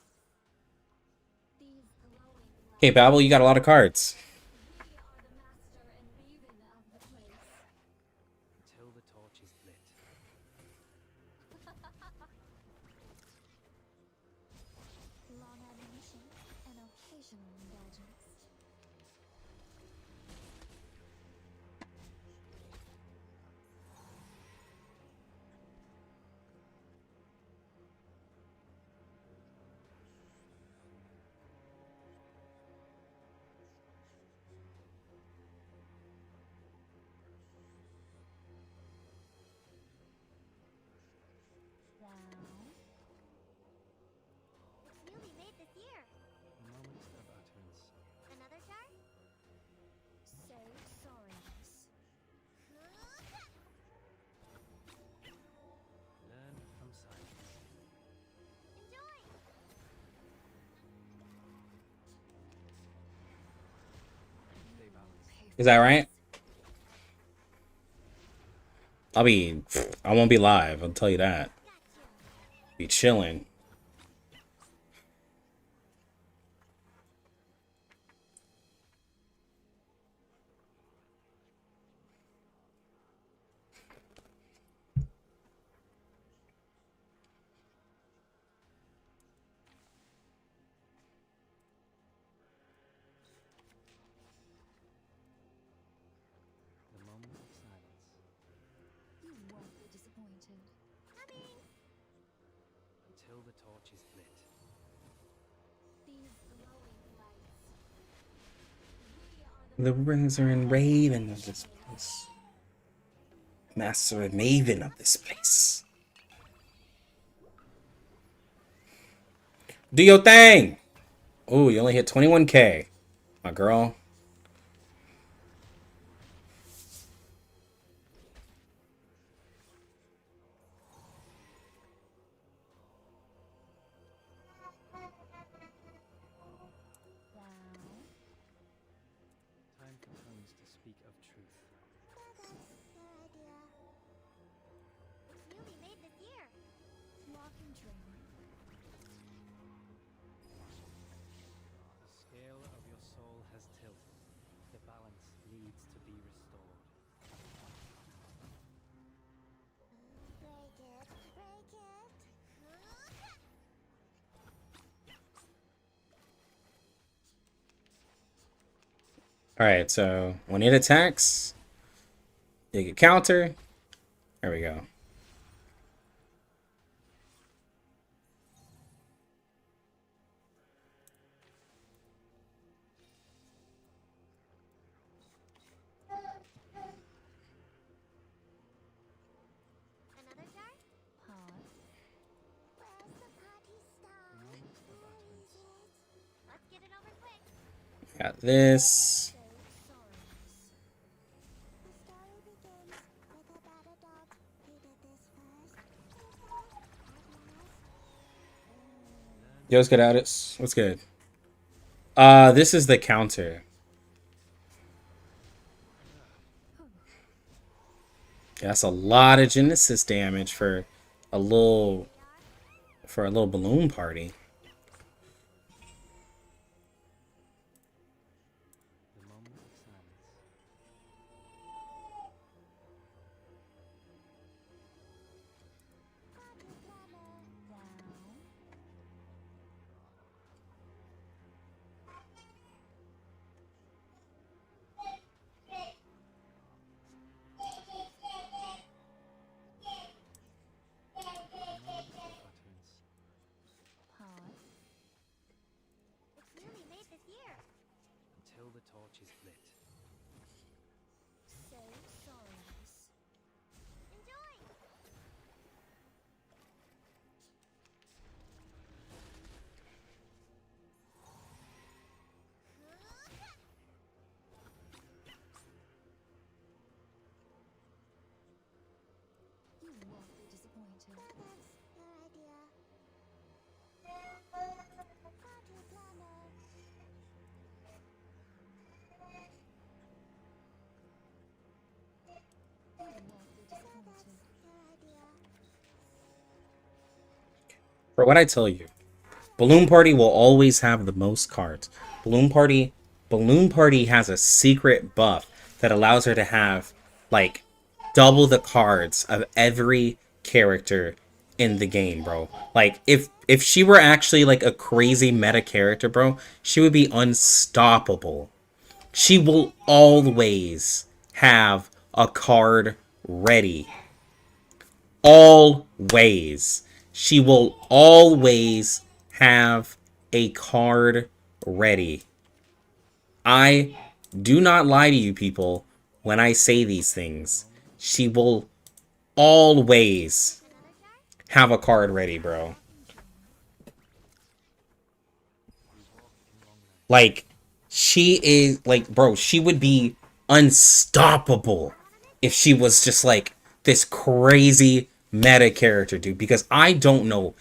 These glowing lights.
Okay, Babel, you got a lot of cards.
We are the master and maven of the place.
Until the torch is lit.
Long ammunition and occasional indulgence. Down.
It's newly made this year.
A moment of utterance.
Another jar?
So sorrowless.
Learn from silence.
Enjoy!
Stay balanced.
Is that right? I won't be live, I'll tell you that. Be chilling.
The moment of silence.
You won't be disappointed.
Coming!
Until the torch is lit.
These glowing lights.
The rings are in Raven of this place. Master and Maven of this place. Do your thing! Oh, you only hit 21K. My girl.
Down.
Time for tongues to speak of truth.
That's their idea. It's newly made this year.
Lock and training.
The scale of your soul has tilted. The balance needs to be restored.
Break it, break it.
Alright, so when it attacks, you get counter. There we go.
Another jar?
Pause.
Where's the party star?
A moment of utterance.
Let's get it over quick.
Got this.
So sorrowless.
The story begins with a battle dog. He did this first.
Yo, what's good, Addis? What's good? This is the counter. Yeah, that's a lot of Genesis damage for a little balloon party.
The moment of silence.
Party planner.
Down.
A moment of utterance.
Pause.
It's newly made this year.
Until the torch is lit.
So sorrowless.
Enjoy!
You won't be disappointed.
That's their idea. Party planner.
For what I tell you, Balloon Party will always have the most cards. Balloon Party has a secret buff that allows her to have like double the cards of every character in the game, bro. Like if she were actually like a crazy meta character, bro, she would be unstoppable. She will always have a card ready. Always. She will always have a card ready. I do not lie to you people when I say these things. She will always have a card ready, bro. Like, she is, like, bro, she would be unstoppable if she was just, like, this crazy meta character, dude. Because I don't know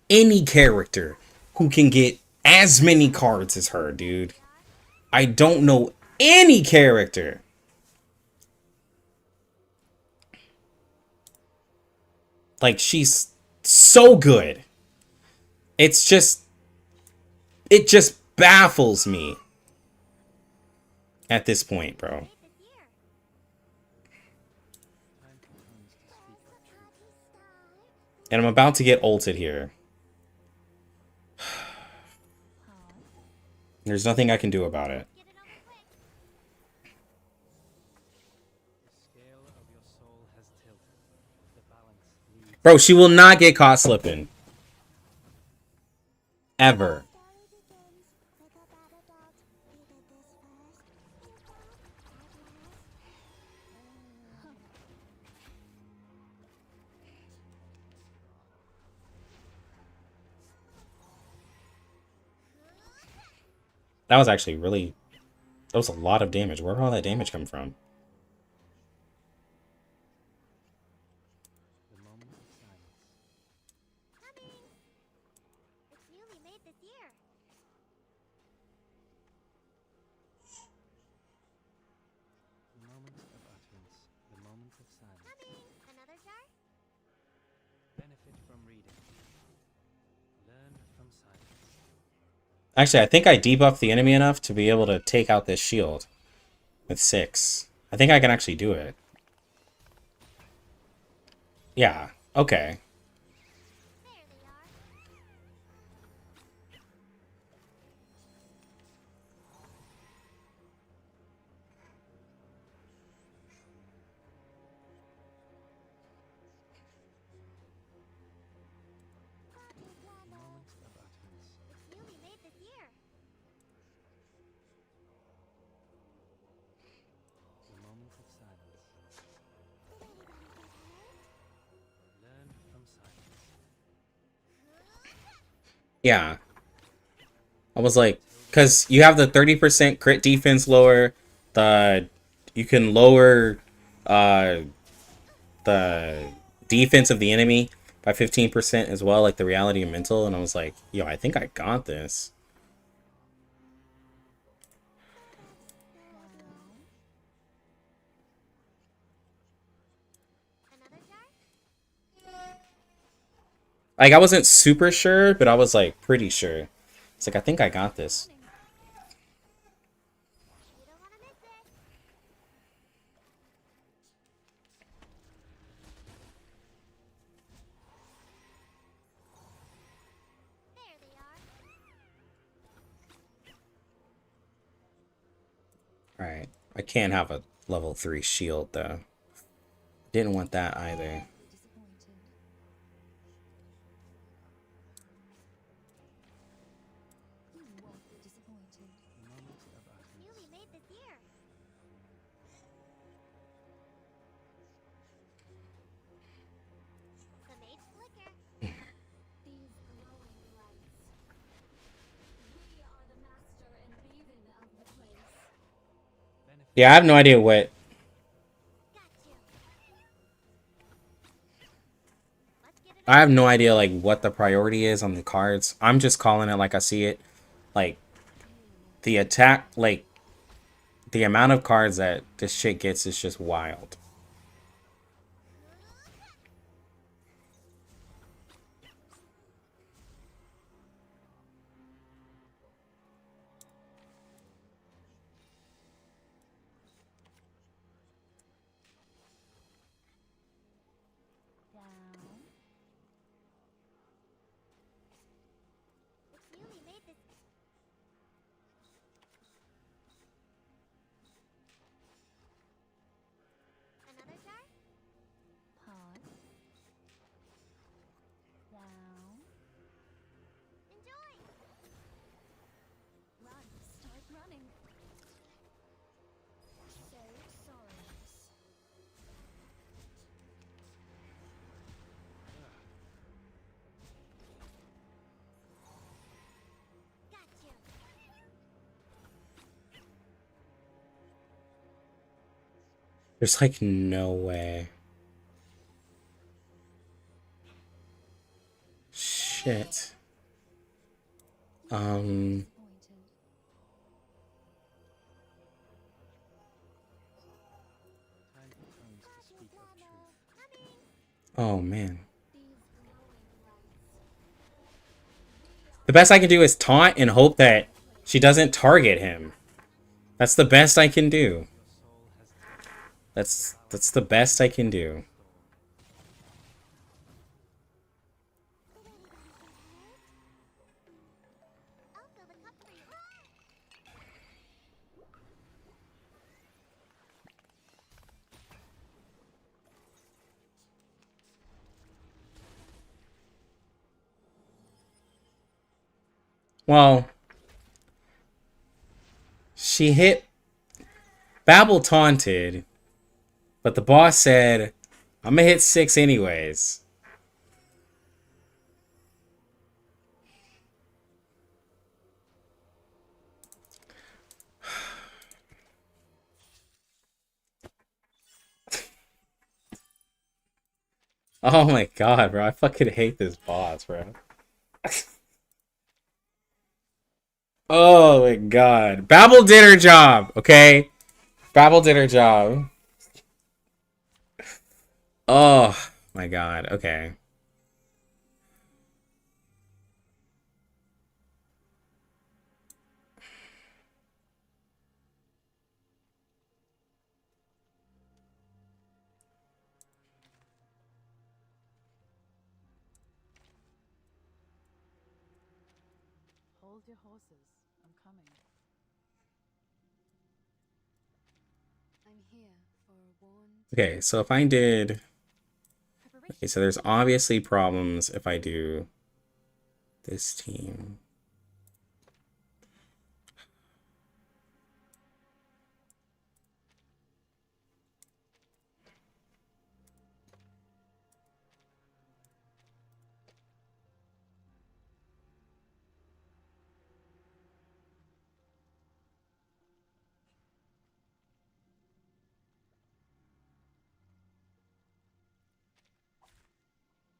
any character who can get as many cards as her, dude. I don't know any character. Like, she's so good. It just baffles me at this point, bro. And I'm about to get ulted here. There's nothing I can do about it. Bro, she will not get caught slipping. Ever. That was actually really... That was a lot of damage. Where did all that damage come from?
It's newly made this year.
The moment of utterance, the moment of silence.
Coming! Another jar?
Benefit from reading. Learn from silence.
Actually, I think I debuffed the enemy enough to be able to take out this shield with 6. I think I can actually do it. Yeah, okay.
There they are. Party planner.
Moment of utterance.
It's newly made this year.
The moment of silence.
Did anybody get hurt?
Learn from silence.
Yeah. I was like, because you have the 30% crit defense lower, you can lower the defense of the enemy by 15% as well, like the reality and mental, and I was like, yo, I think I got this.
Another jar?
Like, I wasn't super sure, but I was like pretty sure. It's like, I think I got this.
You don't want to miss it. There they are.
Alright. I can't have a level 3 shield, though. Didn't want that either.
Moment of utterance.
Newly made this year. The mage flicker.
These glowing lights. We are the master and maven of the place.
Benefit.
Yeah, I have no idea what...
Got you. Let's get it
I have no idea, like, what the priority is on the cards. I'm just calling it like I see it. Like, the attack, like, the amount of cards that this shit gets is just wild. There's like no way. Shit.
Disappointed.
Time comes to speak of truth.
Oh man.
These glowing lights.
The best I can do is taunt and hope that she doesn't target him. That's the best I can do.
Your soul has tilted.
That's the best I can do.
I'll fill the cup for you.
Well, she hit Babel taunted, but the boss said, I'm gonna hit 6 anyways. Oh my god, bro. I fucking hate this boss, bro. Oh my god. Babel did her job, okay? Babel did her job. Oh my god, okay.
Hold your horses. I'm coming.
I'm here for a warned
Okay, so if I did...
preparation.
Okay, so there's obviously problems if I do this team.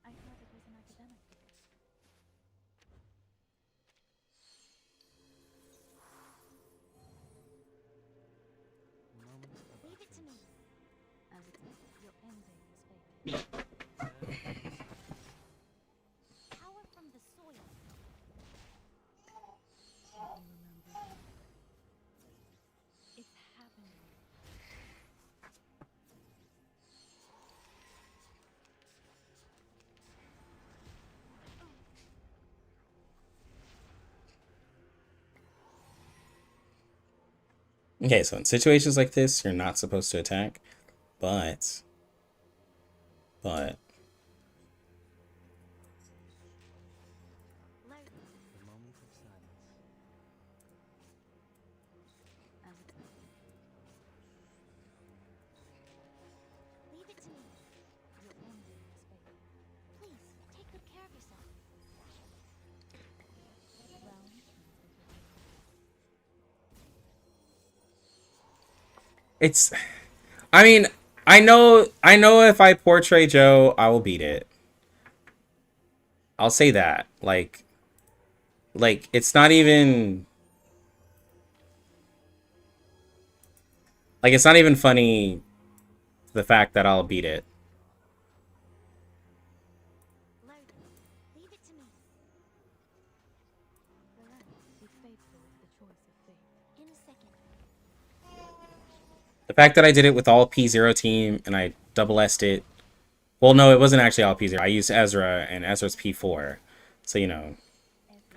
I thought it was an academic.
Moments of
Leave it to me.
As it is, your ending is fate.
Power from the soil.
Let me remember. It's happening.
Okay, so in situations like this, you're not supposed to attack, but
Light.
the moment of silence.
As it is.
Leave it to me.
Your ending is fate.
Please, take good care of yourself.
Realm transmitted.
it's... I mean, I know if I portray Joe, I will beat it. I'll say that. Like it's not even... Like, it's not even funny, the fact that I'll beat it.
Light. Leave it to me.
Relent. Be faithful to the choice of fate.
In a second.
The fact that I did it with all P0 team and I double S'd it. Well, no, it wasn't actually all P0. I used Ezra and Ezra's P4. So, you know.
Everything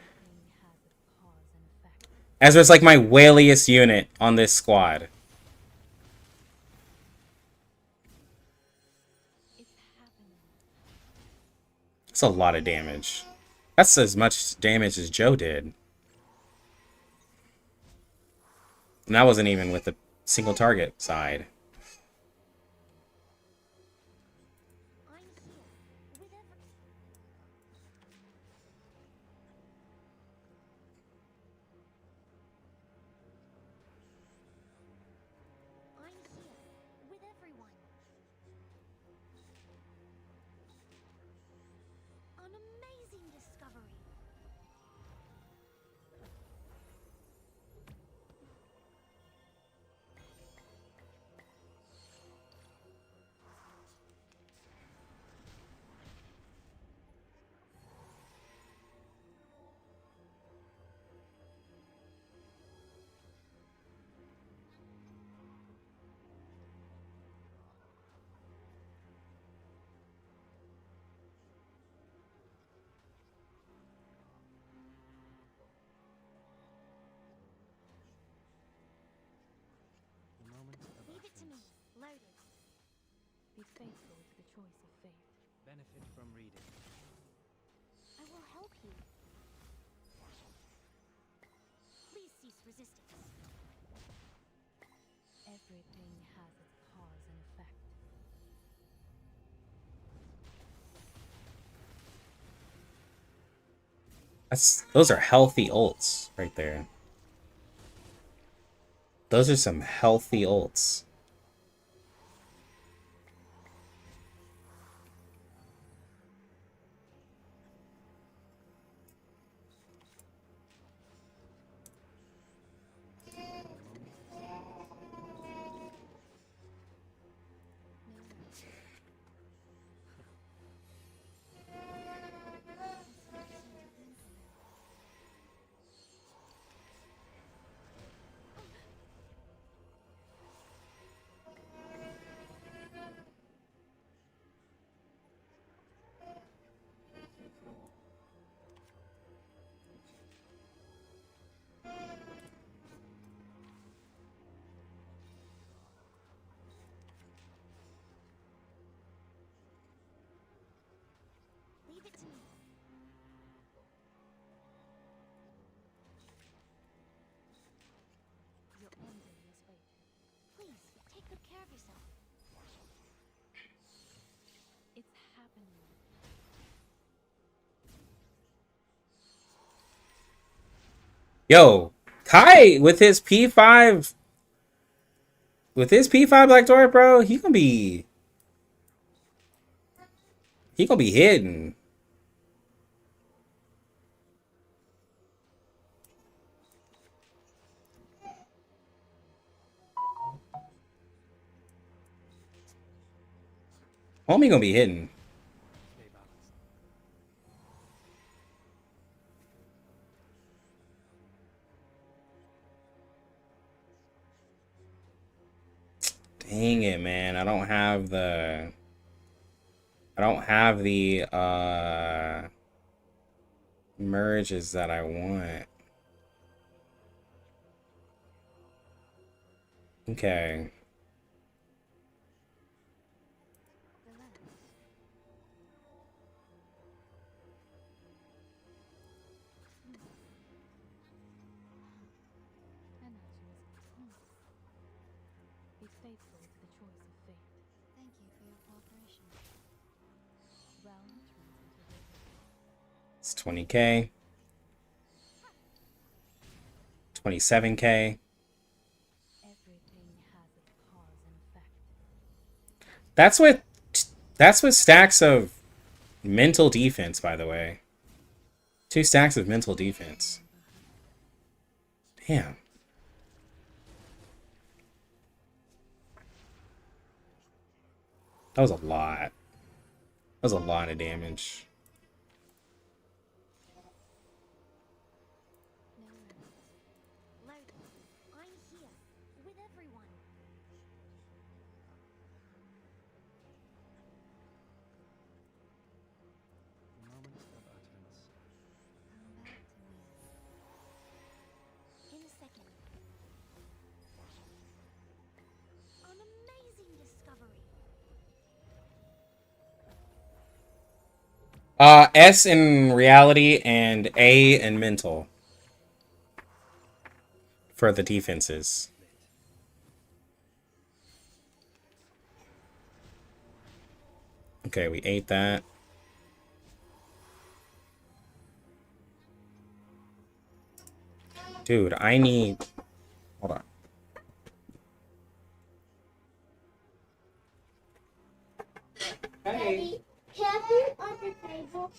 has a cause and effect.
Ezra's like my whaliest unit on this squad.
It's happening.
That's a lot of damage. That's as much damage as Joe did. And that wasn't even with the single target side.
I'm here. With every... I'm here. With everyone.
Loaded. Be faithful to the choice of fate.
Benefit from reading.
I will help you. Please cease resistance.
Everything has its cause and effect.
Those are healthy ults right there. Those are some healthy ults.
Leave it to me.
Your ending is fate.
Please, take good care of yourself.
It's happening.
Yo, Kai with his P5 Black Dwarf, bro, he gonna be hidden. Homie gonna be hidden.
Stay balanced.
Dang it, man. I don't have the merges that I want. Okay.
Relax. Energies. Be faithful to the choice of fate.
Thank you for your cooperation.
Realm turns into river.
It's 20K. 27K.
Everything has its cause and effect.
That's what stacks of mental defense, by the way. 2 stacks of mental defense. Damn. That was a lot. That was a lot of damage.
Loaded. I'm here. With everyone.
Moment of utterance.
Come back to me. In a second. An amazing discovery.
S in reality and A in mental for the defenses. Okay, we ate that. Dude, I need... Hold on. Hey.
Careful on the table.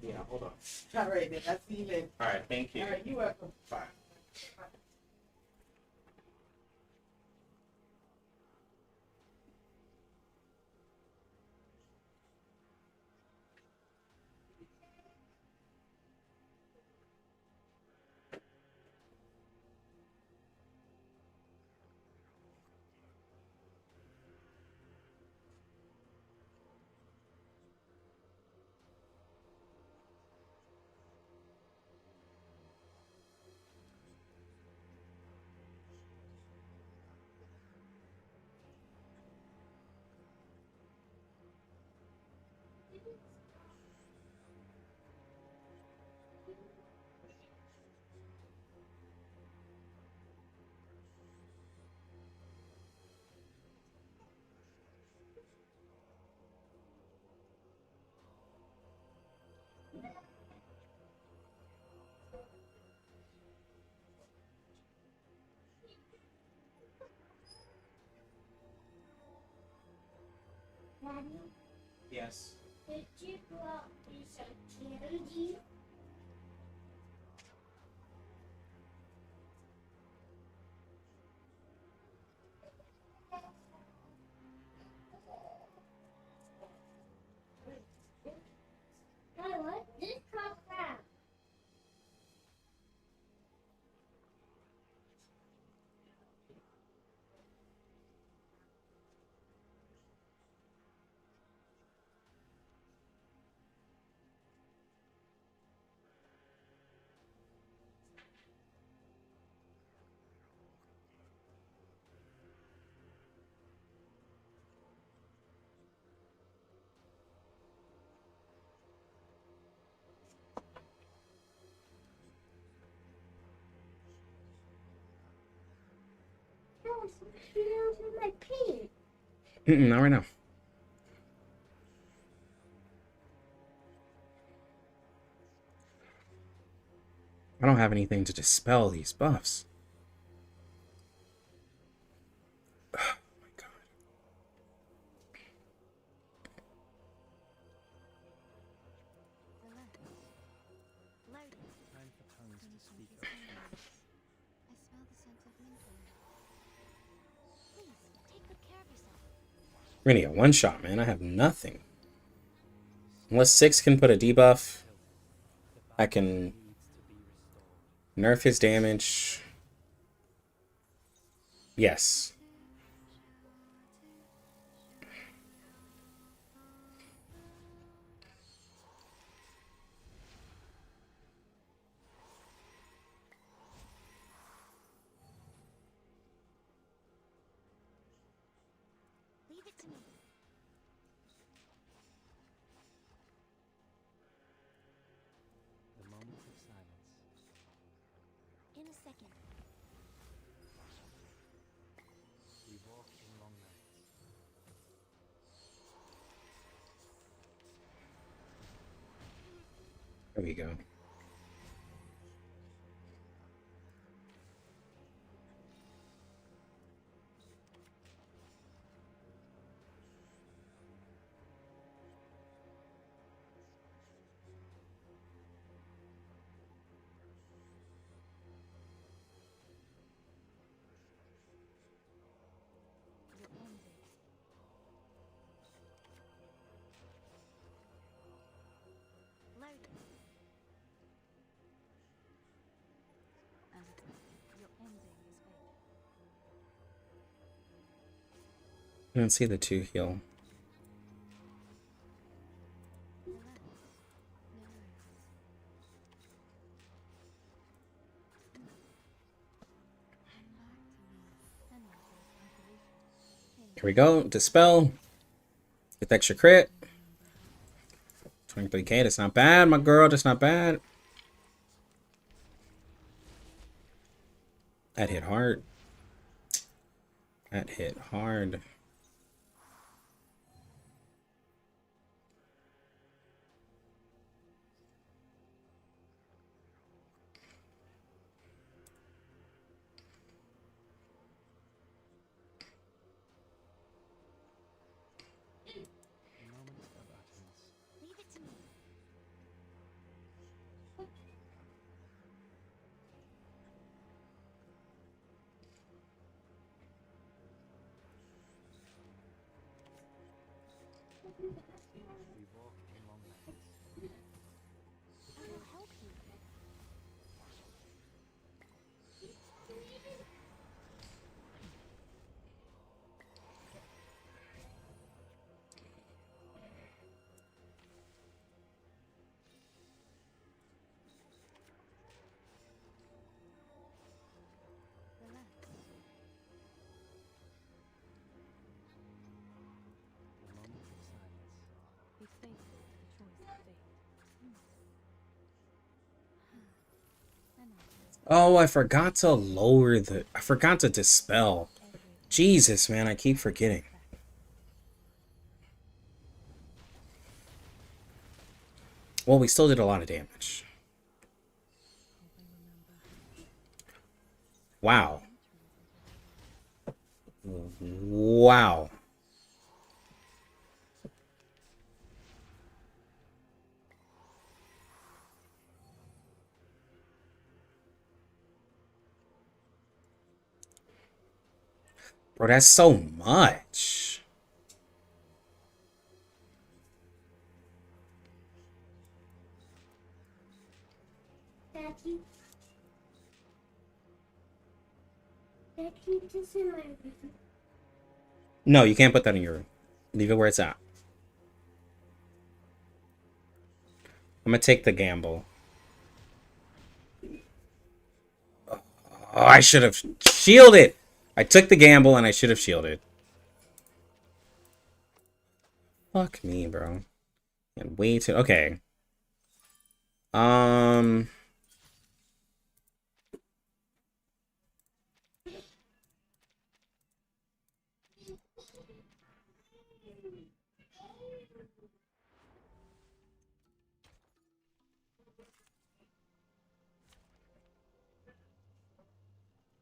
Yeah, hold on.
All right, then. I'll see you later.
All right, thank you.
All right, you're welcome.
Bye. Yes.
Did you brought me some candy? What? This comes from. Oh, some Cheetos in my pee.
Not right now. I don't have anything to dispel these buffs. Oh my god.
Time for tongues to speak of truth.
I smell the scent of mint oil. Please, take good care of yourself.
We're gonna get one shot, man. I have nothing. Unless 6 can put a debuff, I can
Needs to be restored.
nerf his damage. Yes.
Leave it to me.
The moment of silence.
In a second.
We walk in long nights.
There we go.
Your ending. Loading. And your ending is fate.
I don't see the 2 heal.
Relax. No worries. Come back to me. Energize isolation.
Here we go. Dispel. Get the extra crit. 23k. That's not bad, my girl. That's not bad. That hit hard. That hit hard.
Moment of utterance.
Leave it to me.
We walk in long nights.
I will help you. Relax.
The moment of silence.
Be faithful to the choice of fate. Energize
Oh, I forgot to lower the... I forgot to dispel.
everything.
Jesus, man. I keep forgetting. Well, we still did a lot of damage. Wow. Wow. Bro, that's so much.
Daddy. Daddy, this is my room.
No, you can't put that in your room. Leave it where it's at. I'm gonna take the gamble. Oh, I should have shielded. I took the gamble and I should have shielded. Fuck me, bro. And way too. Okay.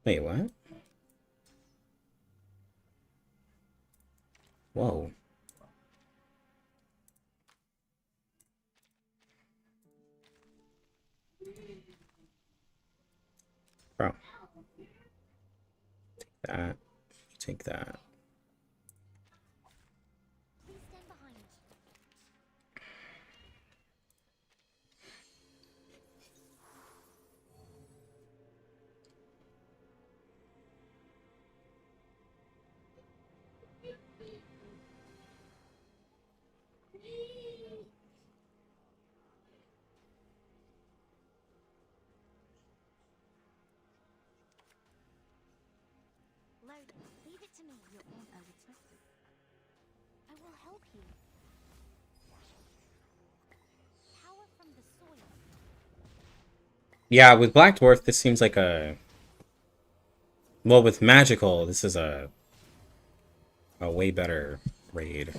Wait, what? Whoa. Bro. Take that. Take that.
Please stand behind. Load, leave it to me.
Your own as expected.
I will help you. Power from the soil.
Yeah, with Black Dwarf, this seems like a... Well, with Magical, this is a way better raid.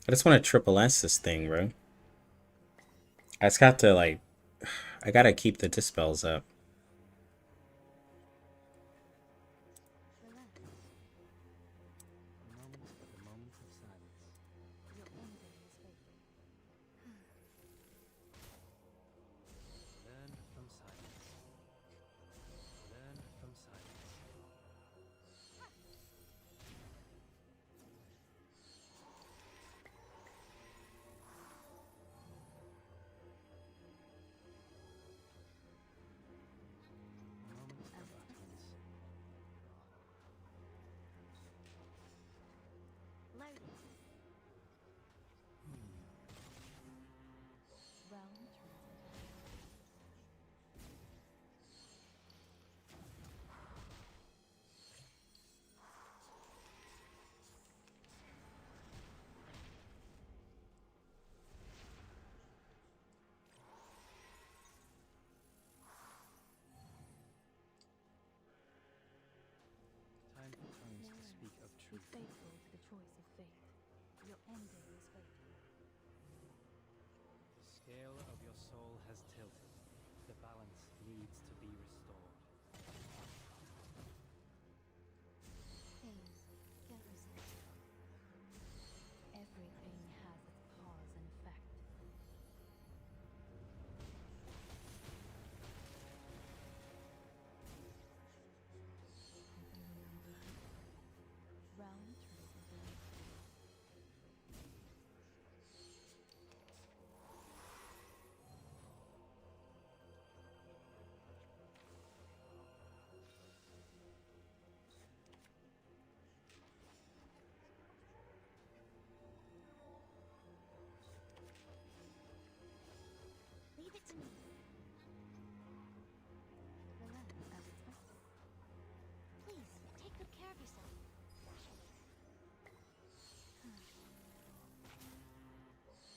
I just want to triple S this thing, bro. I just got to, like... I gotta keep the dispels up.
Relax.
A moment for the moment of silence.
Your ending is fated.
Learn from silence. Learn from silence. A moment of utterance.
Load.
Realm transcendent.
Time for tongues to speak of
Be
truth.
faithful to the choice of fate. Your ending is fated.
The scale of your soul has tilted. The balance needs to be restored.
Things get resolved. Everything has its cause and effect. Realm transcendent.
Leave it to me.
Relax as expected.
Please, take good care of yourself.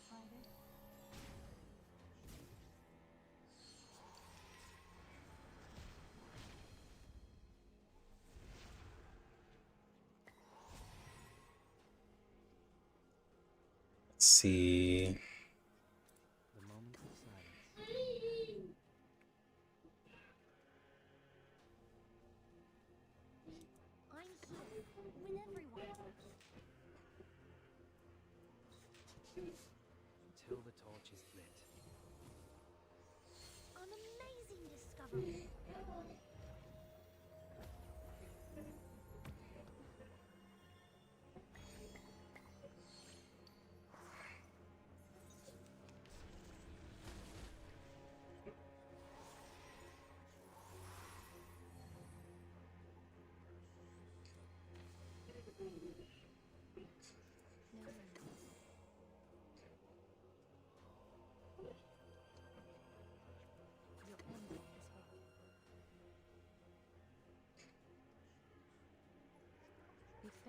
Friday.
Let's see...
The moment of silence.
I'm here with everyone.
Until the torch is lit.
An amazing discovery.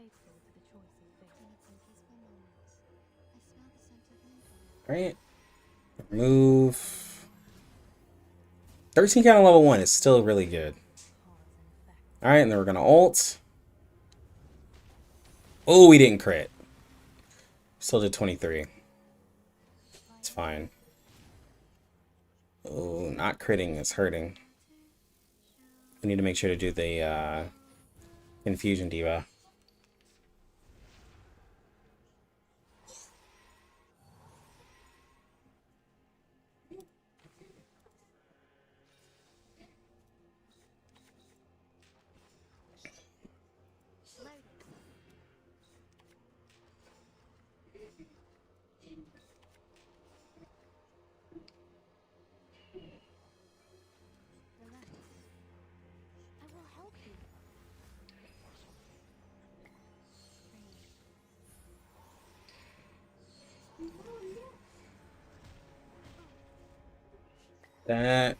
faithful to the choice of fate.
In some peaceful moments, I smell the scent of moonflower.
Right. Remove. 13 count on level 1 is still really good. Alright, and then we're gonna ult. Oh, we didn't crit. Still did 23. It's fine. Oh, not critting is hurting. We need to make sure to do the infusion diva.
Relax. I will help you.
That.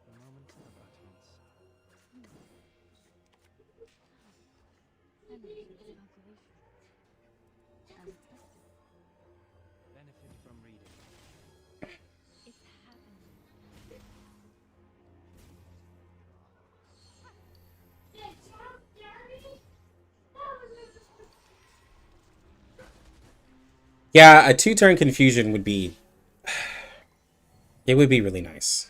The moment of utterance.
Energy is calculation. Unexpected.
Benefit from reading.
It's happening.
Yeah, a 2-turn confusion would be... It would be really nice.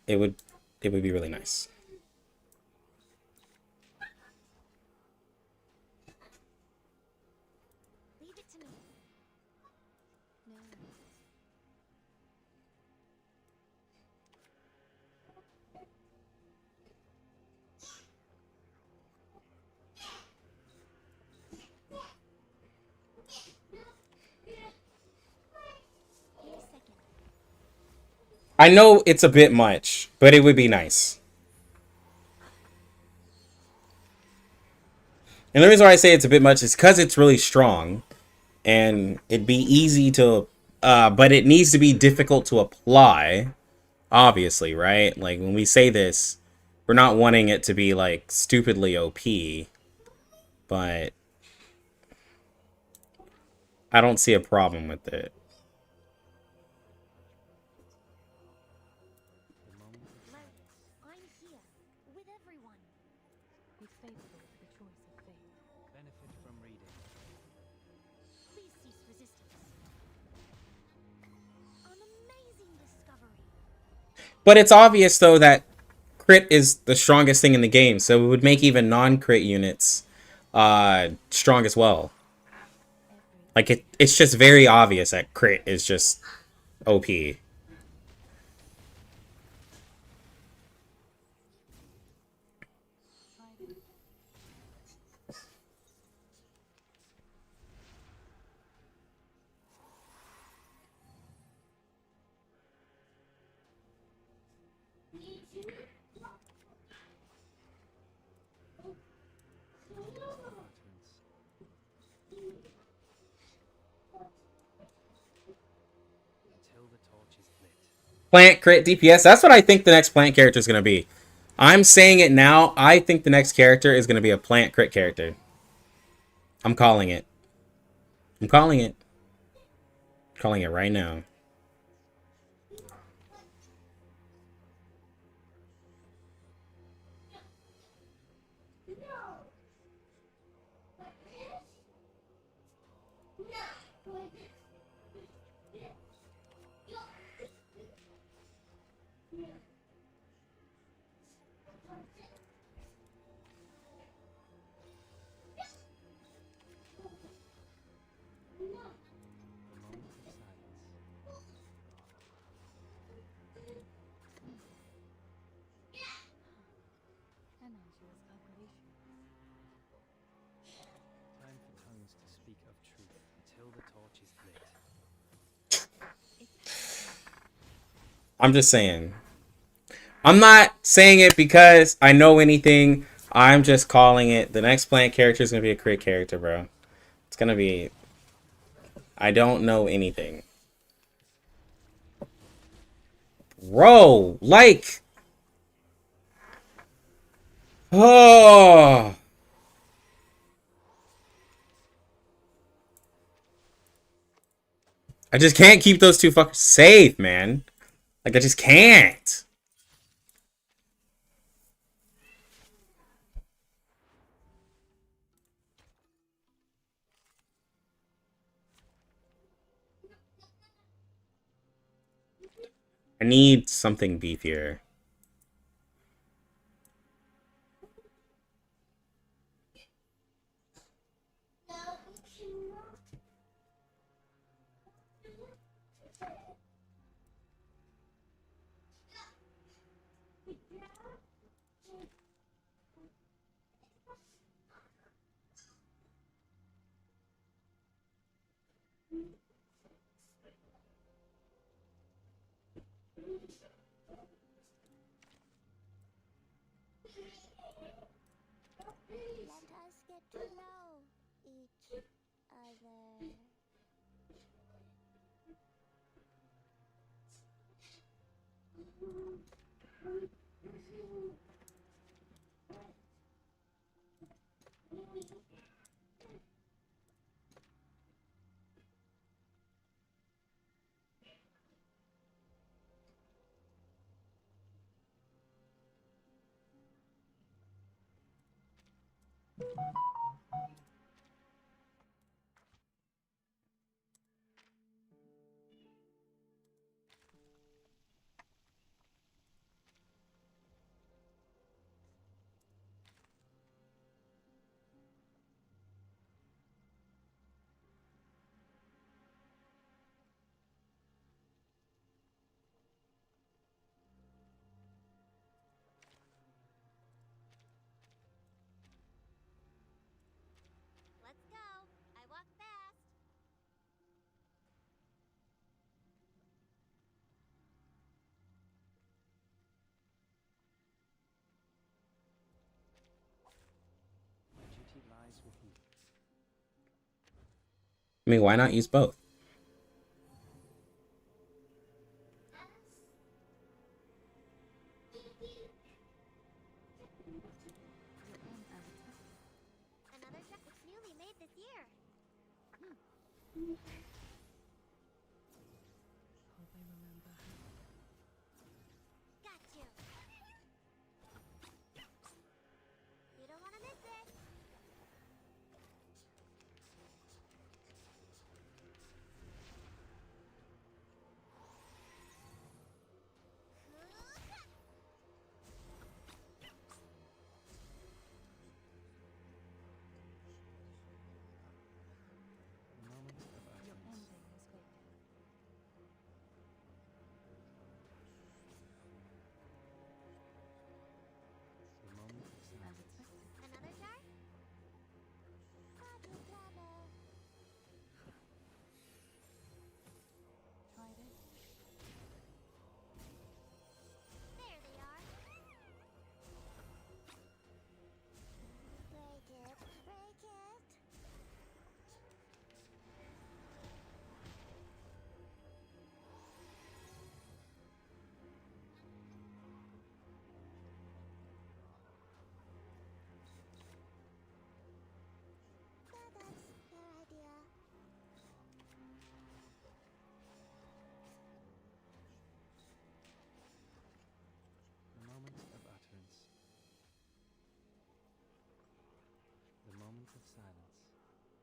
It would be really nice.
Leave it to me. No. Give me a second.
I know it's a bit much, but it would be nice. And the reason why I say it's a bit much is because it's really strong. And it'd be easy to... but it needs to be difficult to apply. Obviously, right? Like, when we say this, we're not wanting it to be, like, stupidly OP. But... I don't see a problem with it.
The moment of
Larry,
silence.
I'm here. With everyone.
Be faithful to the choice of fate.
Benefit from reading.
Please cease resistance. An amazing discovery.
But it's obvious, though, that crit is the strongest thing in the game. So it would make even non-crit units strong as well. Like, it's just very obvious that crit is just OP.
utterance. Until the torch is lit.
Plant, crit, DPS. That's what I think the next plant character is going to be. I'm saying it now. I think the next character is going to be a plant crit character. I'm calling it. I'm calling it. Calling it right now.
The moment of silence.
Energy is calculation.
Time for tongues to speak of truth until the torch is lit.
I'm just saying. I'm not saying it because I know anything. I'm just calling it. The next plant character is going to be a crit character, bro. It's going to be I don't know anything. Bro, like... Oh... I just can't keep those two fuckers safe, man. Like, I just can't. I need something beefier.
Let us get to know each other.
Let's go. I walk fast.
My duty lies with you.
I mean, why not use both?
Another truck. It's newly made this year. Got you. You don't want to miss it.
The moment of utterance. The moment of silence.
Another jar?
Party planner.
Try this.
There they are.
Break it. Break it. That's your idea.
The moment of utterance. The moment of silence.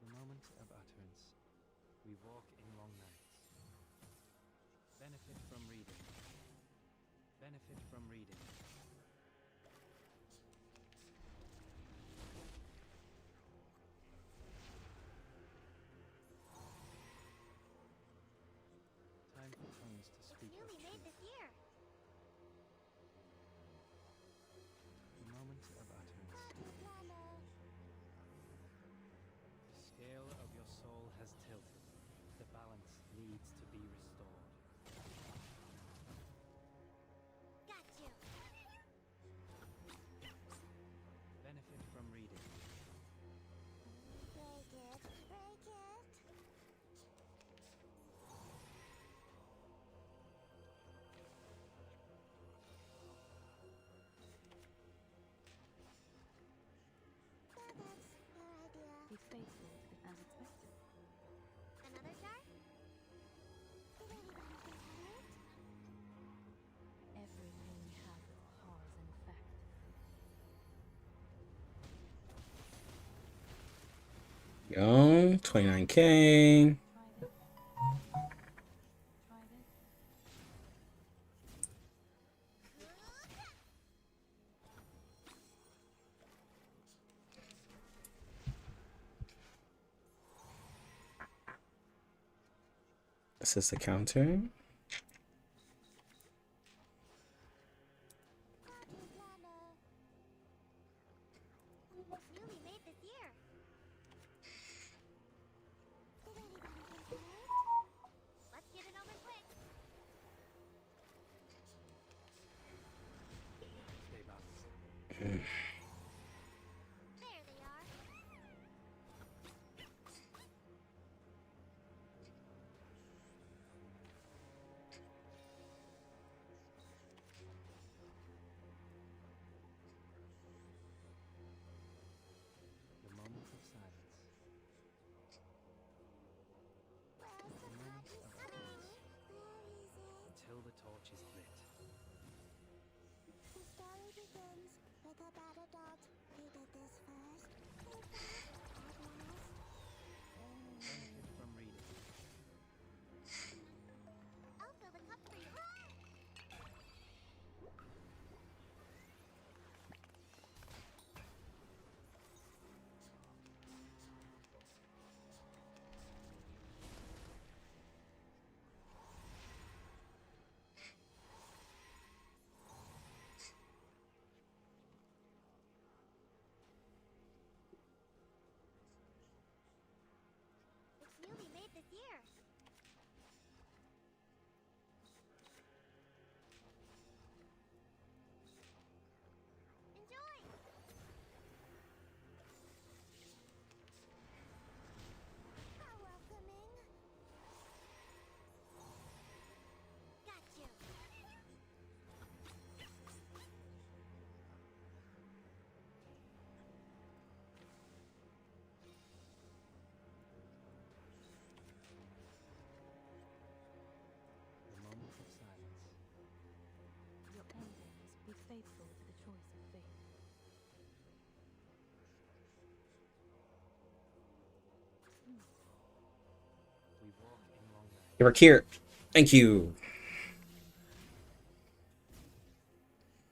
The moment of utterance. We walk in long nights. Benefit from reading. Benefit from reading. Time for tongues to
It's
speak of
newly made
truth.
this year.
The moment of utterance.
Party planner.
The scale of your soul has tilted. The balance needs to be restored.
Got you.
faithful to the as expected.
Another jar? Did anybody get hurt?
Every pain has its cause and effect.
Go, 29K.
Try this. Try this.
This is the counter.
Party planner. It's newly made this year. Did anybody get hurt? Let's get it over quick.
Stay back.
There they are.
The moment of silence.
Where's the party starting? Where is it?
Until the torch is lit.
The story begins with a bad adult who did this first. Who fought at last.
Benefit from reading.
I'll fill the cup for you. It's newly made this year. Enjoy! How welcoming. Got you.
The moment of silence.
Your endings be faithful to the choice of fate.
We walk in long night.
You are here. Thank you.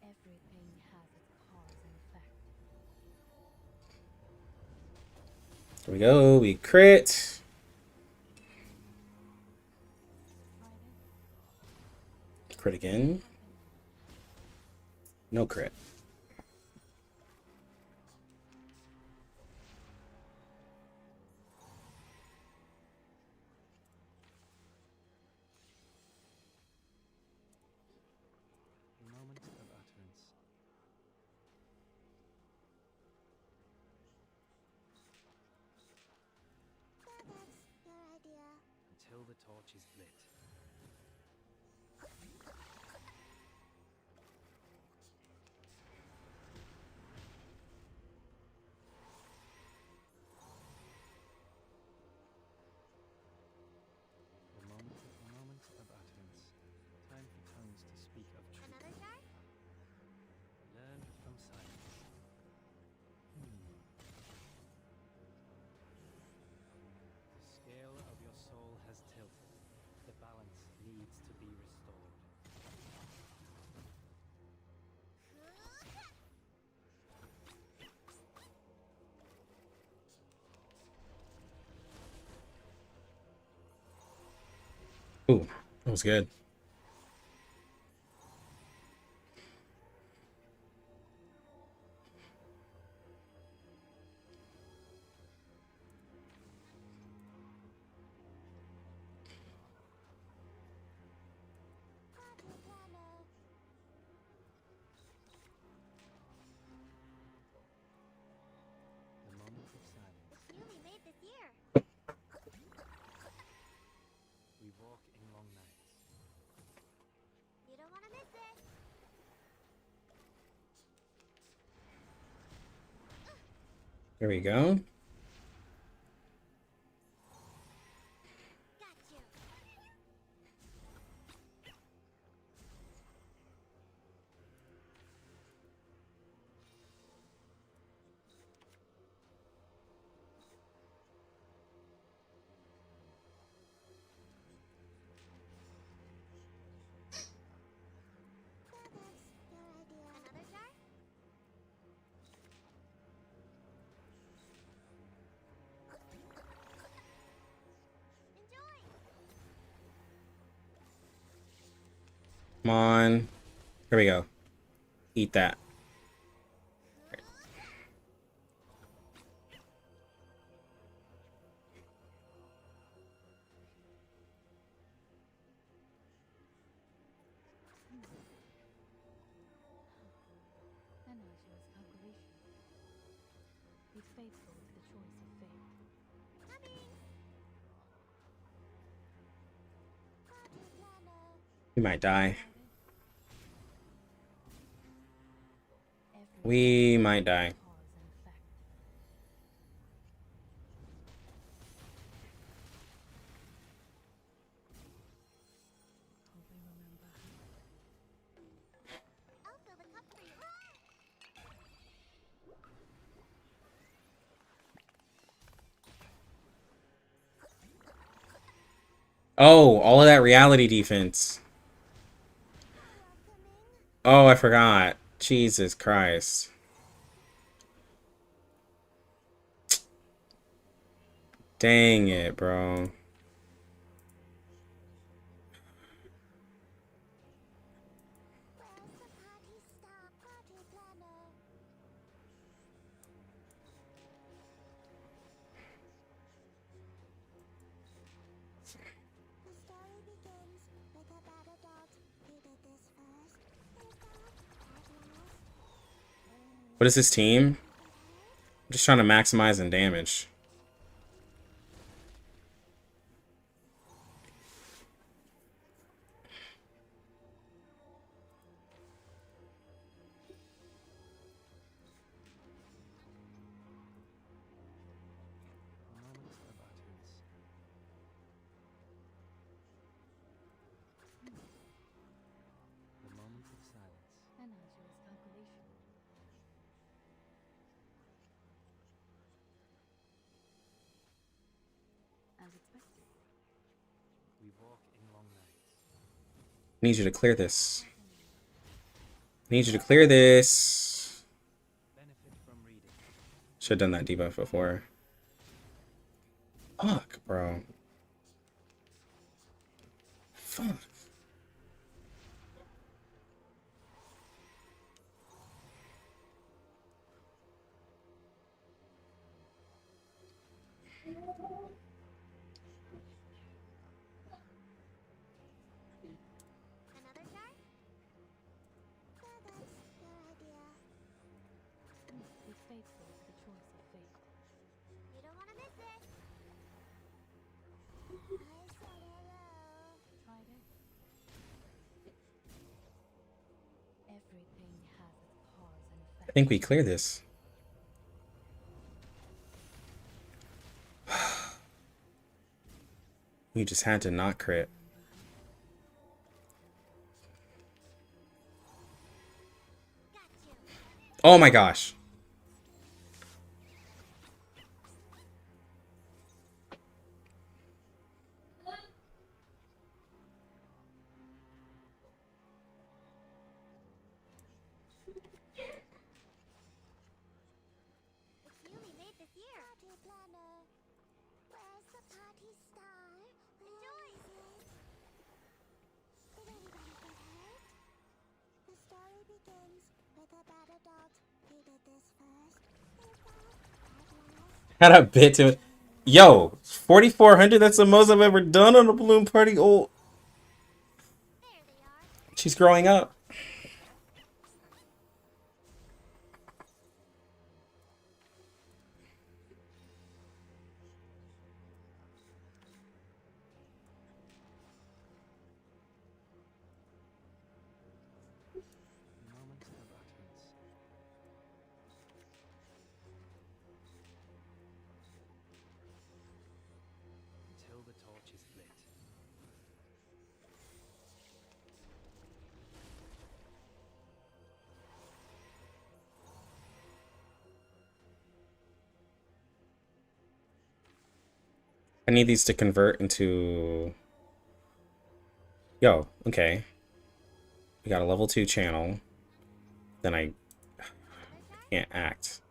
Every pain has its cause and effect.
Here we go. We crit.
Try this.
Crit again. No crit.
The moment of utterance.
So that's your idea.
Until the torch is lit. The moment of utterance. Time for tongues to speak of truth.
Another jar?
Learn from silence. The scale of your soul has tilted. The balance needs to be restored.
Ooh, that was good.
Party planner.
The moment of silence.
It's newly made this year.
We walk in long nights.
You don't want to miss it.
There we go. Come on. Here we go. Eat that.
Energia's calculation. Be faithful to the choice of fate.
Party planner.
We might die.
Every
We might die.
cause and effect. Hope I remember.
I'll fill the cup for you.
Oh, all of that reality defense. Oh, I forgot. Jesus Christ. Dang it, bro.
Where's the party star? Party planner. The story begins with a bad adult who did this first. Is that at last?
What is this team? I'm just trying to maximize and damage.
Moments of utterance. The moment of silence.
Energia's calculation. As expected.
We walk in long nights.
Need you to clear this. Need you to clear this.
Benefit from reading.
Should have done that debuff before. Fuck, bro. Fuck.
Another chart? So that's your idea.
Be faithful to the choice of fate.
You don't want to miss it. I said hello.
Tried it? Everything has its cause and effect.
I think we clear this. We just had to not crit.
Got you.
Oh my gosh.
It's you we made this year. Party planner. Where's the party star? Enjoy. Did anybody get hurt? The story begins with a bad adult who did this first. Is that at last?
Had a bit to it. Yo, 4,400. That's the most I've ever done on a balloon party. Oh,
There they are.
she's growing up.
Moments of utterance. Until the torch is lit.
I need these to convert into... Yo, okay. We got a level 2 channel. Then I can't act.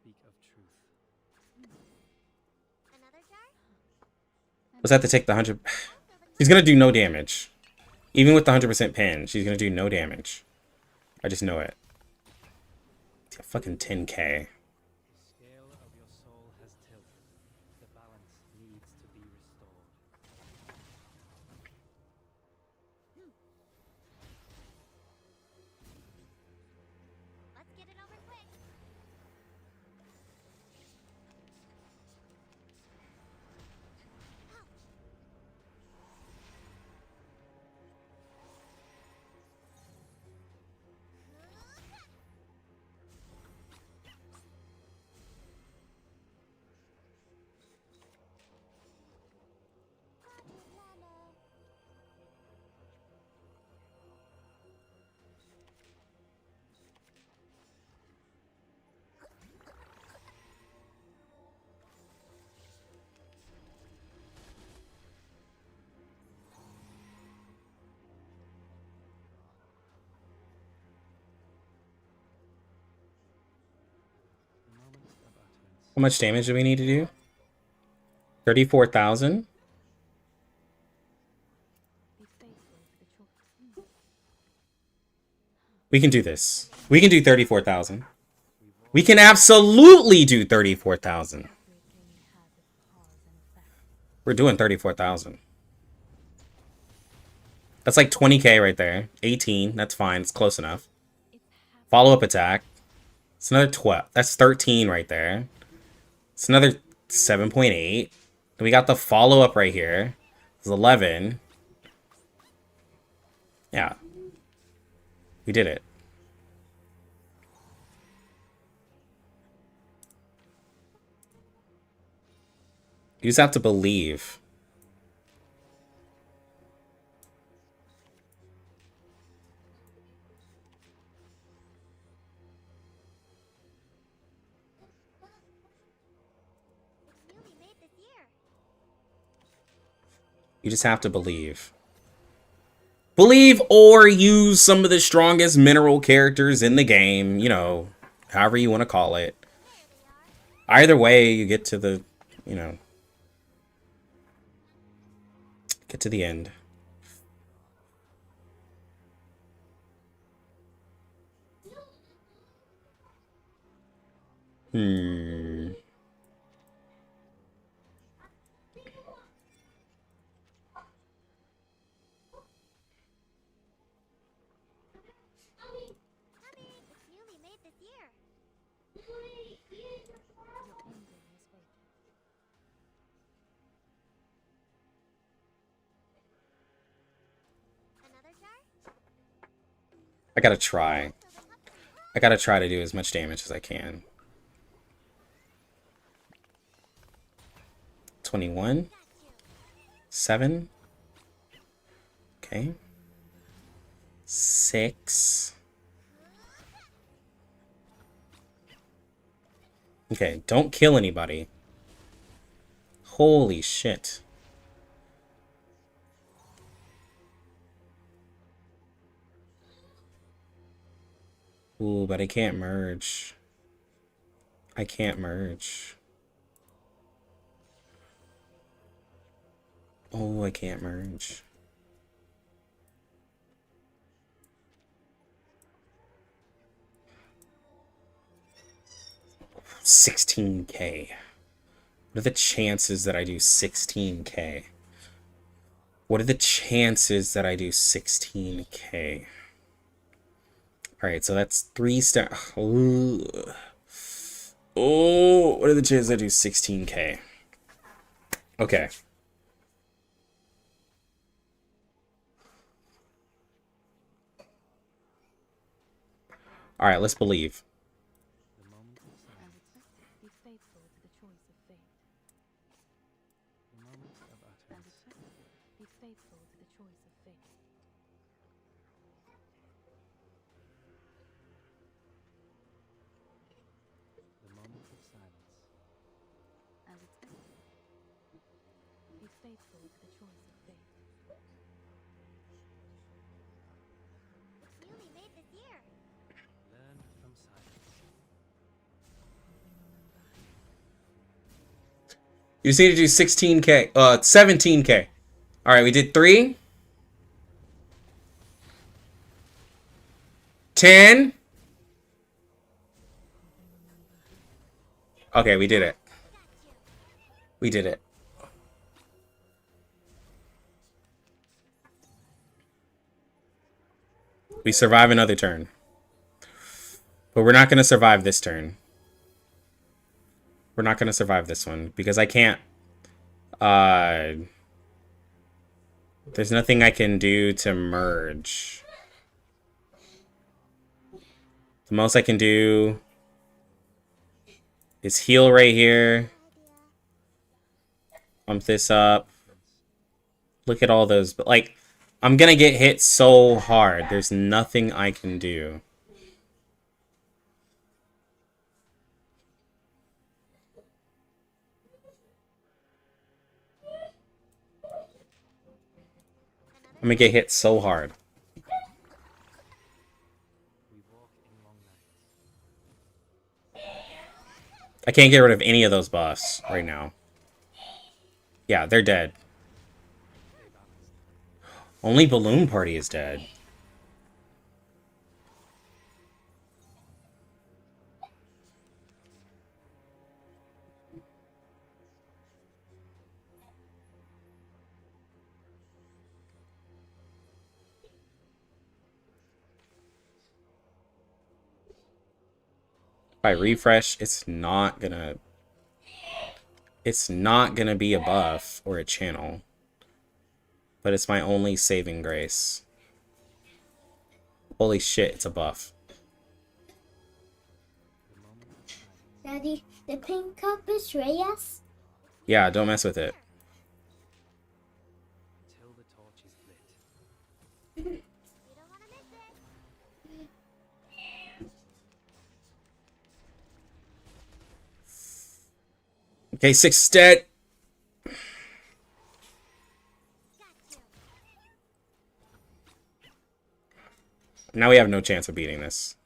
speak of truth.
Another jar?
Was that to take the 100? She's gonna do no damage. Even with the 100% pin, she's gonna do no damage. I just know it. Yeah, fucking 10k.
The scale of your soul has tilted. The balance needs to be restored.
Let's get it over quick. Party planner.
The moment of utterance.
How much damage do we need to do? 34,000.
Be faithful to the choice.
We can do this. We can do 34,000. We can absolutely do 34,000.
Every game has its cause and effect.
We're doing 34,000. That's like 20k right there. 18. That's fine. It's close enough.
It's happening.
Follow-up attack. It's another 12. That's 13 right there. It's another 7.8. We got the follow-up right here. It's 11. Yeah. We did it. You just have to believe.
It's newly made this year.
You just have to believe. Believe or use some of the strongest mineral characters in the game. You know, however you want to call it. Either way, you get to the, you know, get to the end.
It's newly made this year.
Your ending is waiting.
Another jar?
I gotta try. I gotta try to do as much damage as I can. 21.
Got you.
7. Okay. 6. Okay, don't kill anybody. Holy shit. Ooh, but I can't merge. I can't merge. Oh, I can't merge. $16K. What are the chances that I do 16K? What are the chances that I do 16K? Alright, so that's 3 star. Oh, what are the chances I do 16K? Okay. Alright, let's believe.
The moment of silence.
Be faithful to the choice of fate.
The moment of utterance.
Be faithful to the choice of fate.
The moment of silence.
As expected. Be faithful to the choice of fate.
It's newly made this year.
Learn from silence.
You just need to do 16k. 17k. Alright, we did 3. 10. Okay, we did it. We did it. We survive another turn. But we're not going to survive this turn. We're not going to survive this one because I can't. There's nothing I can do to merge. The most I can do is heal right here. Pump this up. Look at all those. But like, I'm going to get hit so hard. There's nothing I can do. I'm gonna get hit so hard. I can't get rid of any of those buffs right now. Yeah, they're dead. Only Balloon Party is dead. If I refresh, it's not gonna be a buff or a channel. But it's my only saving grace. Holy shit, it's a buff.
Daddy, the pink cup is Reyes?
Yeah, don't mess with it.
Until the torch is lit.
You don't want to miss it.
Okay, 6 is dead. Now we have no chance of beating this.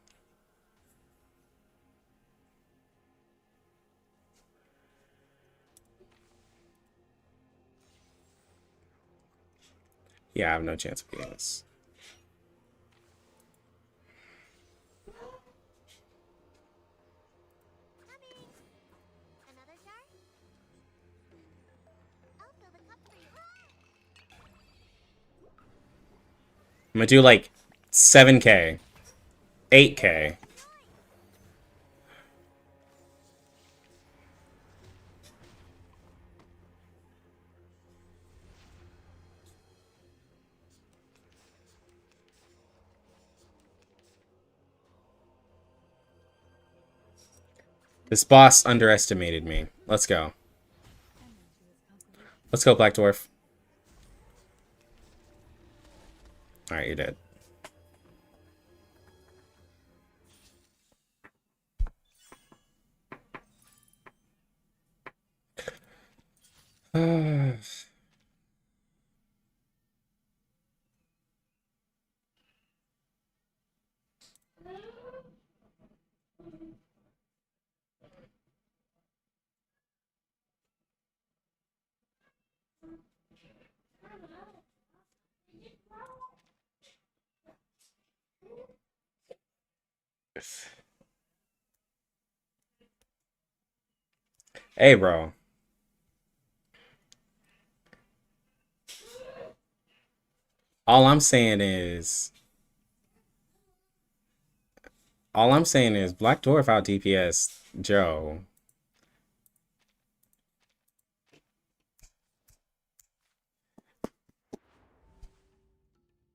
Yeah, I have no chance of beating this.
Another jar? I'll fill the cup for you.
I'm gonna do like 7k. 8k. This boss underestimated me. Let's go. Let's go, Black Dwarf. Alright, you're dead. Hey, bro. All I'm saying is Black Dwarf out DPS Joe.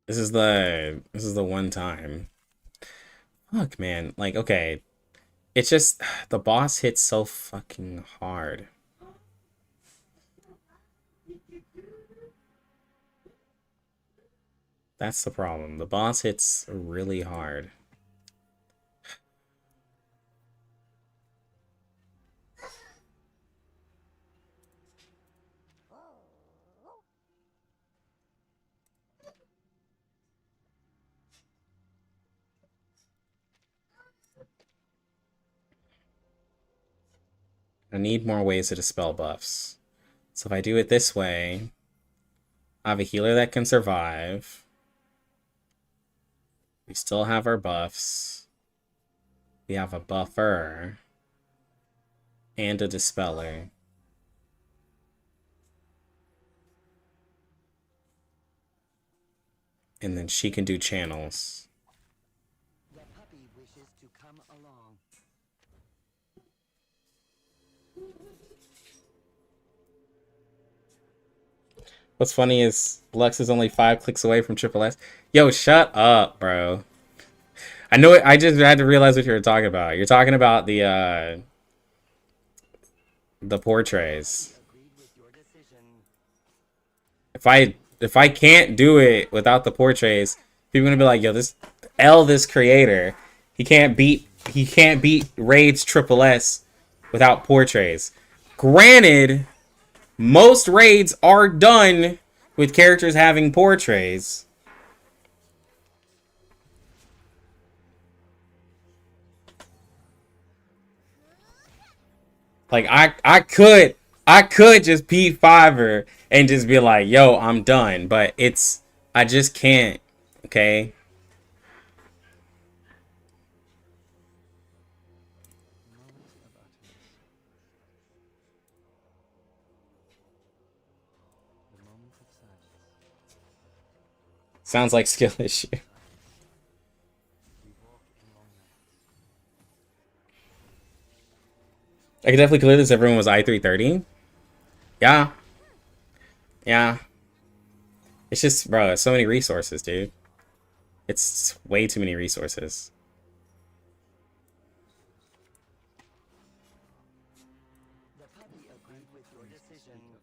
This is the one time. Fuck, man. Like, okay. It's just the boss hits so fucking hard. That's the problem. The boss hits really hard. I need more ways to dispel buffs. So if I do it this way, I have a healer that can survive. We still have our buffs. We have a buffer. And a dispeller. And then she can do channels.
The puppy wishes to come along.
What's funny is Lux is only 5 clicks away from Triple S. Yo, shut up, bro. I know it. I just had to realize what you were talking about. You're talking about the portraits.
Agreed with your decision.
If I can't do it without the portraits, people are gonna be like, yo, this creator, he can't beat Raids Triple S without portraits. Granted, most raids are done with characters having portraits. Like I could just P5 her and just be like, yo, I'm done. But I just can't. Okay.
Moment of utterance. The moment of silence.
Sounds like skill issue.
We walk in long nights.
I could definitely clear this if everyone was I-330. Yeah. Yeah. It's just, bro, it's so many resources, dude. It's way too many resources.
The puppy agreed with your decision.
Of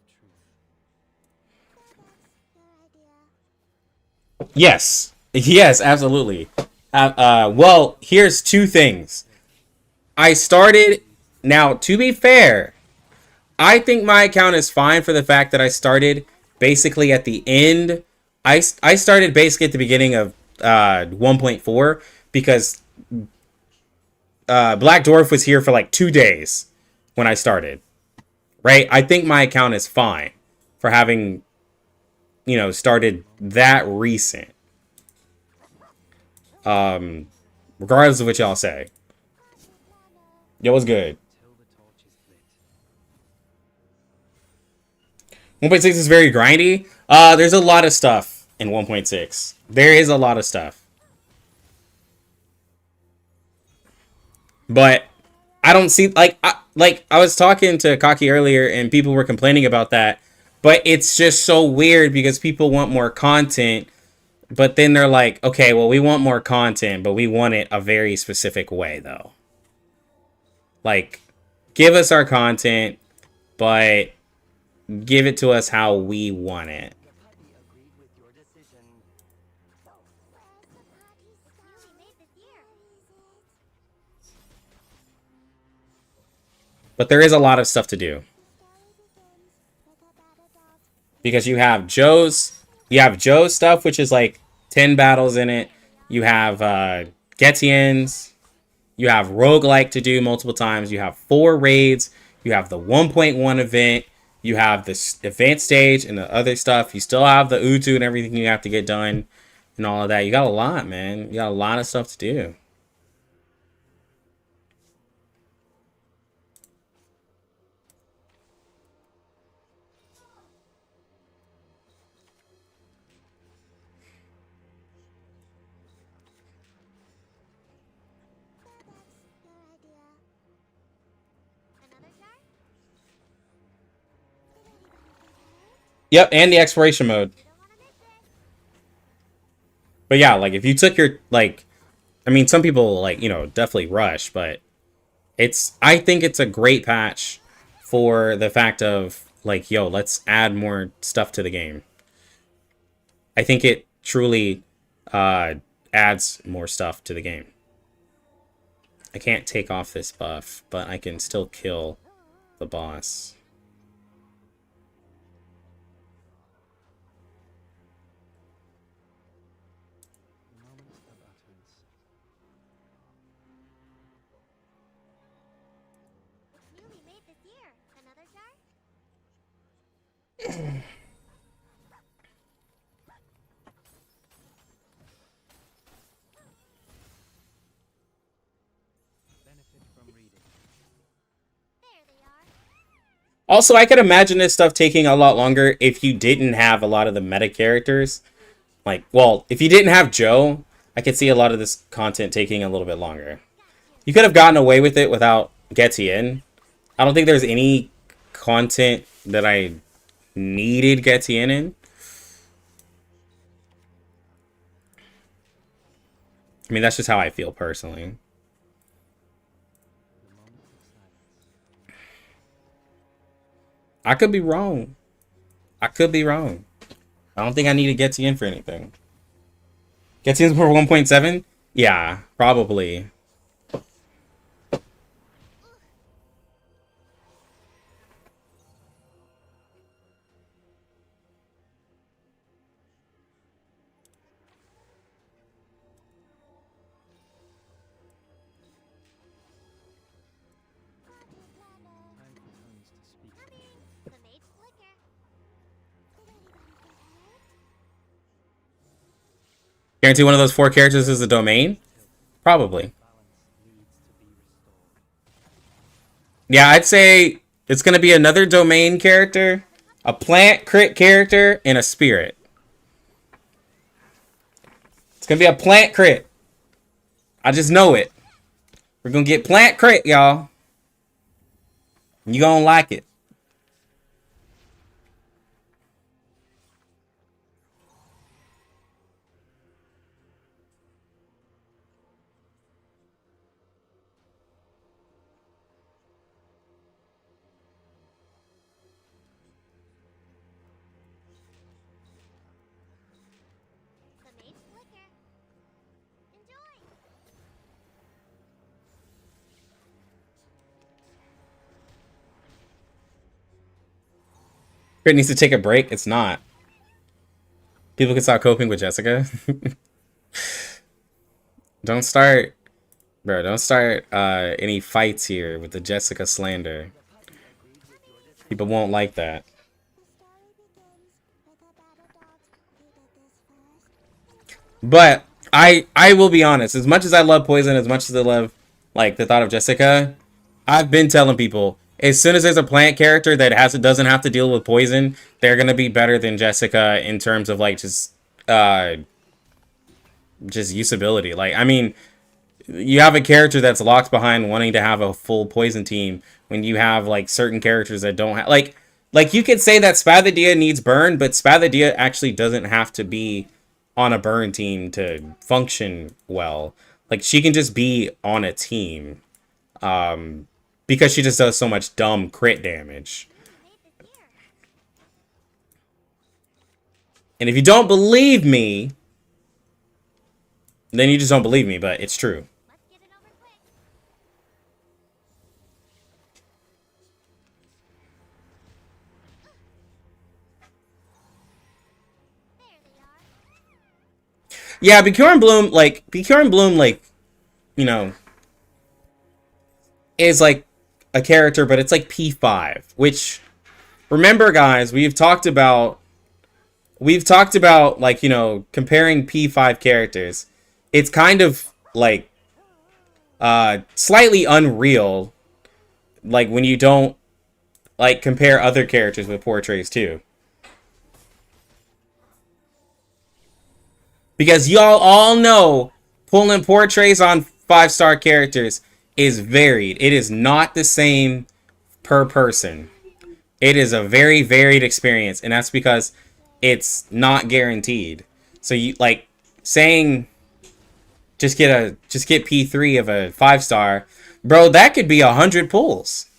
truth.
Yes. Yes, absolutely. Well, here's 2 things. I started... Now, to be fair, I think my account is fine for the fact that I started basically at the end. I started basically at the beginning of 1.4 because Black Dwarf was here for like 2 days when I started. Right? I think my account is fine for having, started that recent. Regardless of what y'all say. Yo, what's good?
Till the torch is lit.
1.6 is very grindy. There's a lot of stuff in 1.6. There is a lot of stuff. But I don't see I was talking to Kaki earlier and people were complaining about that. But it's just so weird because people want more content. But then they're like, okay, well, we want more content, but we want it a very specific way, though. Like, give us our content, but give it to us how we want it.
The puppy agreed with your decision.
So, where's the party start? We made this year.
But there is a lot of stuff to do. Because you have Joe's stuff, which is like 10 battles in it. You have Getien's. You have roguelike to do multiple times. You have 4 raids. You have the 1.1 event. You have this advanced stage and the other stuff. You still have the Utu and everything you have to get done and all of that. You got a lot, man. You got a lot of stuff to do.
Your idea. Another jar? Did anyone get hurt?
Yep, and the exploration mode.
You don't want to miss it.
But yeah, like if you took your I mean, some people definitely rush, but I think it's a great patch for the fact of like, yo, let's add more stuff to the game. I think it truly adds more stuff to the game. I can't take off this buff, but I can still kill the boss.
Moment of utterance.
Newly made this year. Another jar?
Benefit from reading.
There they are.
Also, I could imagine this stuff taking a lot longer if you didn't have a lot of the meta characters. Like, well, if you didn't have Joe, I could see a lot of this content taking a little bit longer. You could have gotten away with it without Getien. I don't think there's any content that I needed Getien in. I mean, that's just how I feel personally.
The moment of silence.
I could be wrong. I could be wrong. I don't think I need to Getien for anything. Getien's for 1.7? Yeah, probably.
Party planner.
Time for tongues to speak.
Coming. The maid's flicker.
Did anyone get hurt?
Guarantee one of those 4 characters is a domain? Probably.
Balance needs to be restored.
Yeah, I'd say it's going to be another domain character, a plant crit character, and a spirit. It's going to be a plant crit. I just know it. We're going to get plant crit, y'all. You going to like it.
The maid's flicker. Enjoy.
Crit needs to take a break. It's not. People can start coping with Jessica. Don't start, bro. Don't start any fights here with the Jessica slander. People won't like that. But I will be honest. As much as I love Poison, as much as I love like the thought of Jessica, I've been telling people as soon as there's a plant character that doesn't have to deal with Poison, they're gonna be better than Jessica in terms of like just usability. Like, I mean, you have a character that's locked behind wanting to have a full Poison team when you have like certain characters that don't have like you could say that Spathadia needs burn, but Spathadia actually doesn't have to be on a burn team to function well. Like, she can just be on a team because she just does so much dumb crit damage. And if you don't believe me, then you just don't believe me, but it's true.
Let's get it over quick. There they are.
Yeah, BCure Bloom, like, you know, is like a character, but it's like P5, which, remember guys, we've talked about like, you know, comparing P5 characters. It's kind of like slightly unreal, like when you don't like compare other characters with portraits too. Because y'all all know pulling portraits on 5-star characters is varied. It is not the same per person. It is a very varied experience, and that's because it's not guaranteed. So you like saying just get P3 of a 5-star, bro, that could be 100 pulls.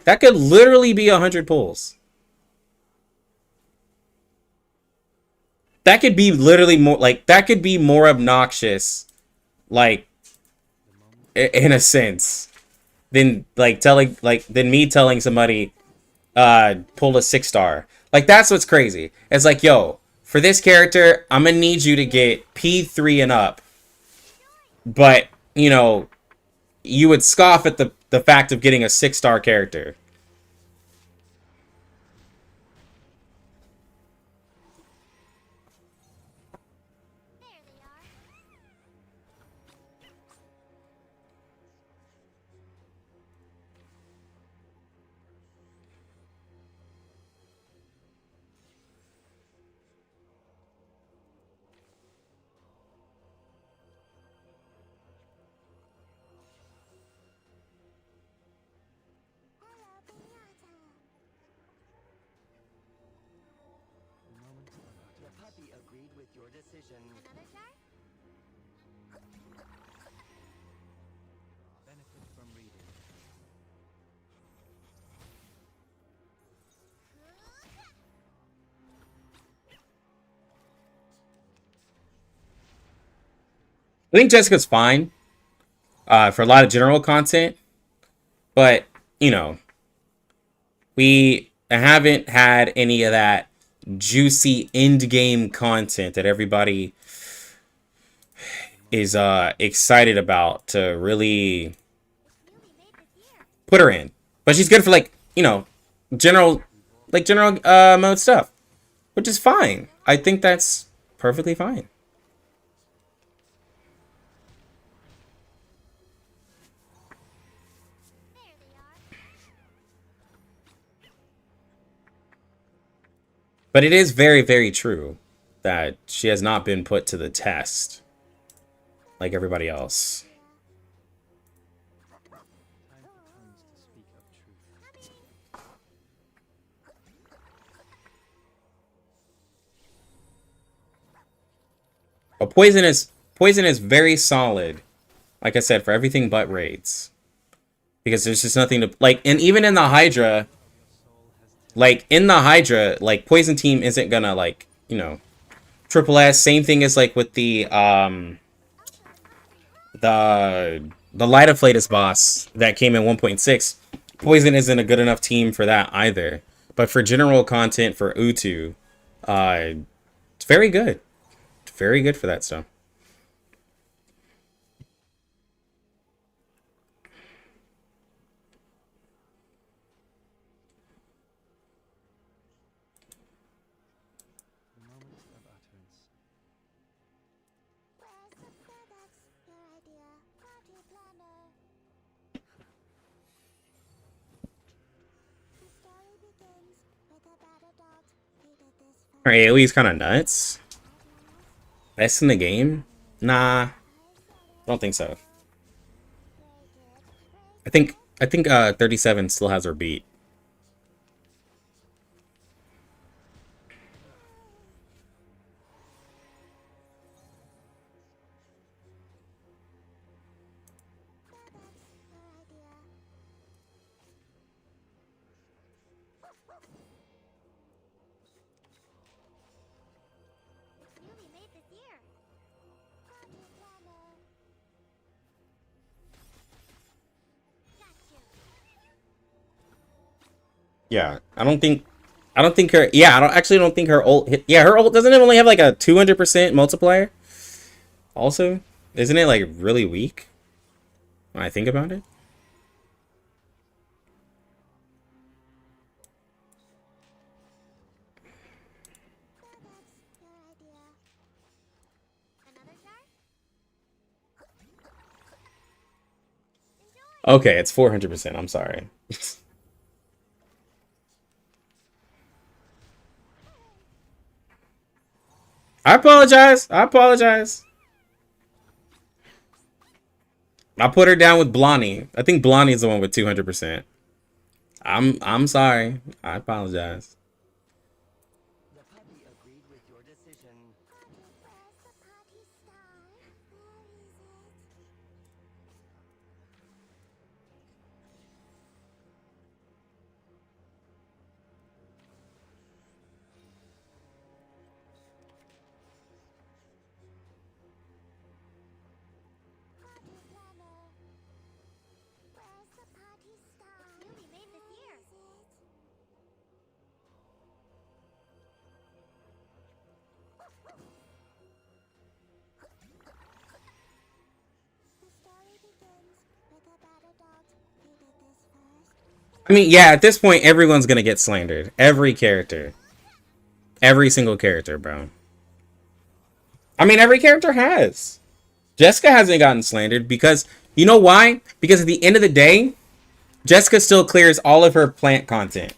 That could literally be 100 pulls. That could be literally more like that could be more obnoxious, like in a sense, than like than me telling somebody pull a 6-star. Like, that's what's crazy. It's like, yo, for this character, I'm gonna need you to get P3 and up. But, you know, you would scoff at the fact of getting a 6-star character.
decision.
Another jar?
Benefit from reading.
I think Jessica's fine for a lot of general content, but you know, we haven't had any of that juicy end game content that everybody is excited about to really put her in. But she's good for like, you know, general mode stuff, which is fine. I think that's perfectly fine.
There they are.
But it is very, very true that she has not been put to the test like everybody else.
Time comes to speak of truth.
But poison is very solid, like I said, for everything but raids. Because there's just nothing to like, and even in the Hydra, like Poison Team isn't gonna like, you know, triple S. Same thing as like with the Light of Flatus boss that came in 1.6. Poison isn't a good enough team for that either. But for general content for Utu, it's very good. It's very good for that stuff.
The moment of utterance.
Where's the FedEx? Your idea. Party planner. The story begins with a bad adult who did this first.
Her AoE's kind of nuts. Best in the game? Nah, I don't think so. I think 37 still has her beat.
Newly made this year. Party planner. Got you.
Yeah, I don't think her. Yeah, I don't think her ult. Yeah, her ult doesn't it only have like a 200% multiplier. Also, isn't it like really weak? When I think about it.
FedEx. Your idea. Another jar? Enjoy.
Okay, it's 400%. I'm sorry. I apologize. I apologize. I put her down with Blondie. I think Blondie is the one with 200%. I'm sorry. I apologize.
The puppy agreed with your decision.
Where's the party star? Where is it? Party planner. Where's the party star? Newly made this year. Where is it? The story begins with a bad adult who did this first.
I mean, yeah, at this point, everyone's gonna get slandered. Every character. Every single character, bro. I mean, every character has. Jessica hasn't gotten slandered because, you know why? Because at the end of the day, Jessica still clears all of her plant content.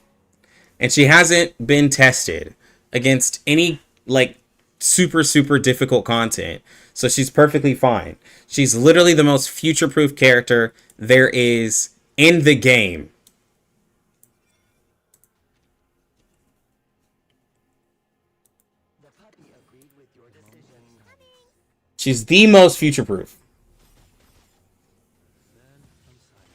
And she hasn't been tested against any, like, super, super difficult content. So she's perfectly fine. She's literally the most future-proof character there is in the game.
The puppy agreed with your decision.
She's the most future proof.
Then I'm silent.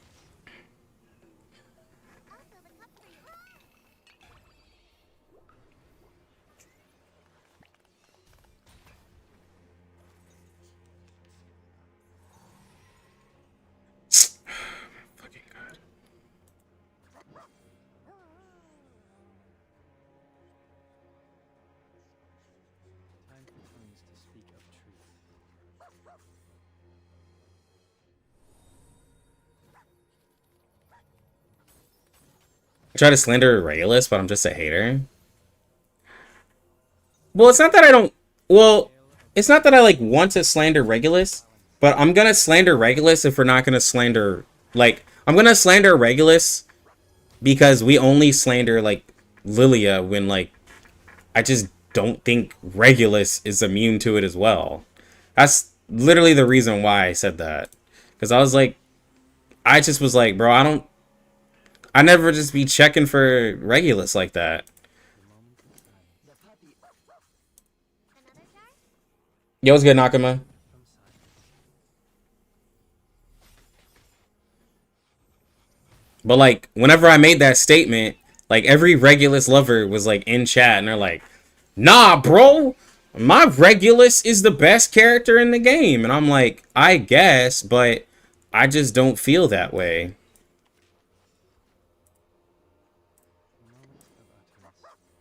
Fucking god.
Time for tongues to speak of truth.
I try to slander Regulus, but I'm just a hater. Well, it's not that I don't. Well, it's not that I like want to slander Regulus, but I'm gonna slander Regulus if we're not gonna slander. Like, I'm gonna slander Regulus because we only slander like Lilia when like I just don't think Regulus is immune to it as well. That's literally the reason why I said that. Because I was like, I just was like, bro, I never just be checking for Regulus like that.
The puppy.
Another jar?
Yo, what's good, Nakama?
I'm silent.
But like, whenever I made that statement, like every Regulus lover was like in chat and they're like, nah, bro, my Regulus is the best character in the game. And I'm like, I guess, but I just don't feel that way.
Moment of utterance.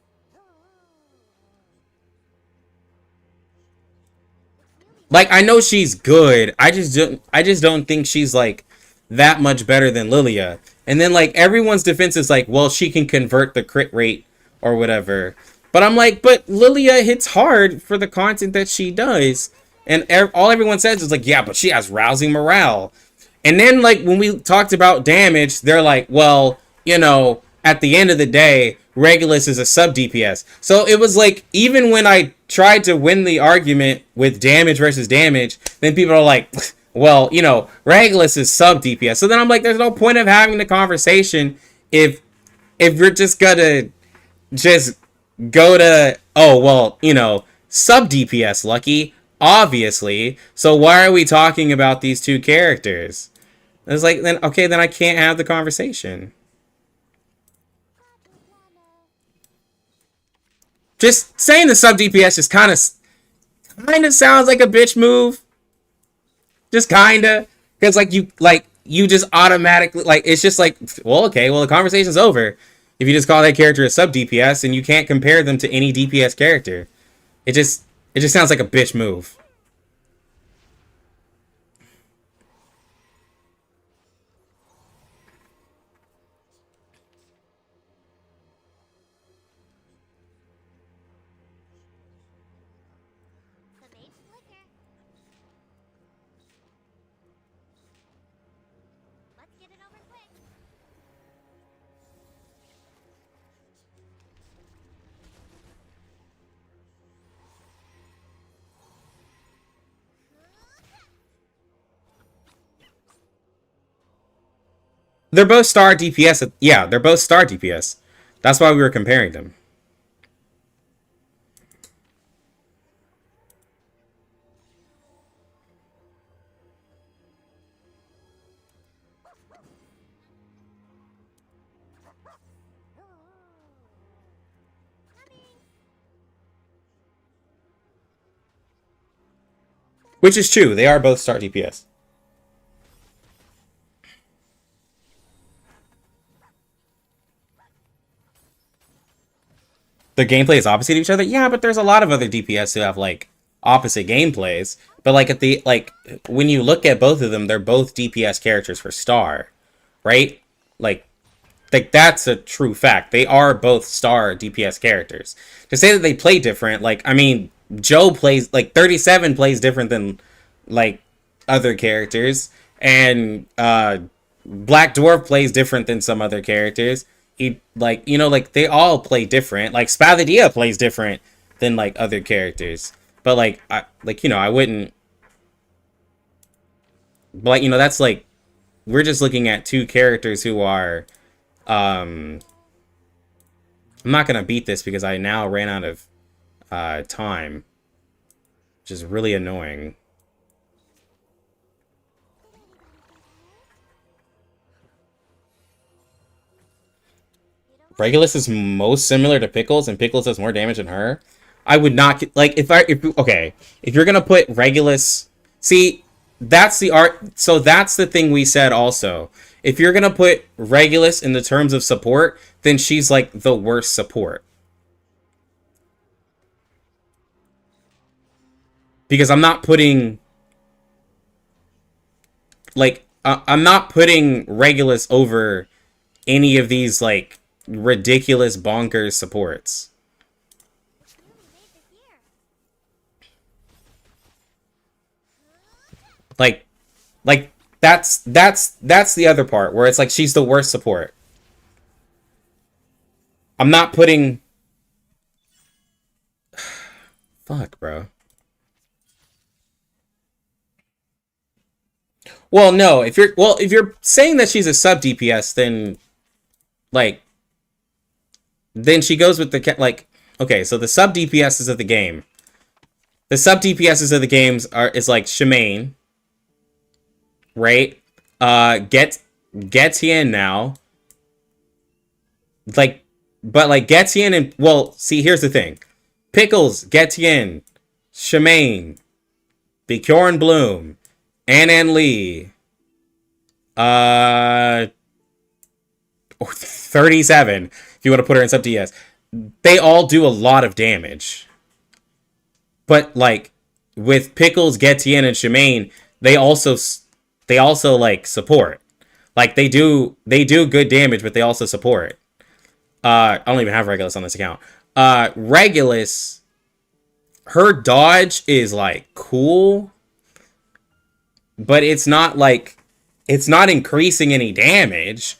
Like, I know she's good. I just don't think she's like that much better than Lilia. And then like everyone's defense is like, well, she can convert the crit rate or whatever. But I'm like, but Lilia hits hard for the content that she does. And all everyone says is like, yeah, but she has rousing morale. And then like when we talked about damage, they're like, well, you know, at the end of the day, Regulus is a sub DPS. So it was like, even when I tried to win the argument with damage versus damage, then people are like, well, you know, Regulus is sub DPS. So then I'm like, there's no point of having the conversation if you're just gonna just go to, oh, well, you know, sub DPS, Lucky, obviously. So why are we talking about these two characters? It's like, then, okay, then I can't have the conversation. Just saying the sub DPS just kind of sounds like a bitch move. Just kinda, because like you just automatically like it's just like, well, okay, well the conversation's over if you just call that character a sub DPS and you can't compare them to any DPS character. It just sounds like a bitch move.
The maid's flicker. Let's get it over quick.
They're both star DPS. Yeah, they're both star DPS. That's why we were comparing them. Which is true. They are both star DPS. Their gameplay is opposite of each other. Yeah, but there's a lot of other DPS who have like opposite gameplays. But like at the when you look at both of them, they're both DPS characters for star, right? Like that's a true fact. They are both star DPS characters. To say that they play different, like, I mean, Joe plays like 37 plays different than like other characters, and Black Dwarf plays different than some other characters. He, like, you know, like they all play different. Like Spathadia plays different than like other characters. But like I wouldn't. But like, that's like, we're just looking at two characters who are I'm not gonna beat this because I now ran out of time, which is really annoying. Regulus is most similar to Pickles and Pickles does more damage than her, I would not like if you're gonna put Regulus, see, that's the art. So that's the thing we said also. If you're gonna put Regulus in the terms of support, then she's like the worst support. Because I'm not putting I'm not putting Regulus over any of these like ridiculous bonkers supports. Like that's the other part where it's like she's the worst support. I'm not putting fuck, bro. Well, no, if you're saying that she's a sub DPS, then then she goes with the okay, so the sub DPSs of the game. The sub DPSs of the games is like Shemaine, right? Getian now. But Getian and well, see, here's the thing. Pickles, Getian, Shemaine, Bjorn Bloom, Anan Lee, 37, if you want to put her in sub DS. They all do a lot of damage. But with Pickles, Getian, and Shemaine, they also support. They do good damage, but they also support. I don't even have Regulus on this account. Regulus, her dodge is cool, but it's not increasing any damage.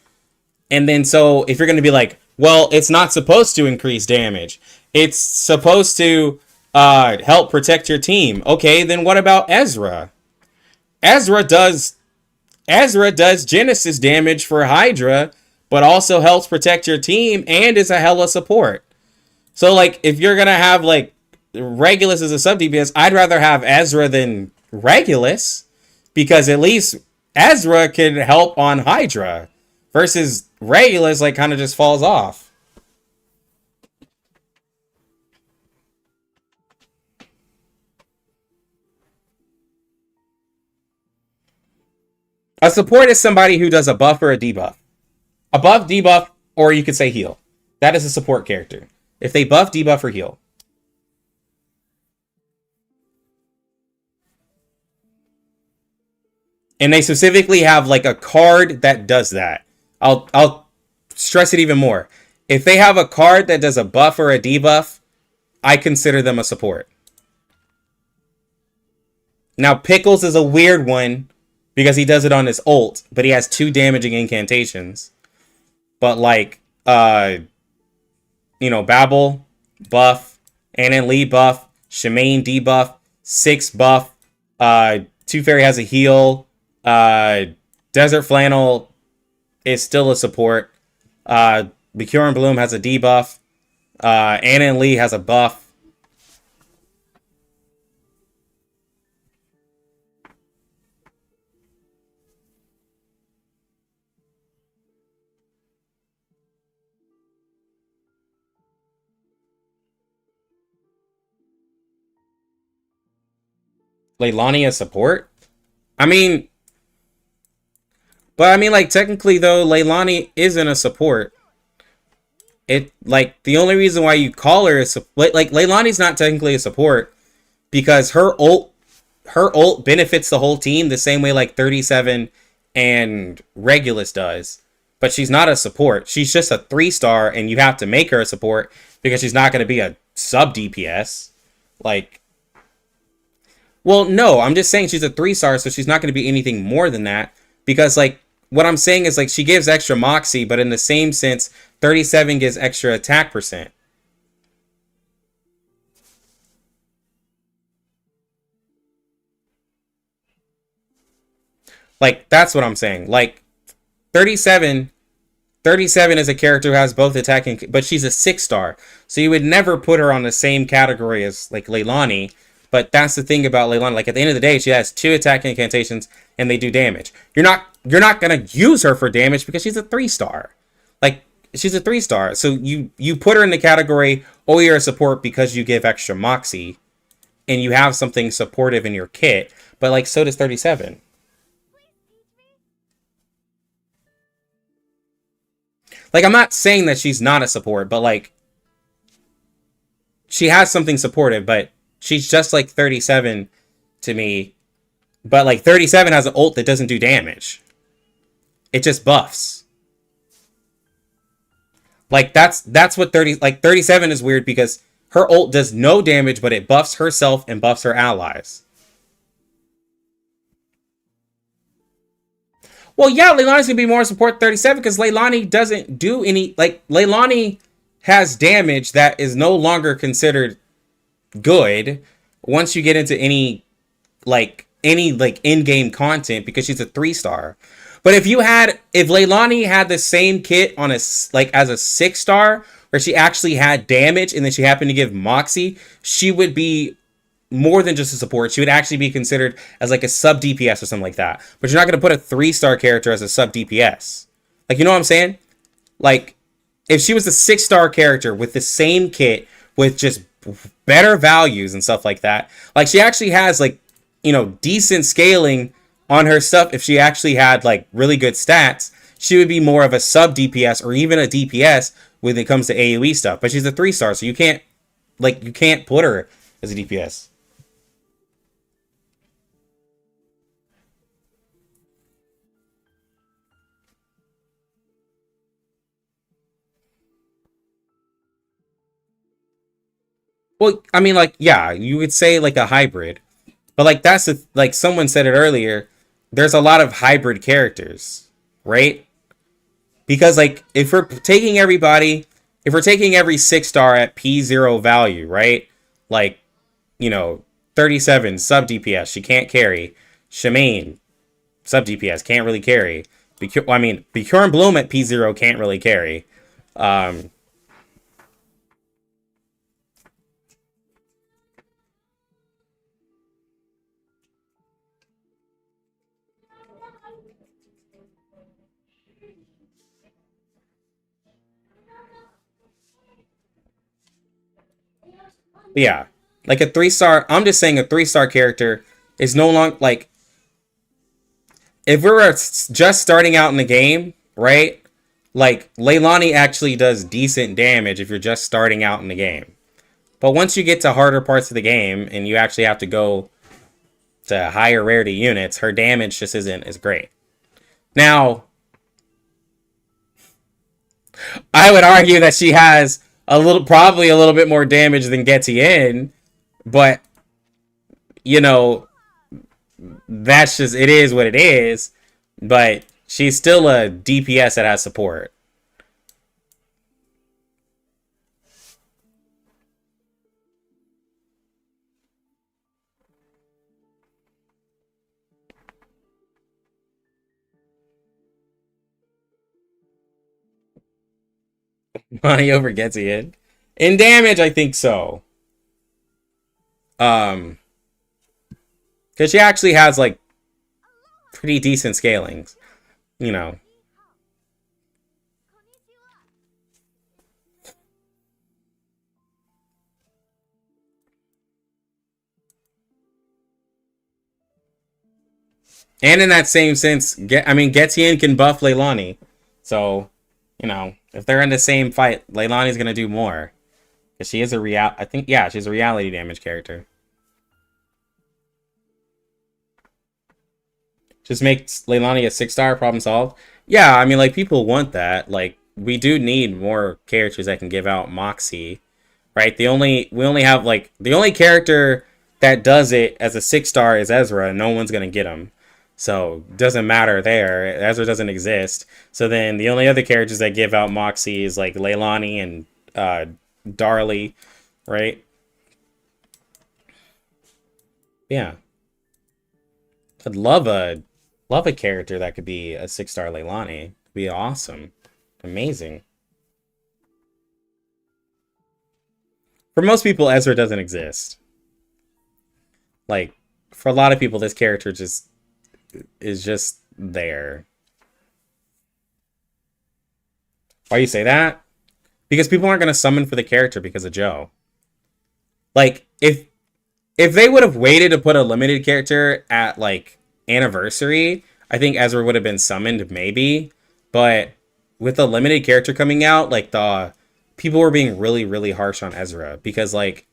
And then so if you're going to be well, it's not supposed to increase damage. It's supposed to help protect your team. Okay, then what about Ezra? Ezra does Genesis damage for Hydra, but also helps protect your team and is a hella support. So if you're gonna have Regulus as a sub DPS, I'd rather have Ezra than Regulus, because at least Ezra can help on Hydra versus Regulus kind of just falls off. A support is somebody who does a buff or a debuff. A buff, debuff, or you could say heal. That is a support character. If they buff, debuff, or heal. And they specifically have a card that does that. I'll stress it even more. If they have a card that does a buff or a debuff, I consider them a support. Now, Pickles is a weird one because he does it on his ult, but he has 2 damaging incantations. But Babel, buff, Anan Lee buff, Shemaine debuff, 6 buff, Tooth Fairy has a heal, Desert Flannel is still a support, Bjorn Bloom has a debuff, Anan Lee has a buff. Leilani as support? Technically though, Leilani isn't a support. The only reason why you call her is Leilani's not technically a support because her ult benefits the whole team the same way 37 and Regulus does. But she's not a support. She's just a 3-star, and you have to make her a support because she's not going to be a sub DPS. Well, no, I'm just saying she's a 3-star, so she's not going to be anything more than that. Because, what I'm saying is, she gives extra Moxie, but in the same sense, 37 gives extra attack percent. That's what I'm saying. 37 is a character who has both attacking, but she's a 6-star. So you would never put her on the same category as, Leilani. But that's the thing about Leilani. At the end of the day, she has 2 attacking incantations, and they do damage. You're not gonna use her for damage because she's a 3-star. she's a 3-star. So you put her in the category, oh, you're a support because you give extra moxie, and you have something supportive in your kit. But like, so does 37. Like, I'm not saying that she's not a support, but like, she has something supportive, but she's just like 37 to me. But like 37 has an ult that doesn't do damage. It just buffs. Like that's what 37 is weird because her ult does no damage, but it buffs herself and buffs her allies. Well, yeah, Leilani's gonna be more support 37 because Leilani doesn't do any, like, Leilani has damage that is no longer considered good once you get into any in-game content because she's a 3-star. But if Leilani had the same kit on as a 6-star where she actually had damage and then she happened to give Moxie, she would be more than just a support. She would actually be considered as like a sub DPS or something like that. But you're not going to put a 3-star character as a sub DPS. Like, you know what I'm saying? Like, if she was a 6-star character with the same kit with just better values and stuff like that, like, she actually has like, you know, decent scaling on her stuff. If she actually had like really good stats, she would be more of a sub DPS or even a DPS when it comes to AoE stuff. But she's a 3-star, so you can't put her as a DPS. Well, I mean, like, yeah, you would say like a hybrid, but like like someone said it earlier, there's a lot of hybrid characters, right? Because like if we're taking every 6-star at P0 value, right? Like, you know, 37 sub DPS, she can't carry. Shemaine, sub DPS, can't really carry. Bjorn Bloom at P0 can't really carry. Yeah, like a 3-star. I'm just saying a 3-star character is no longer like, if we were just starting out in the game, right? Like, Leilani actually does decent damage if you're just starting out in the game. But once you get to harder parts of the game and you actually have to go to higher rarity units, her damage just isn't as great. Now, I would argue that she has probably a little bit more damage than Getty, but, you know, that's just, it is what it is. But she's still a DPS that has support. Money over Getty in damage, I think so. Because she actually has like pretty decent scalings, you know. And in that same sense, Getty can buff Leilani, so, you know, if they're in the same fight, Leilani's gonna do more. Because she is she's a reality damage character. Just makes Leilani a 6-star, problem solved. Yeah, I mean, like, people want that. Like, we do need more characters that can give out Moxie, right? We only have, like, the only character that does it as a 6-star is Ezra, and no one's gonna get him. So, doesn't matter there. Ezra doesn't exist. So then the only other characters that give out Moxie is, like, Leilani and Darlie, right? Yeah. I'd love a character that could be a 6-star Leilani. It'd be awesome. Amazing. For most people, Ezra doesn't exist. Like, for a lot of people, this character is just there. Why you say that? Because people aren't gonna summon for the character because of Joe. Like, if they would have waited to put a limited character at like anniversary, I think Ezra would have been summoned maybe. But with a limited character coming out, like the people were being really, really harsh on Ezra because like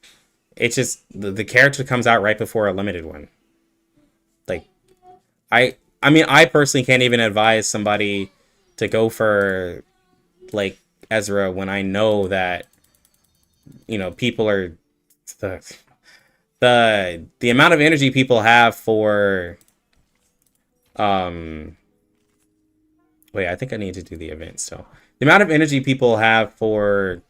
it's just the character comes out right before a limited one. Like I mean I personally can't even advise somebody to go for like Ezra when I know that people are the the amount of energy people have for wait, I think I need to do the event. So the amount of energy people have for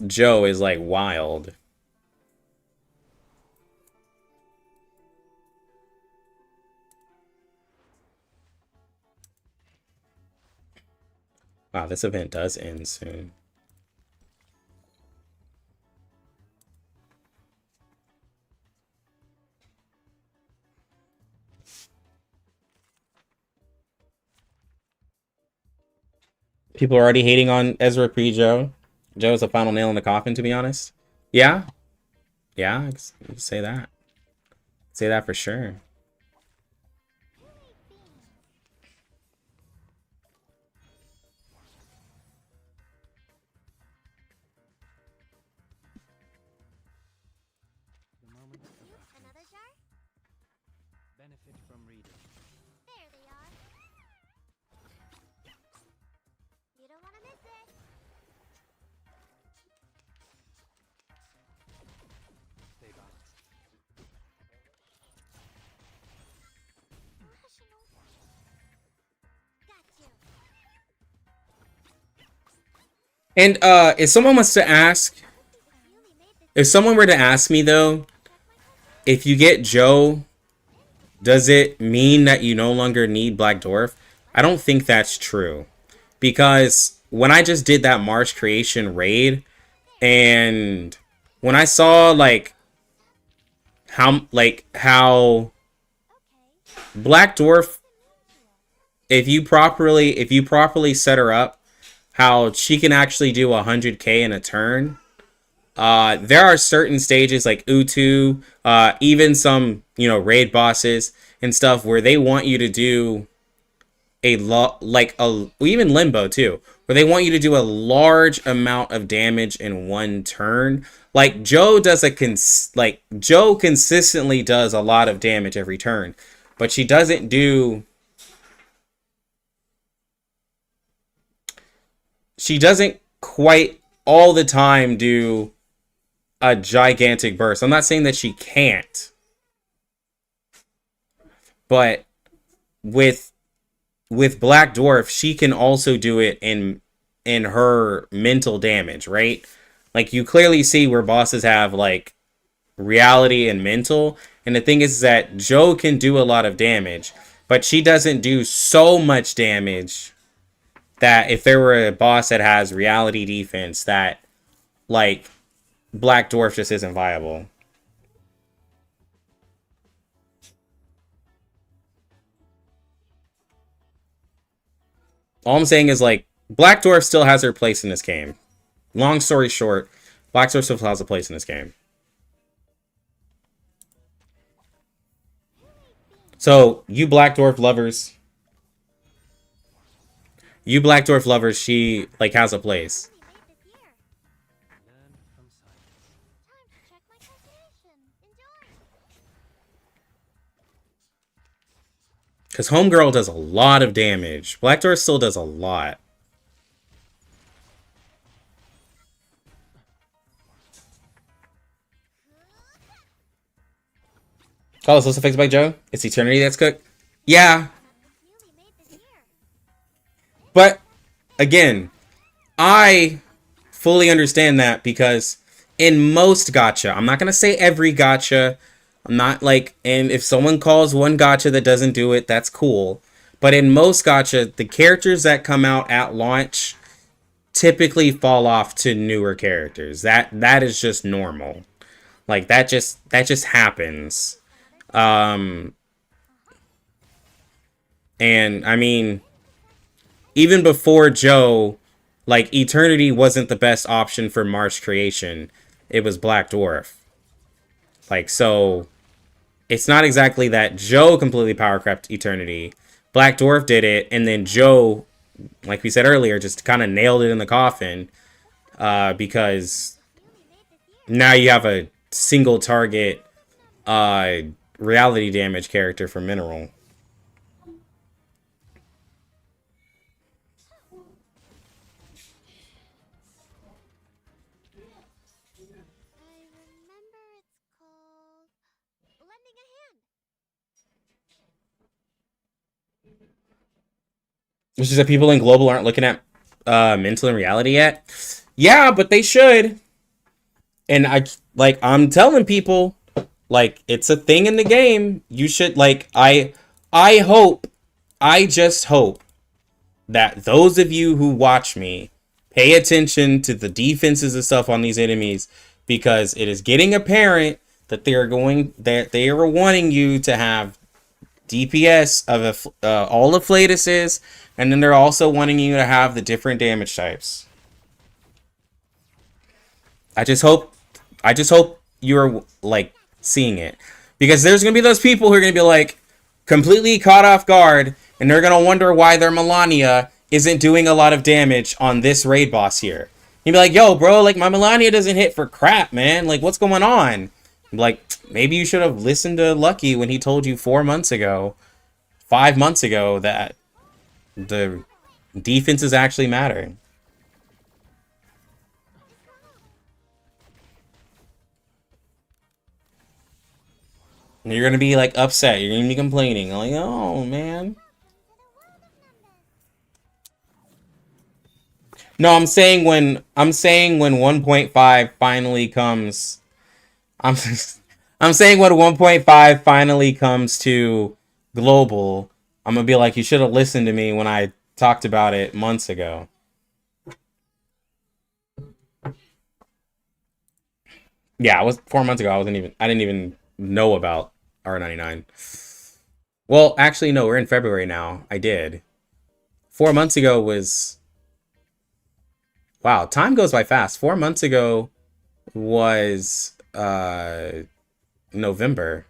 Joe is like wild. Wow, this event does end soon. People are already hating on Ezra pre-Joe. Joe's the final nail in the coffin, to be honest. Yeah? Yeah, you can say that. Say that for sure.
The moment of action.
Another jar?
Benefit from reading.
There they are. You don't want to miss it.
Stay balanced.
Rational. Got you.
And if someone wants to ask, if someone were to ask me though, if you get Joe, does it mean that you no longer need Black Dwarf? I don't think that's true. Because when I just did that Marsh Creation raid, and when I saw like how Black Dwarf, if you properly set her up, how she can actually do 100k in a turn. There are certain stages like Utu, even some raid bosses and stuff where they want you to do a lot, even Limbo too, where they want you to do a large amount of damage in one turn. Like Joe does Joe consistently does a lot of damage every turn, but she doesn't do. She doesn't quite all the time do a gigantic burst. I'm not saying that she can't, but with Black Dwarf, she can also do it in her mental damage, right? Like you clearly see where bosses have like reality and mental, and the thing is that Joe can do a lot of damage, but she doesn't do so much damage that if there were a boss that has reality defense, that like Black Dwarf just isn't viable. All I'm saying is like Black Dwarf still has her place in this game. Long story short, Black Dwarf still has a place in this game. So you Black Dwarf lovers, she like has a place.
Learn from silence.
Time to check my calculation. Enjoy.
Because Homegirl does a lot of damage. Black Dwarf still does a lot. Call this effects by Joe. It's Eternity that's cooked. Yeah. But again, I fully understand that because in most gacha, I'm not going to say every gacha. I'm not like, and if someone calls one gacha that doesn't do it, that's cool. But in most gacha, the characters that come out at launch typically fall off to newer characters. That is just normal. Like that just happens. And I mean, even before Joe, like Eternity wasn't the best option for Marsh creation. It was Black Dwarf. Like, so it's not exactly that Joe completely power crept Eternity. Black Dwarf did it, and then Joe, like we said earlier, just kind of nailed it in the coffin. Because now you have a single target reality damage character for Mineral.
I remember it's called lending a hand.
Which is that people in Global aren't looking at mental and reality yet. Yeah, but they should. And I'm telling people, like, it's a thing in the game. You should, like, I just hope that those of you who watch me pay attention to the defenses and stuff on these enemies, because it is getting apparent that they are wanting you to have DPS of all the Flatuses, and then they're also wanting you to have the different damage types. I just hope you're like seeing it, because there's gonna be those people who are gonna be like completely caught off guard, and they're gonna wonder why their Melania isn't doing a lot of damage on this raid boss here. You'd be like, yo, bro, like my Melania doesn't hit for crap, man. Like, what's going on? Like, maybe you should have listened to Lucky when he told you 5 months ago that the defenses actually matter. And you're gonna be like upset. You're gonna be complaining. Like, oh man. No, I'm saying when 1.5 finally comes. I'm saying when 1.5 finally comes to global, I'm gonna be like, you should have listened to me when I talked about it months ago. Yeah, it was 4 months ago. I didn't even know about R99. Well, actually, no, we're in February now. I did. 4 months ago was... Wow, time goes by fast. 4 months ago was November.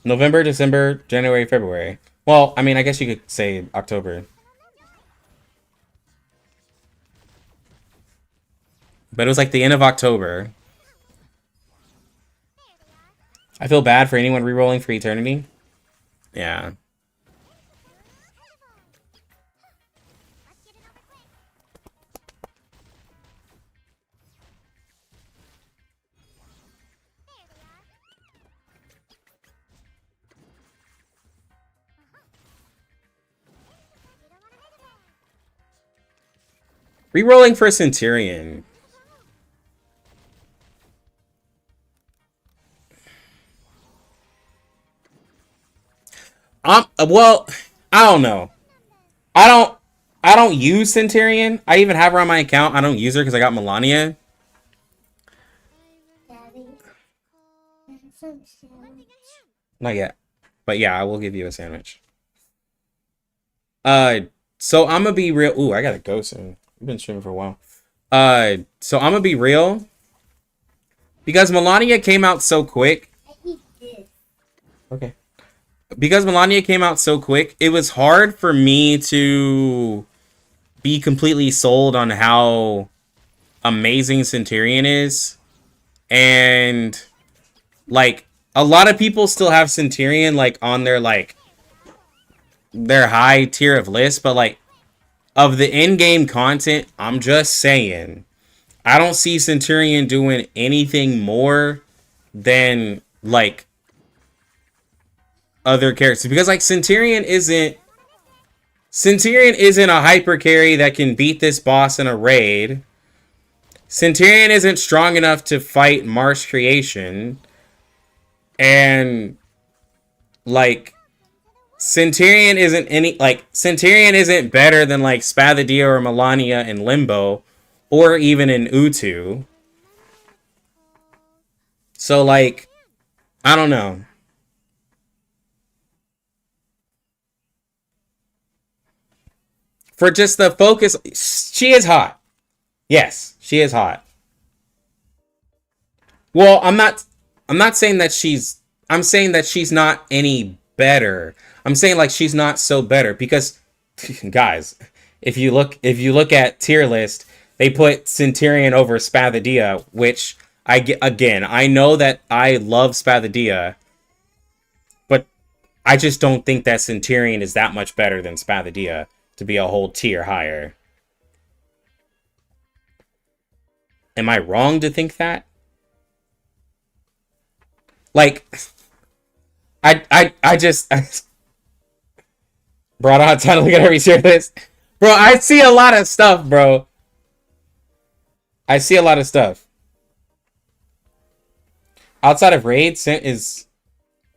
November, December, January, February. Well, I mean, I guess you could say October. But it was like the end of October. I feel bad for anyone rerolling for Eternity. Yeah. Rerolling for Centurion. Well, I don't know. I don't use Centurion. I even have her on my account. I don't use her because I got Melania. Not yet. But yeah, I will give you a sandwich. So I'm gonna be real. Ooh, I gotta go soon. I've been streaming for a while. So I'm gonna be real. Because Melania came out so quick. Okay. Because Melania came out so quick, it was hard for me to be completely sold on how amazing Centurion is. And like a lot of people still have Centurion like on their high tier of list, but like of the in-game content, I'm just saying, I don't see Centurion doing anything more than like other characters, because like Centurion isn't a hyper carry that can beat this boss in a raid. Centurion isn't strong enough to fight Marsh creation, and like Centurion isn't any like Centurion isn't better than like Spathadia or Melania in Limbo, or even in Utu. So like, I don't know. For just the focus, she is hot. Yes, she is hot. Well, I'm not saying that she's I'm saying that she's not any better. I'm saying like she's not so better because guys, if you look at tier list, they put Centurion over Spathadia, which I get again, I know that I love Spathadia, but I just don't think that Centurion is that much better than Spathadia to be a whole tier higher. Am I wrong to think that? Like, I just bro, I don't have time to look at every tier list. Bro, I see a lot of stuff, bro. I see a lot of stuff. Outside of Raid, Scent is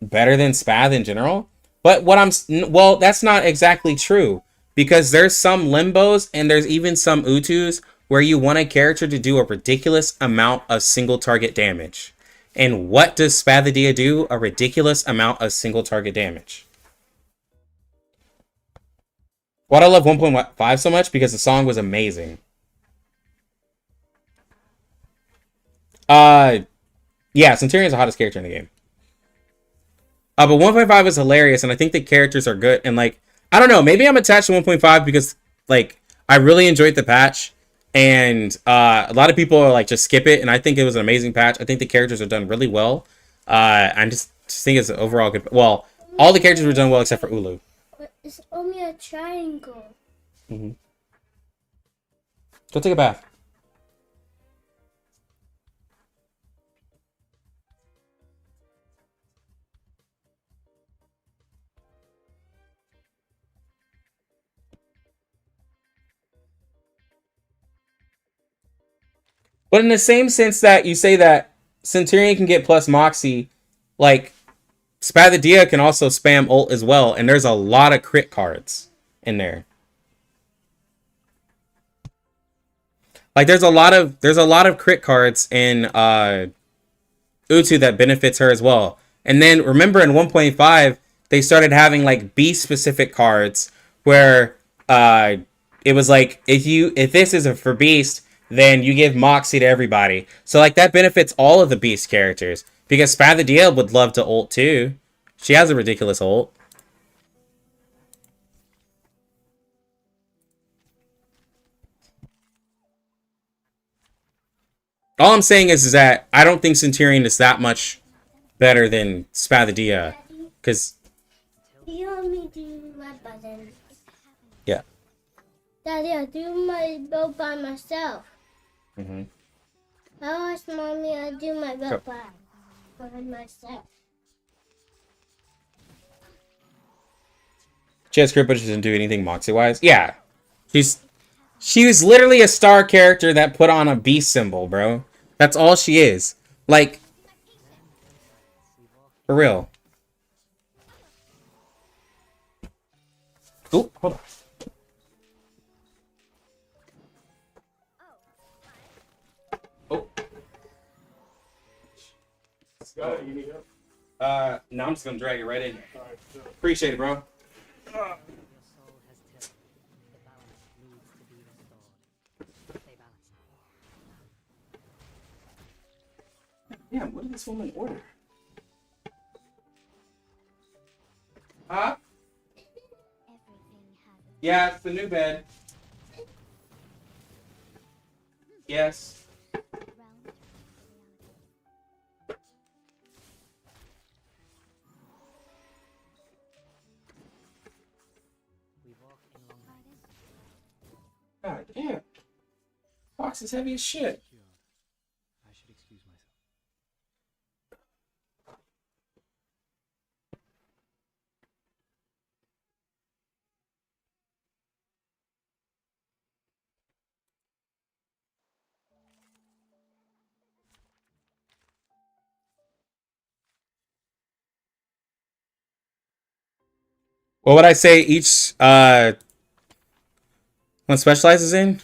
better than Spath in general. But well, that's not exactly true. Because there's some Limbos and there's even some Utus where you want a character to do a ridiculous amount of single target damage. And what does Spathadia do? A ridiculous amount of single target damage. Why do I love 1.5 so much? Because the song was amazing. Yeah, Centurion's the hottest character in the game. But 1.5 is hilarious, and I think the characters are good. And like, I don't know, maybe I'm attached to 1.5 because like I really enjoyed the patch, and a lot of people are like just skip it, and I think it was an amazing patch. I think the characters are done really well. I just think it's an overall good. Well, all the characters were done well except for Ulu.
But it's only a triangle.
Mm-hmm. Go take a bath. But in the same sense that you say that Centurion can get plus Moxie, like Spathadia can also spam ult as well, and there's a lot of crit cards in there. Like there's a lot of crit cards in Utu that benefits her as well. And then remember in 1.5 they started having like beast specific cards where it was like if this is for beast, then you give Moxie to everybody. So like that benefits all of the beast characters because Spathadia would love to ult too. She has a ridiculous ult. All I'm saying is that I don't think Centurion is that much better than Spathadia. Because...
You want me to do my button?
Yeah.
Daddy, I do my build by myself.
Mm-hmm.
I asked Mommy I do my build by myself.
She has crit, but she doesn't do anything Moxie-wise. Yeah. She was literally a star character that put on a beast symbol, bro. That's all she is. Like, for real. Oh, hold on. Oh. Let's go. You need help? No, I'm just gonna drag it right in. Appreciate it, bro.
Your soul has tilted. The balance needs to be restored. Stay balanced.
Yeah, what did this woman order? Huh? Yeah, it's the new bed. Yes.
We walk in long nights.
God damn. Box is heavy as shit.
I should excuse myself.
What would I say each one specializes in?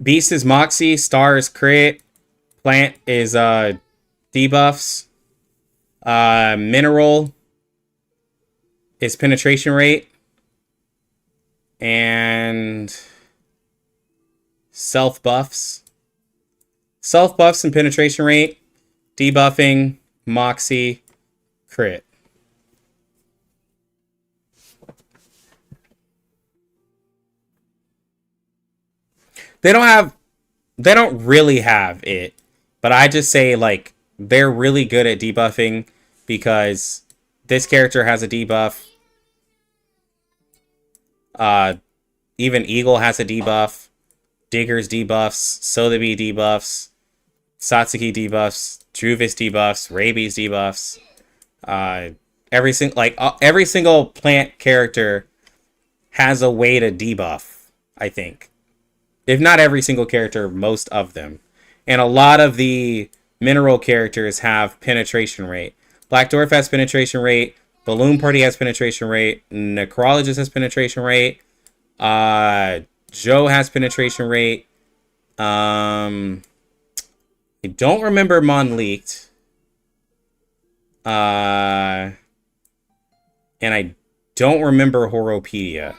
Beast is Moxie, Star is crit, Plant is debuffs, Mineral is penetration rate, and self buffs. Self buffs and penetration rate, debuffing, Moxie, crit. They don't really have it, but I just say like they're really good at debuffing because this character has a debuff. Even Eagle has a debuff. Digger's debuffs, Sotheby debuffs, Satsuki debuffs, Juvis debuffs, Rabies debuffs. Every single plant character has a way to debuff, I think. If not every single character, most of them. And a lot of the mineral characters have penetration rate. Black Dwarf has penetration rate. Balloon Party has penetration rate. Necrologist has penetration rate. Joe has penetration rate. I don't remember Mon Leaked. And I don't remember Horopedia.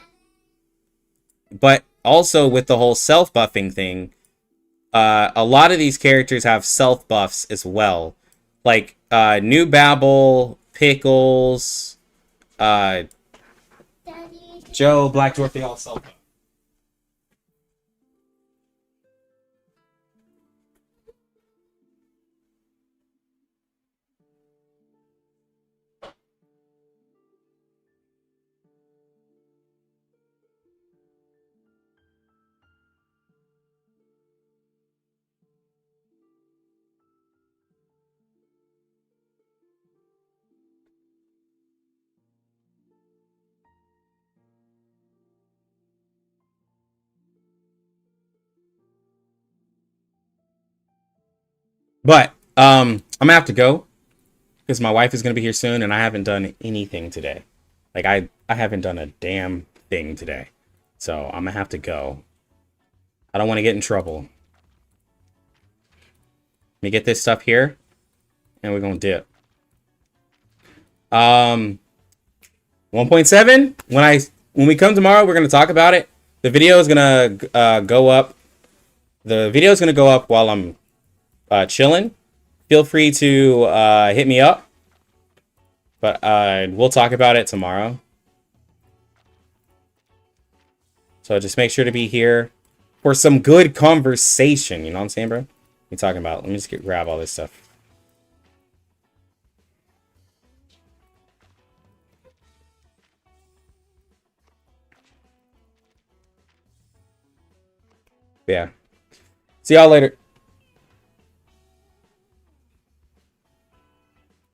But also with the whole self-buffing thing, a lot of these characters have self-buffs as well. Like New Babel, Pickles, Joe, Black Dwarf, they all self-buff. But I'm gonna have to go because my wife is gonna be here soon, and I haven't done anything today. Like I haven't done a damn thing today, so I'm gonna have to go. I don't want to get in trouble. Let me get this stuff here, and we're gonna dip. 1.7. When we come tomorrow, we're gonna talk about it. The video is gonna go up. The video is gonna go up while I'm chilling. Feel free to hit me up, but we'll talk about it tomorrow. So just make sure to be here for some good conversation. You know what I'm saying, bro? What are you talking about? Let me just grab all this stuff. Yeah. See y'all later.